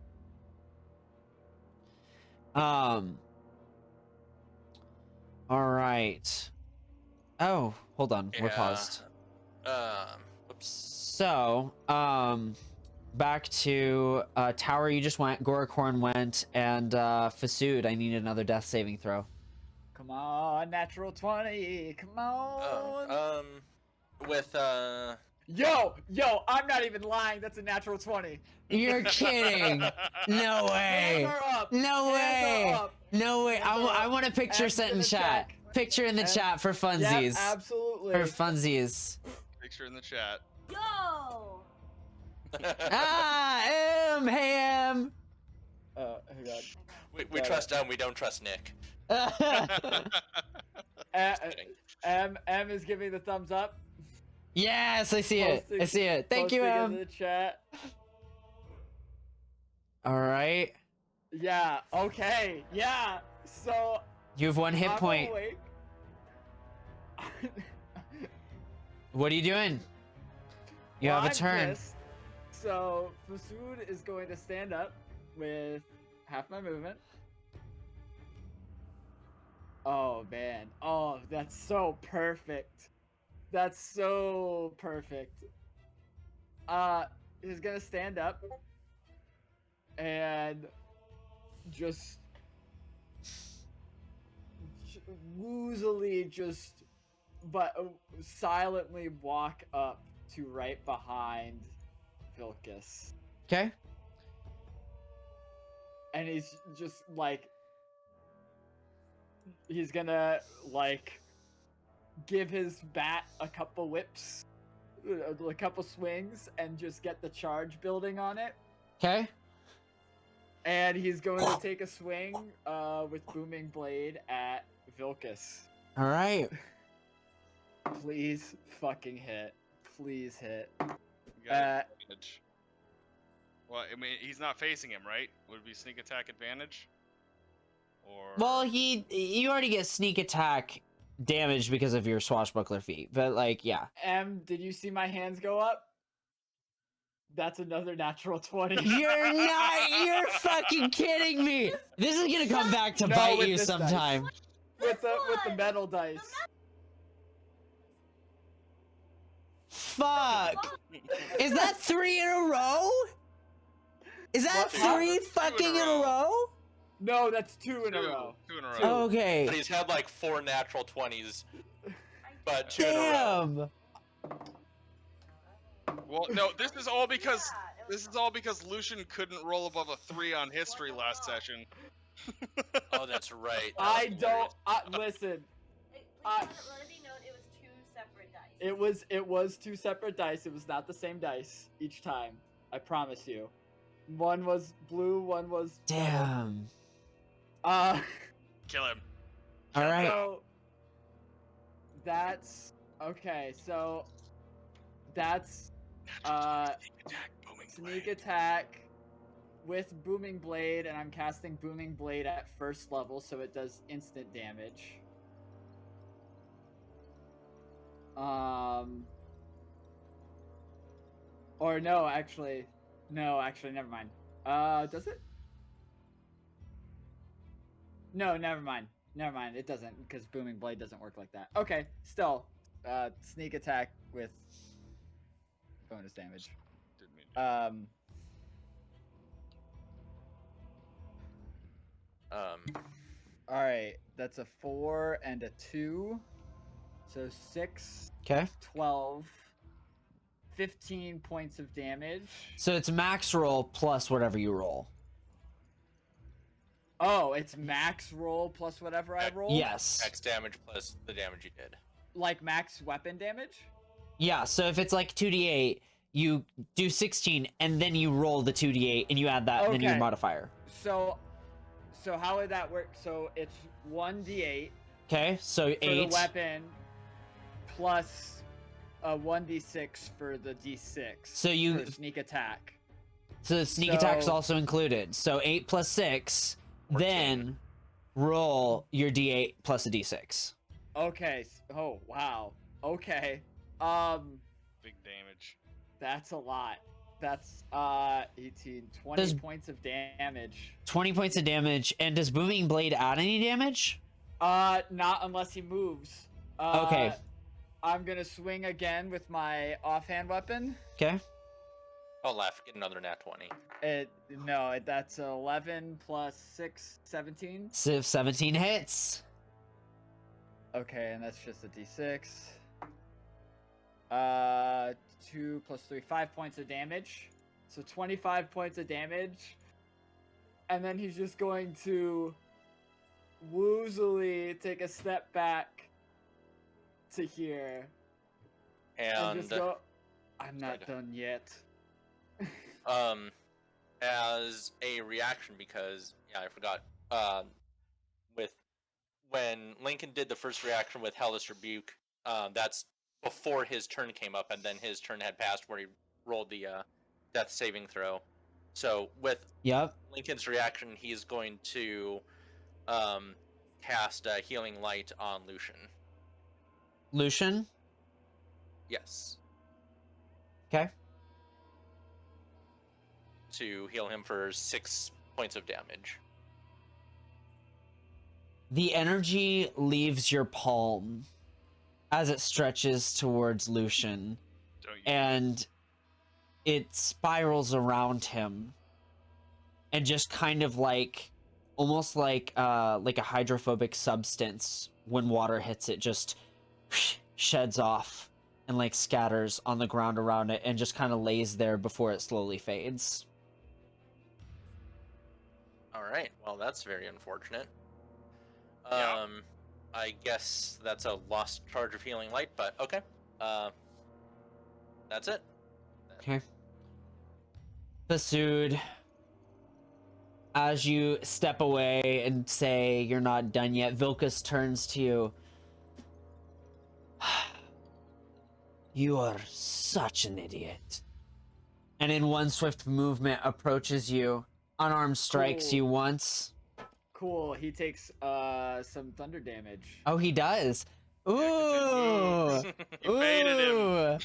All right. Oh, hold on. We're Yeah. paused. Whoops. So, back to Tower you just went, Goracorn went, and Fasood, I need another death saving throw. Come on, natural 20. Come on. With Yo, I'm not even lying. That's a natural 20. You're kidding! No way! Hands are up. No Hands way! are up. No way! Hands are I up. want a picture M's sent in in the chat. check. Picture in the M- chat for Yep, funsies. absolutely. For funsies. Picture in the chat. Yo! Ah, Hey, Hang on. we trust we don't trust Nick. M is giving the thumbs up. Yes, I see it. I see it. Thank you, Posting in Em. the chat. All right. Yeah. Okay. Yeah. So You have 1 hit I'm point. awake. What are you doing? You Well, have a I'm turn. pissed. So Fasood is going to stand up with half my movement. Oh man. Oh, that's so perfect. That's so perfect. He's gonna stand up and just woozily but silently walk up to right behind Vilcus. Okay. And he's just like, he's gonna like give his bat a couple whips, a couple swings, and just get the charge building on it. Okay. And he's going to take a swing with Booming Blade at Vilcus. All right. Please fucking hit. Please hit. You got advantage. Well, I mean, he's not facing him, right? Would it be sneak attack advantage? Or Well, you already get sneak attack damage because of your swashbuckler feat, but like, yeah. Did you see my hands go up? That's another natural 20. You're fucking kidding me. This is gonna come back to No, bite with you this dice. sometime. with the metal dice. Fuck. Is that 3 in a row? Is that What? 3 fucking in a row? No, that's 2 in a row. 2 in a row. Two. But Okay. he's had like 4 natural 20s, but 2 in a row. Damn. Well, no, this is all because Lucian couldn't roll above a 3 on history last session. Oh, that's right. That I was don't. hilarious. Listen. Please let it be known it was 2 separate dice. It was 2 separate dice. It was not the same dice each time. I promise you. One was blue. One was. Damn. Kill him. All right. So that's okay. So that's sneak attack with Booming Blade, and I'm casting Booming Blade at first level, so it does instant damage. Or no, actually, never mind. Does it? No, never mind. Never mind. It doesn't, because Booming Blade doesn't work like that. Okay, still, sneak attack with bonus damage. Didn't mean to. All right, that's a 4 and a 2, so 6, Okay. 12, 15 points of damage. So it's max roll plus whatever you roll. Oh, it's max roll plus whatever I roll. Yes. X damage plus the damage you did. Like max weapon damage. Yeah. So if it's like 2d8, you do 16 and then you roll the 2d8 and you add that and then your Okay. modifier. So how would that work? So it's 1d8 Okay. So for 8. the weapon plus a 1d6 for the d6. So you for sneak attack. so the sneak attack's So- also included. So 8 plus 6, 14. then roll your d8 plus a d6. Okay. Oh wow. Okay. Big damage. That's a lot. That's 18, 20 Does- points of damage. 20 points of damage. And does Booming Blade add any damage? Not unless he moves. Okay. I'm gonna swing again with my offhand weapon. Okay. Oh, left. Get another nat 20. That's 11 plus 6, 17. So 17 hits. Okay, and that's just a d6. 2 plus 3, 5 points of damage. So 25 points of damage. And then he's just going to woozily take a step back to here. And just go, I'm not Sorry, done yet. As a reaction, because I forgot. With when Lincoln did the first reaction with Hellish Rebuke, that's before his turn came up, and then his turn had passed where he rolled the death saving throw. So with Yep. Lincoln's reaction, he's going to cast Healing Light on Lucian. Lucian. Yes. Okay. To heal him for 6 points of damage. The energy leaves your palm as it stretches towards Lucian, Don't you? and it spirals around him, and just kind of like, almost like a hydrophobic substance when water hits it, just sheds off and like scatters on the ground around it, and just kind of lays there before it slowly fades. All right. Well, that's very unfortunate. Yeah. I guess that's a lost charge of healing light, but okay. That's it. Okay. Basud, as you step away and say you're not done yet, Vilkas turns to you. You are such an idiot. And in one swift movement approaches you, unarmed strikes Cool. you once. Cool. He takes some thunder damage. Oh, he does. Yeah, 'cause Ooh. it moves. You baited him. Ooh.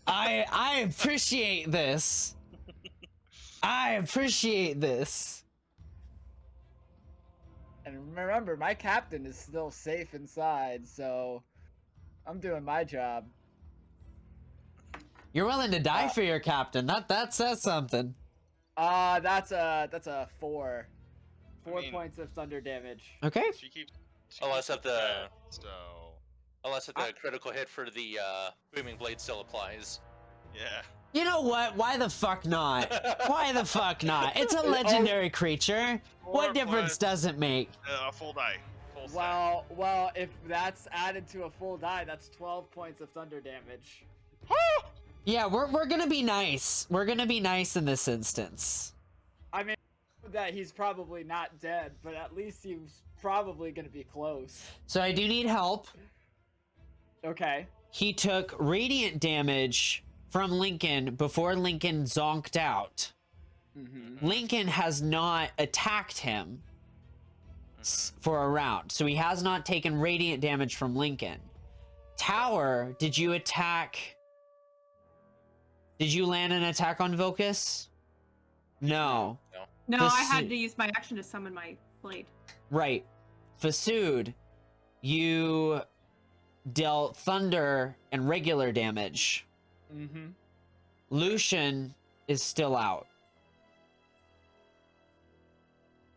I appreciate this. I appreciate this. And remember, my captain is still safe inside, so I'm doing my job. You're willing to die for your captain. That says something. That's a 4. 4 mean- points of thunder damage. Okay. She keeps. Unless if the that, so unless if the critical hit for the booming blade still applies. yeah. You know what? Why the fuck not? Why the fuck not? It's a legendary creature. What 4 difference plus, does it make? A full die. Full stack. Well, if that's added to a full die, that's 12 points of thunder damage. Yeah, we're gonna be nice. We're gonna be nice in this instance. I mean, that he's probably not dead, but at least he's probably gonna be close. So I do need help. Okay. He took radiant damage from Lincoln before Lincoln zonked out. Mm-hmm. Lincoln has not attacked him for a round, so he has not taken radiant damage from Lincoln. Tower, did you attack? Did you land an attack on Vilkas? No. No, This I had is- to use my action to summon my blade. Right. Fasood, you dealt thunder and regular damage. Mm-hmm. Lucian is still out.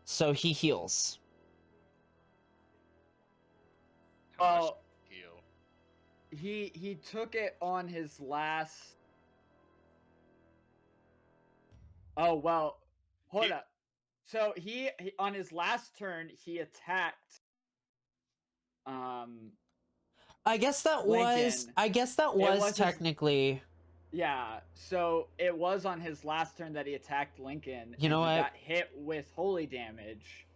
So he heals. How much Oh, heal? he took it on his last. Oh well, hold He- up. So he on his last turn he attacked. I guess that Lincoln. was was his- technically. Yeah. So it was on his last turn that he attacked Lincoln. You know and he what? got hit with holy damage.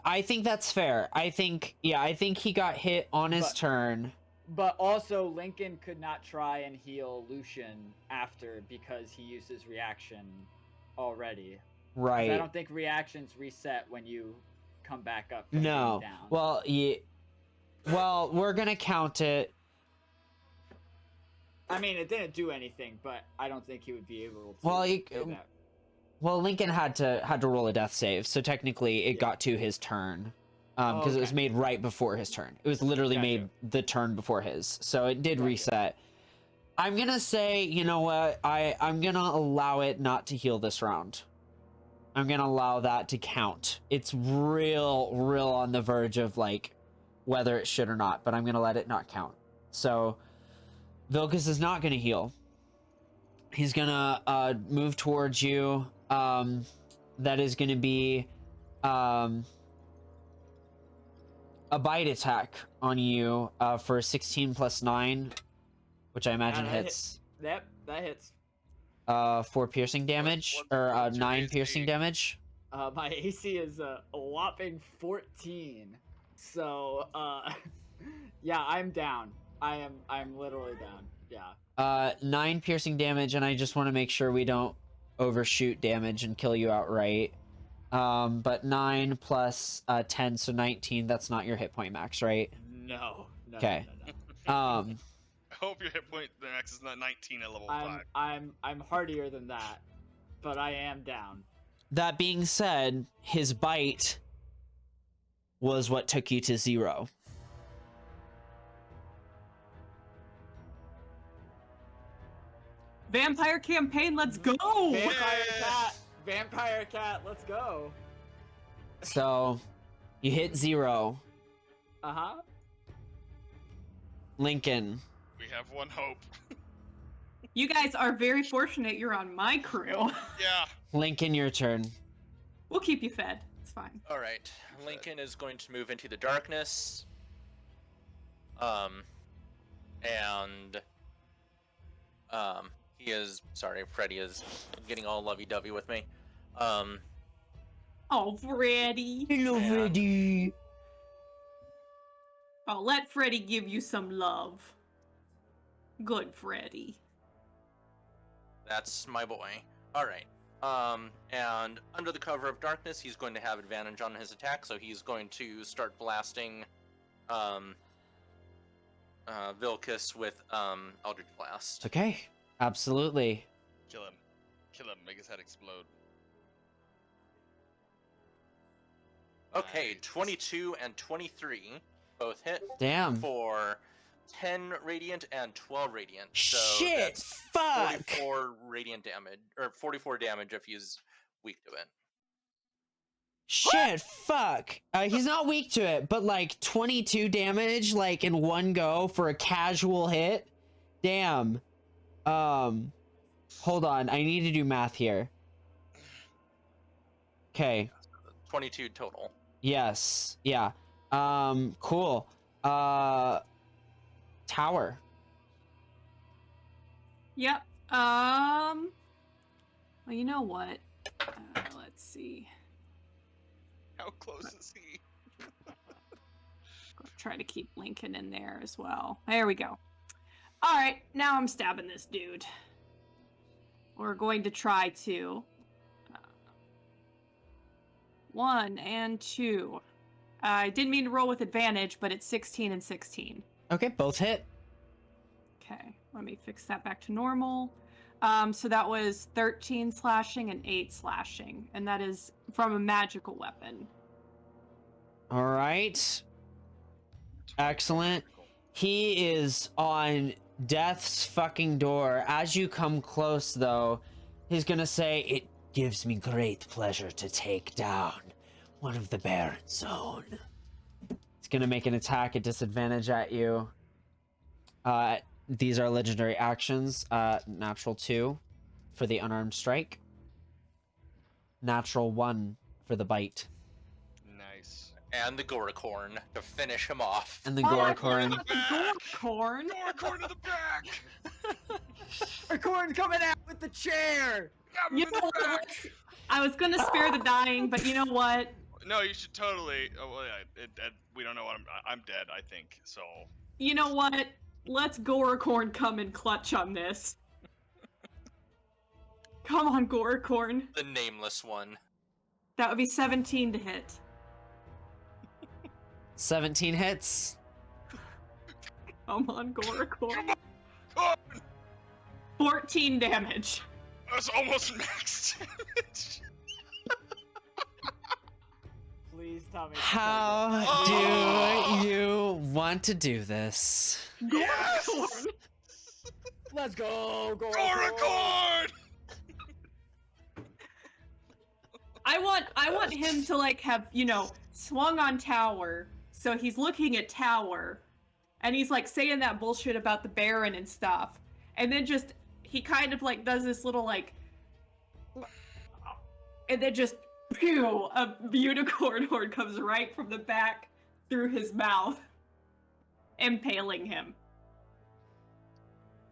I think that's fair. I think he got hit on his But- turn. But also, Lincoln could not try and heal Lucian after because he used his reaction already. 'Cause Right. I don't think reactions reset when you come back up from No. being down. Well, yeah. Well, we're gonna count it. I mean, it didn't do anything, but I don't think he would be able to Well, do that. Well, Lincoln had to roll a death save, so technically it Yeah. got to his turn. Because it was Okay. made right before his turn. It was literally Gotcha. made the turn before his. So it did Gotcha. reset. I'm gonna say, you know what? I'm gonna allow it not to heal this round. I'm gonna allow that to count. It's real on the verge of like whether it should or not, but I'm gonna let it not count. So Vilcus is not gonna heal. He's gonna move towards you. That is gonna be a bite attack on you for 16 plus 9, which I imagine that hits. Yep, that hits. 4 piercing damage, what's or your 9 AC? piercing damage. My AC is a whopping 14. So, yeah, I'm down. I'm literally down. Yeah. 9 piercing damage, and I just want to make sure we don't overshoot damage and kill you outright. But 9 plus 10, so 19. That's not your hit point max, right? No. Okay. No. Um, I hope your hit point max is not 19 at level 5. I'm hardier than that, but I am down. that being said, his bite was what took you to 0. Vampire campaign, let's go! Vampire cat, let's go. So, you hit 0. Uh-huh. Lincoln. We have one hope. You guys are very fortunate you're on my crew. Yeah. Lincoln, your turn. We'll keep you fed. It's fine. All right, Lincoln is going to move into the darkness. He is sorry, Freddy is getting all lovey-dovey with me. Oh, Freddy. Hello, Man. Freddy. Oh, let Freddy give you some love. Good Freddy. That's my boy. All right. And under the cover of darkness, he's going to have advantage on his attack, so he's going to start blasting, Vilcus with, Eldritch Blast. Okay, absolutely. Kill him. Kill him. Make his head explode. Okay, Nice. 22 and 23 both hit Damn. for 10 radiant and 12 radiant. So Shit, that's fuck. 44 radiant damage, or 44 damage if he's weak to it. Shit, fuck. He's not weak to it, but like 22 damage, like in one go for a casual hit. Damn. Hold on. I need to do math here. Okay. 22 total. Yes. Yeah. Cool. Tower. Yep. Well, you know what? Let's see. How close is he? Try to keep Lincoln in there as well. There we go. All right, now I'm stabbing this dude. We're going to try to. 1 and 2. I didn't mean to roll with advantage, but it's 16 and 16. Okay, both hit. Okay, let me fix that back to normal. So that was 13 slashing and 8 slashing, and that is from a magical weapon. All right. Excellent. He is on death's fucking door. As you come close, though, he's gonna say, "It gives me great pleasure to take down one of the Baron's own." He's gonna make an attack at disadvantage at you. These are legendary actions. Natural 2 for the unarmed strike. Natural 1 for the bite. Nice. And the Goracorn to finish him off. And the Oh, Goracorn. not the Goracorn. Goracorn to the back! Acorn's coming out with the chair. Stab him You in know the what? back! I was gonna spare the dying, but you know what? No, you should totally. Oh, well, yeah, we don't know what I'm dead, I think. So You know what? Let's Goracorn come and clutch on this. Come on, Goracorn. The nameless one. That would be 17 to hit. 17 hits. Come on, Goracorn. oh, 14 damage. that's almost max damage. Please tell me. How Oh! do you want to do this? Yes! Goracorn. Let's go, Goracorn! I want him to like have, swung on tower. So he's looking at tower and he's like saying that bullshit about the Baron and stuff. And then just he kind of like does this little like and then just pew, a unicorn horn comes right from the back through his mouth, impaling him.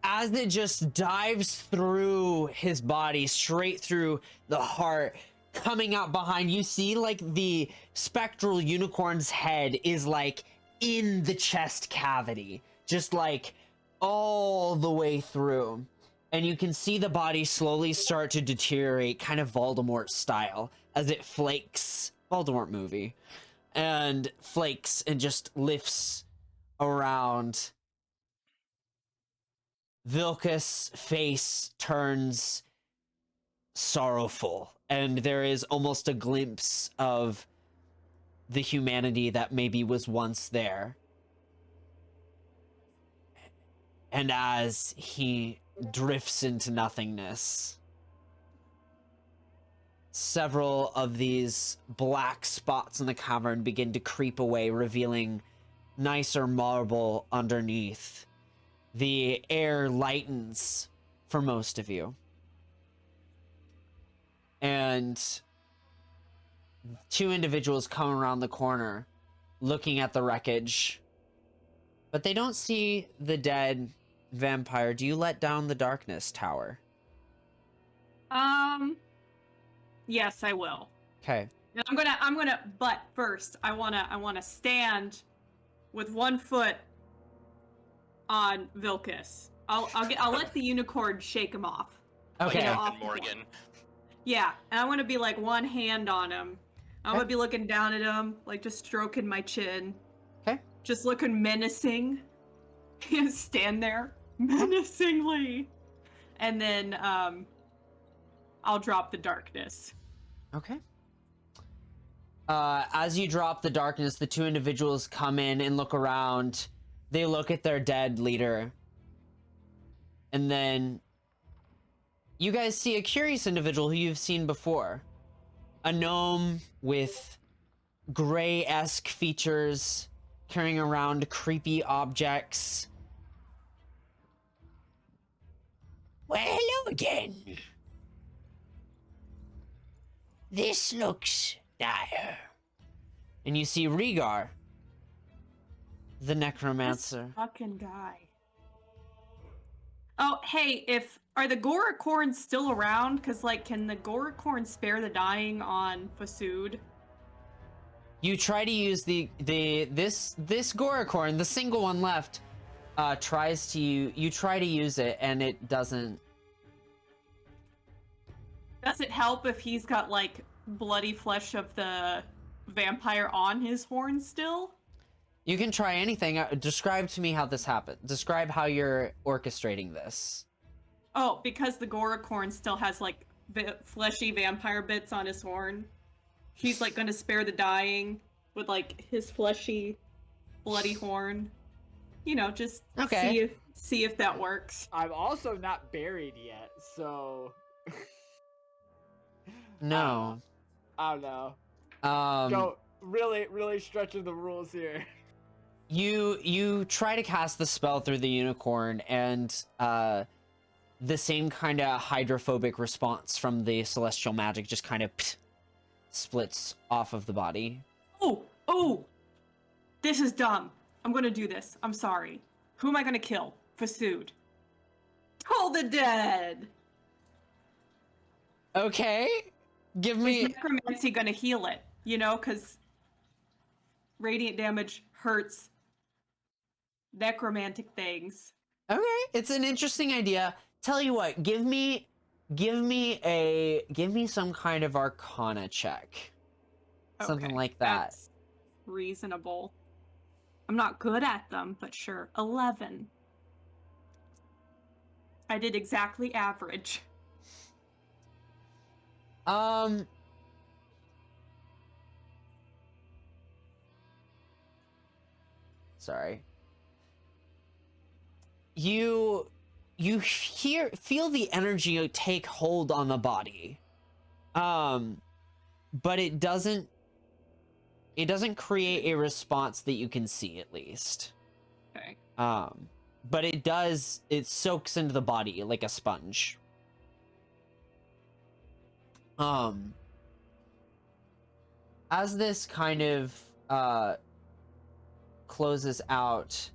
As it just dives through his body, straight through the heart, coming out behind, you see like the spectral unicorn's head is like in the chest cavity, just like all the way through. And you can see the body slowly start to deteriorate, kind of Voldemort style, as it flakes. Voldemort movie. And flakes and just lifts around. Vilcus' face turns sorrowful, and there is almost a glimpse of the humanity that maybe was once there. And as he drifts into nothingness, several of these black spots in the cavern begin to creep away, revealing nicer marble underneath. The air lightens for most of you. And two individuals come around the corner looking at the wreckage, but they don't see the dead vampire. Do you let down the darkness tower? Yes, I will. Okay. And I'm gonna but first I wanna stand with one foot on Vilcus. I'll let the unicorn shake him off. Okay. You know, Captain off the Morgan. floor. Yeah, and I want to be like one hand on him. I'm gonna be looking down at him, like just stroking my chin. Okay. Just looking menacing. Stand there menacingly, and then I'll drop the darkness. Okay. As you drop the darkness, the two individuals come in and look around. They look at their dead leader. And then you guys see a curious individual who you've seen before. A gnome with gray-esque features, carrying around creepy objects. Well, hello again. This looks dire. And you see Rhaegar, the necromancer. Fucking guy. Oh, hey, are the Goracorns still around? Cause like, can the Goracorn spare the dying on Fasood? You try to use this Goracorn, the single one left, tries to you try to use it and it doesn't. Does it help if he's got like bloody flesh of the vampire on his horn still? You can try anything. Describe to me how this happened. Describe how you're orchestrating this. Oh, because the Goracorn still has like fleshy vampire bits on his horn. He's like gonna spare the dying with like his fleshy, bloody horn. You know, just Okay. see if that works. I'm also not buried yet, so No. I don't know. Um, Go really stretching the rules here. you try to cast the spell through the unicorn, and the same kind of hydrophobic response from the celestial magic just kind of splits off of the body. Oh, this is dumb. I'm gonna do this. I'm sorry. Who am I gonna kill? Fasood. Toll the dead. Okay, give Is me. necromancy gonna heal it? You know, because radiant damage hurts necromantic things. Okay, it's an interesting idea. Tell you what, give me some kind of Arcana check, something Okay, like that. That's reasonable. I'm not good at them, but sure. 11. I did exactly average. Sorry. You feel the energy take hold on the body. But it doesn't create a response that you can see, at least. Okay. But it soaks into the body like a sponge. As this kind of closes out,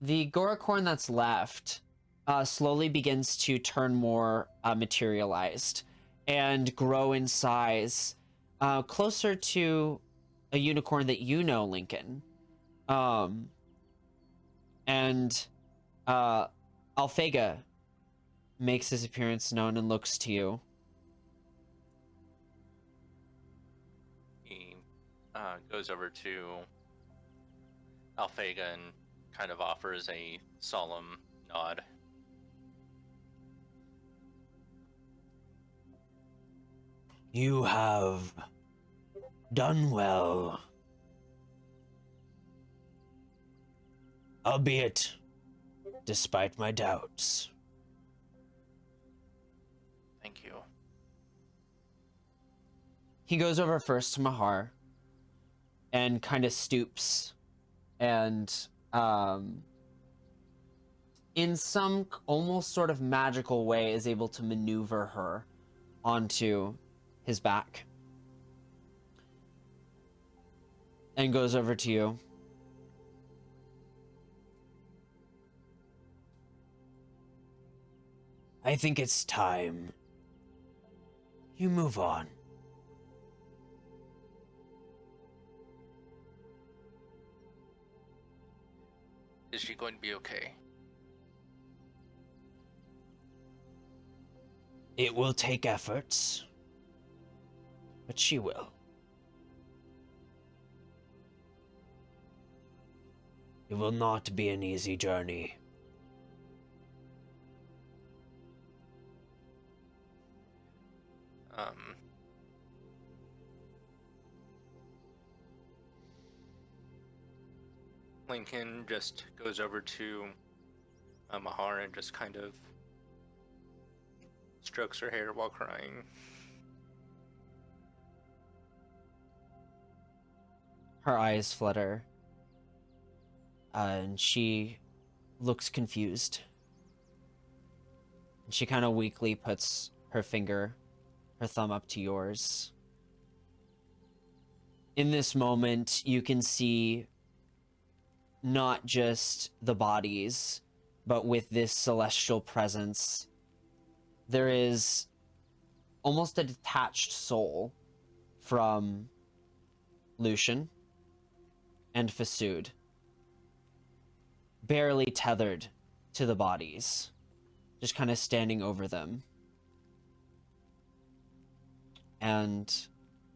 the Goracorn that's left slowly begins to turn more materialized and grow in size, closer to a unicorn that you know, Lincoln. And Alphega makes his appearance known and looks to you. He goes over to Alphega and kind of offers a solemn nod. You have done well. Albeit, despite my doubts. Thank you. He goes over first to Mahar and kind of stoops and in some almost sort of magical way is able to maneuver her onto his back and goes over to you. I think it's time you move on. Is she going to be okay? It will take efforts, but she will. It will not be an easy journey. Lincoln just goes over to Mahar and just kind of strokes her hair while crying. Her eyes flutter, and she looks confused. And she kind of weakly puts her thumb up to yours. In this moment, you can see not just the bodies, but with this celestial presence, there is almost a detached soul from Lucian and Fasood, barely tethered to the bodies, just kind of standing over them. And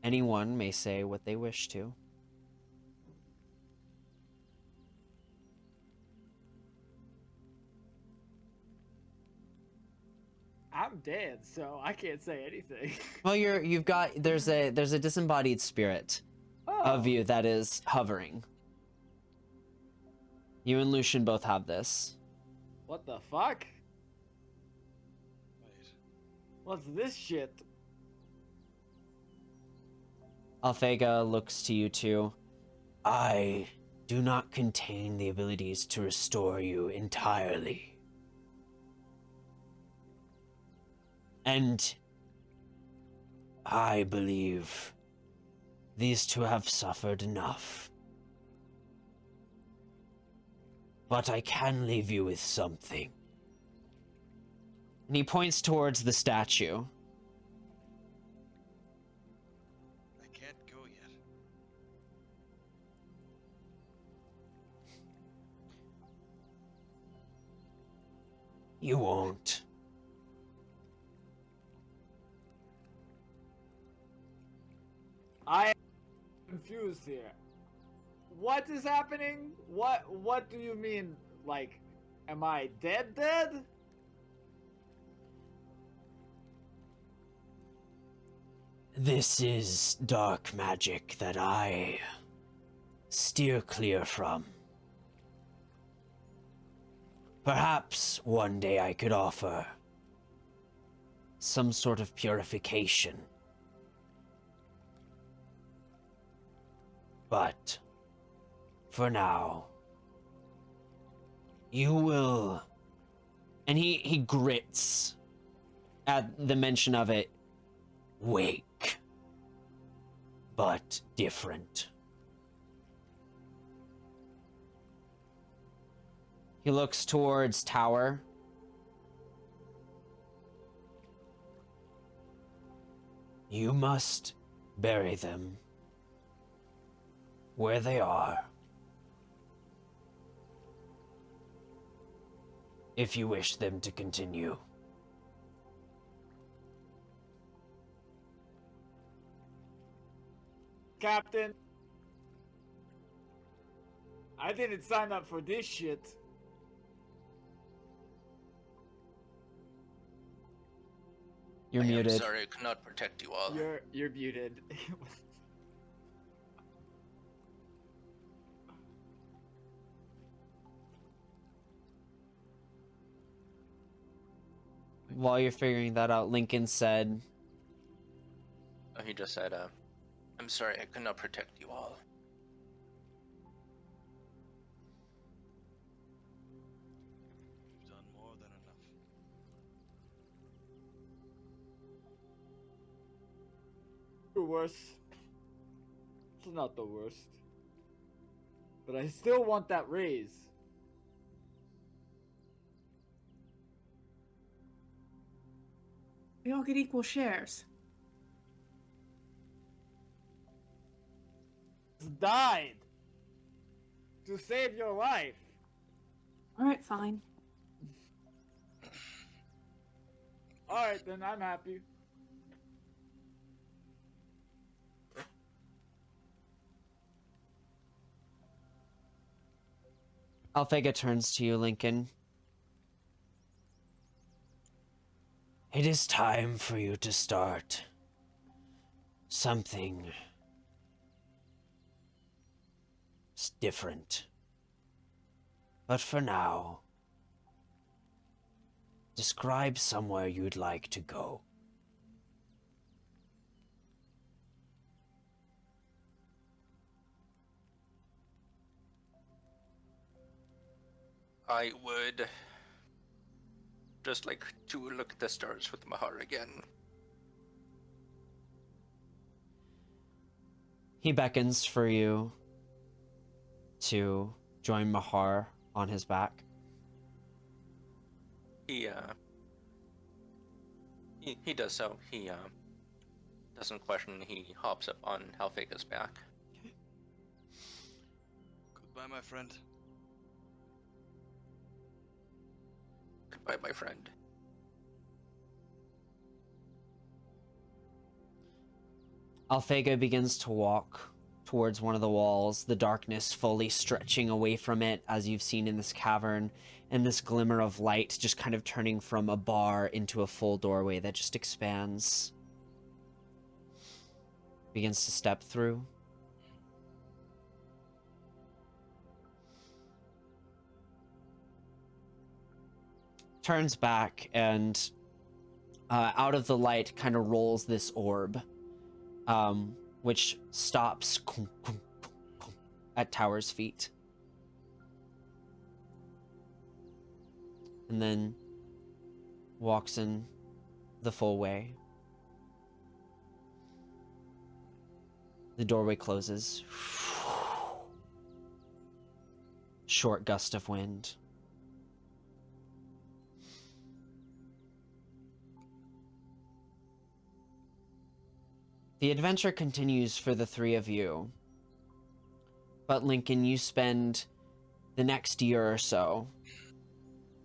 anyone may say what they wish to. I'm dead, so I can't say anything. Well, there's a disembodied spirit of you that is hovering. You and Lucian both have this. What the fuck? Wait. What's this shit? Alphega looks to you two. I do not contain the abilities to restore you entirely. And I believe these two have suffered enough. But I can leave you with something. And he points towards the statue. I can't go yet. You won't. I am confused here. What is happening? What do you mean? Like, am I dead? This is dark magic that I steer clear from. Perhaps one day I could offer some sort of purification. But for now, you will... And he grits at the mention of it. Wake. But different. He looks towards Tower. You must bury them where they are. If you wish them to continue. Captain, I didn't sign up for this shit. You're muted. I'm sorry, I could not protect you all. You're muted. While you're figuring that out, Lincoln said, He just said, I'm sorry, I could not protect you all. You've done more than enough. The worst. It's not the worst. But I still want that raise. We all get equal shares. Died to save your life. All right, fine. Alright, then I'm happy. Alphega turns to you, Lincoln. It is time for you to start something different. But for now, describe somewhere you'd like to go. I would just like to look at the stars with Mahar again. He beckons for you to join Mahar on his back. He does so. He doesn't question. He hops up on Alphega's back. Goodbye, my friend. Goodbye, my friend. Alphega begins to walk towards one of the walls, the darkness fully stretching away from it, as you've seen in this cavern, and this glimmer of light just kind of turning from a bar into a full doorway that just expands. Begins to step through. Turns back, and out of the light kind of rolls this orb, which stops at Tower's feet. And then walks in the full way. The doorway closes. Short gust of wind. The adventure continues for the three of you. But Lincoln, you spend the next year or so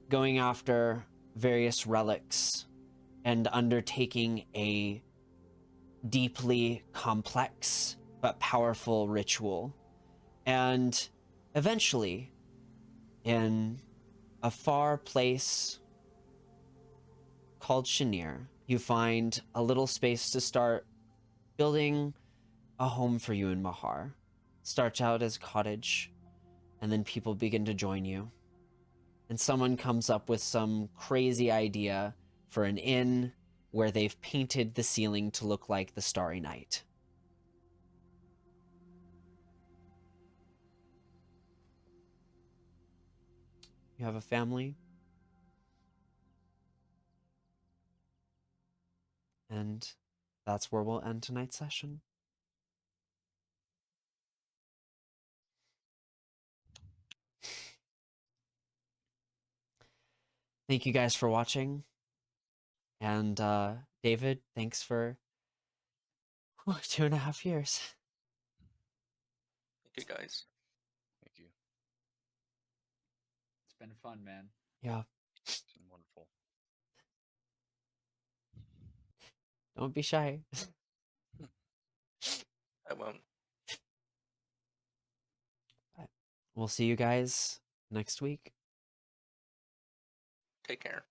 going after various relics and undertaking a deeply complex but powerful ritual. And eventually, in a far place called Shanir, you find a little space to start building a home for you in Mahar. Starts out as a cottage, and then people begin to join you. And someone comes up with some crazy idea for an inn where they've painted the ceiling to look like the Starry Night. You have a family. And that's where we'll end tonight's session. Thank you guys for watching. And David, thanks for 2.5 years. Thank you, guys. Thank you. It's been fun, man. Yeah, It's been wonderful. don't be shy. I won't. We'll see you guys next week. Take care.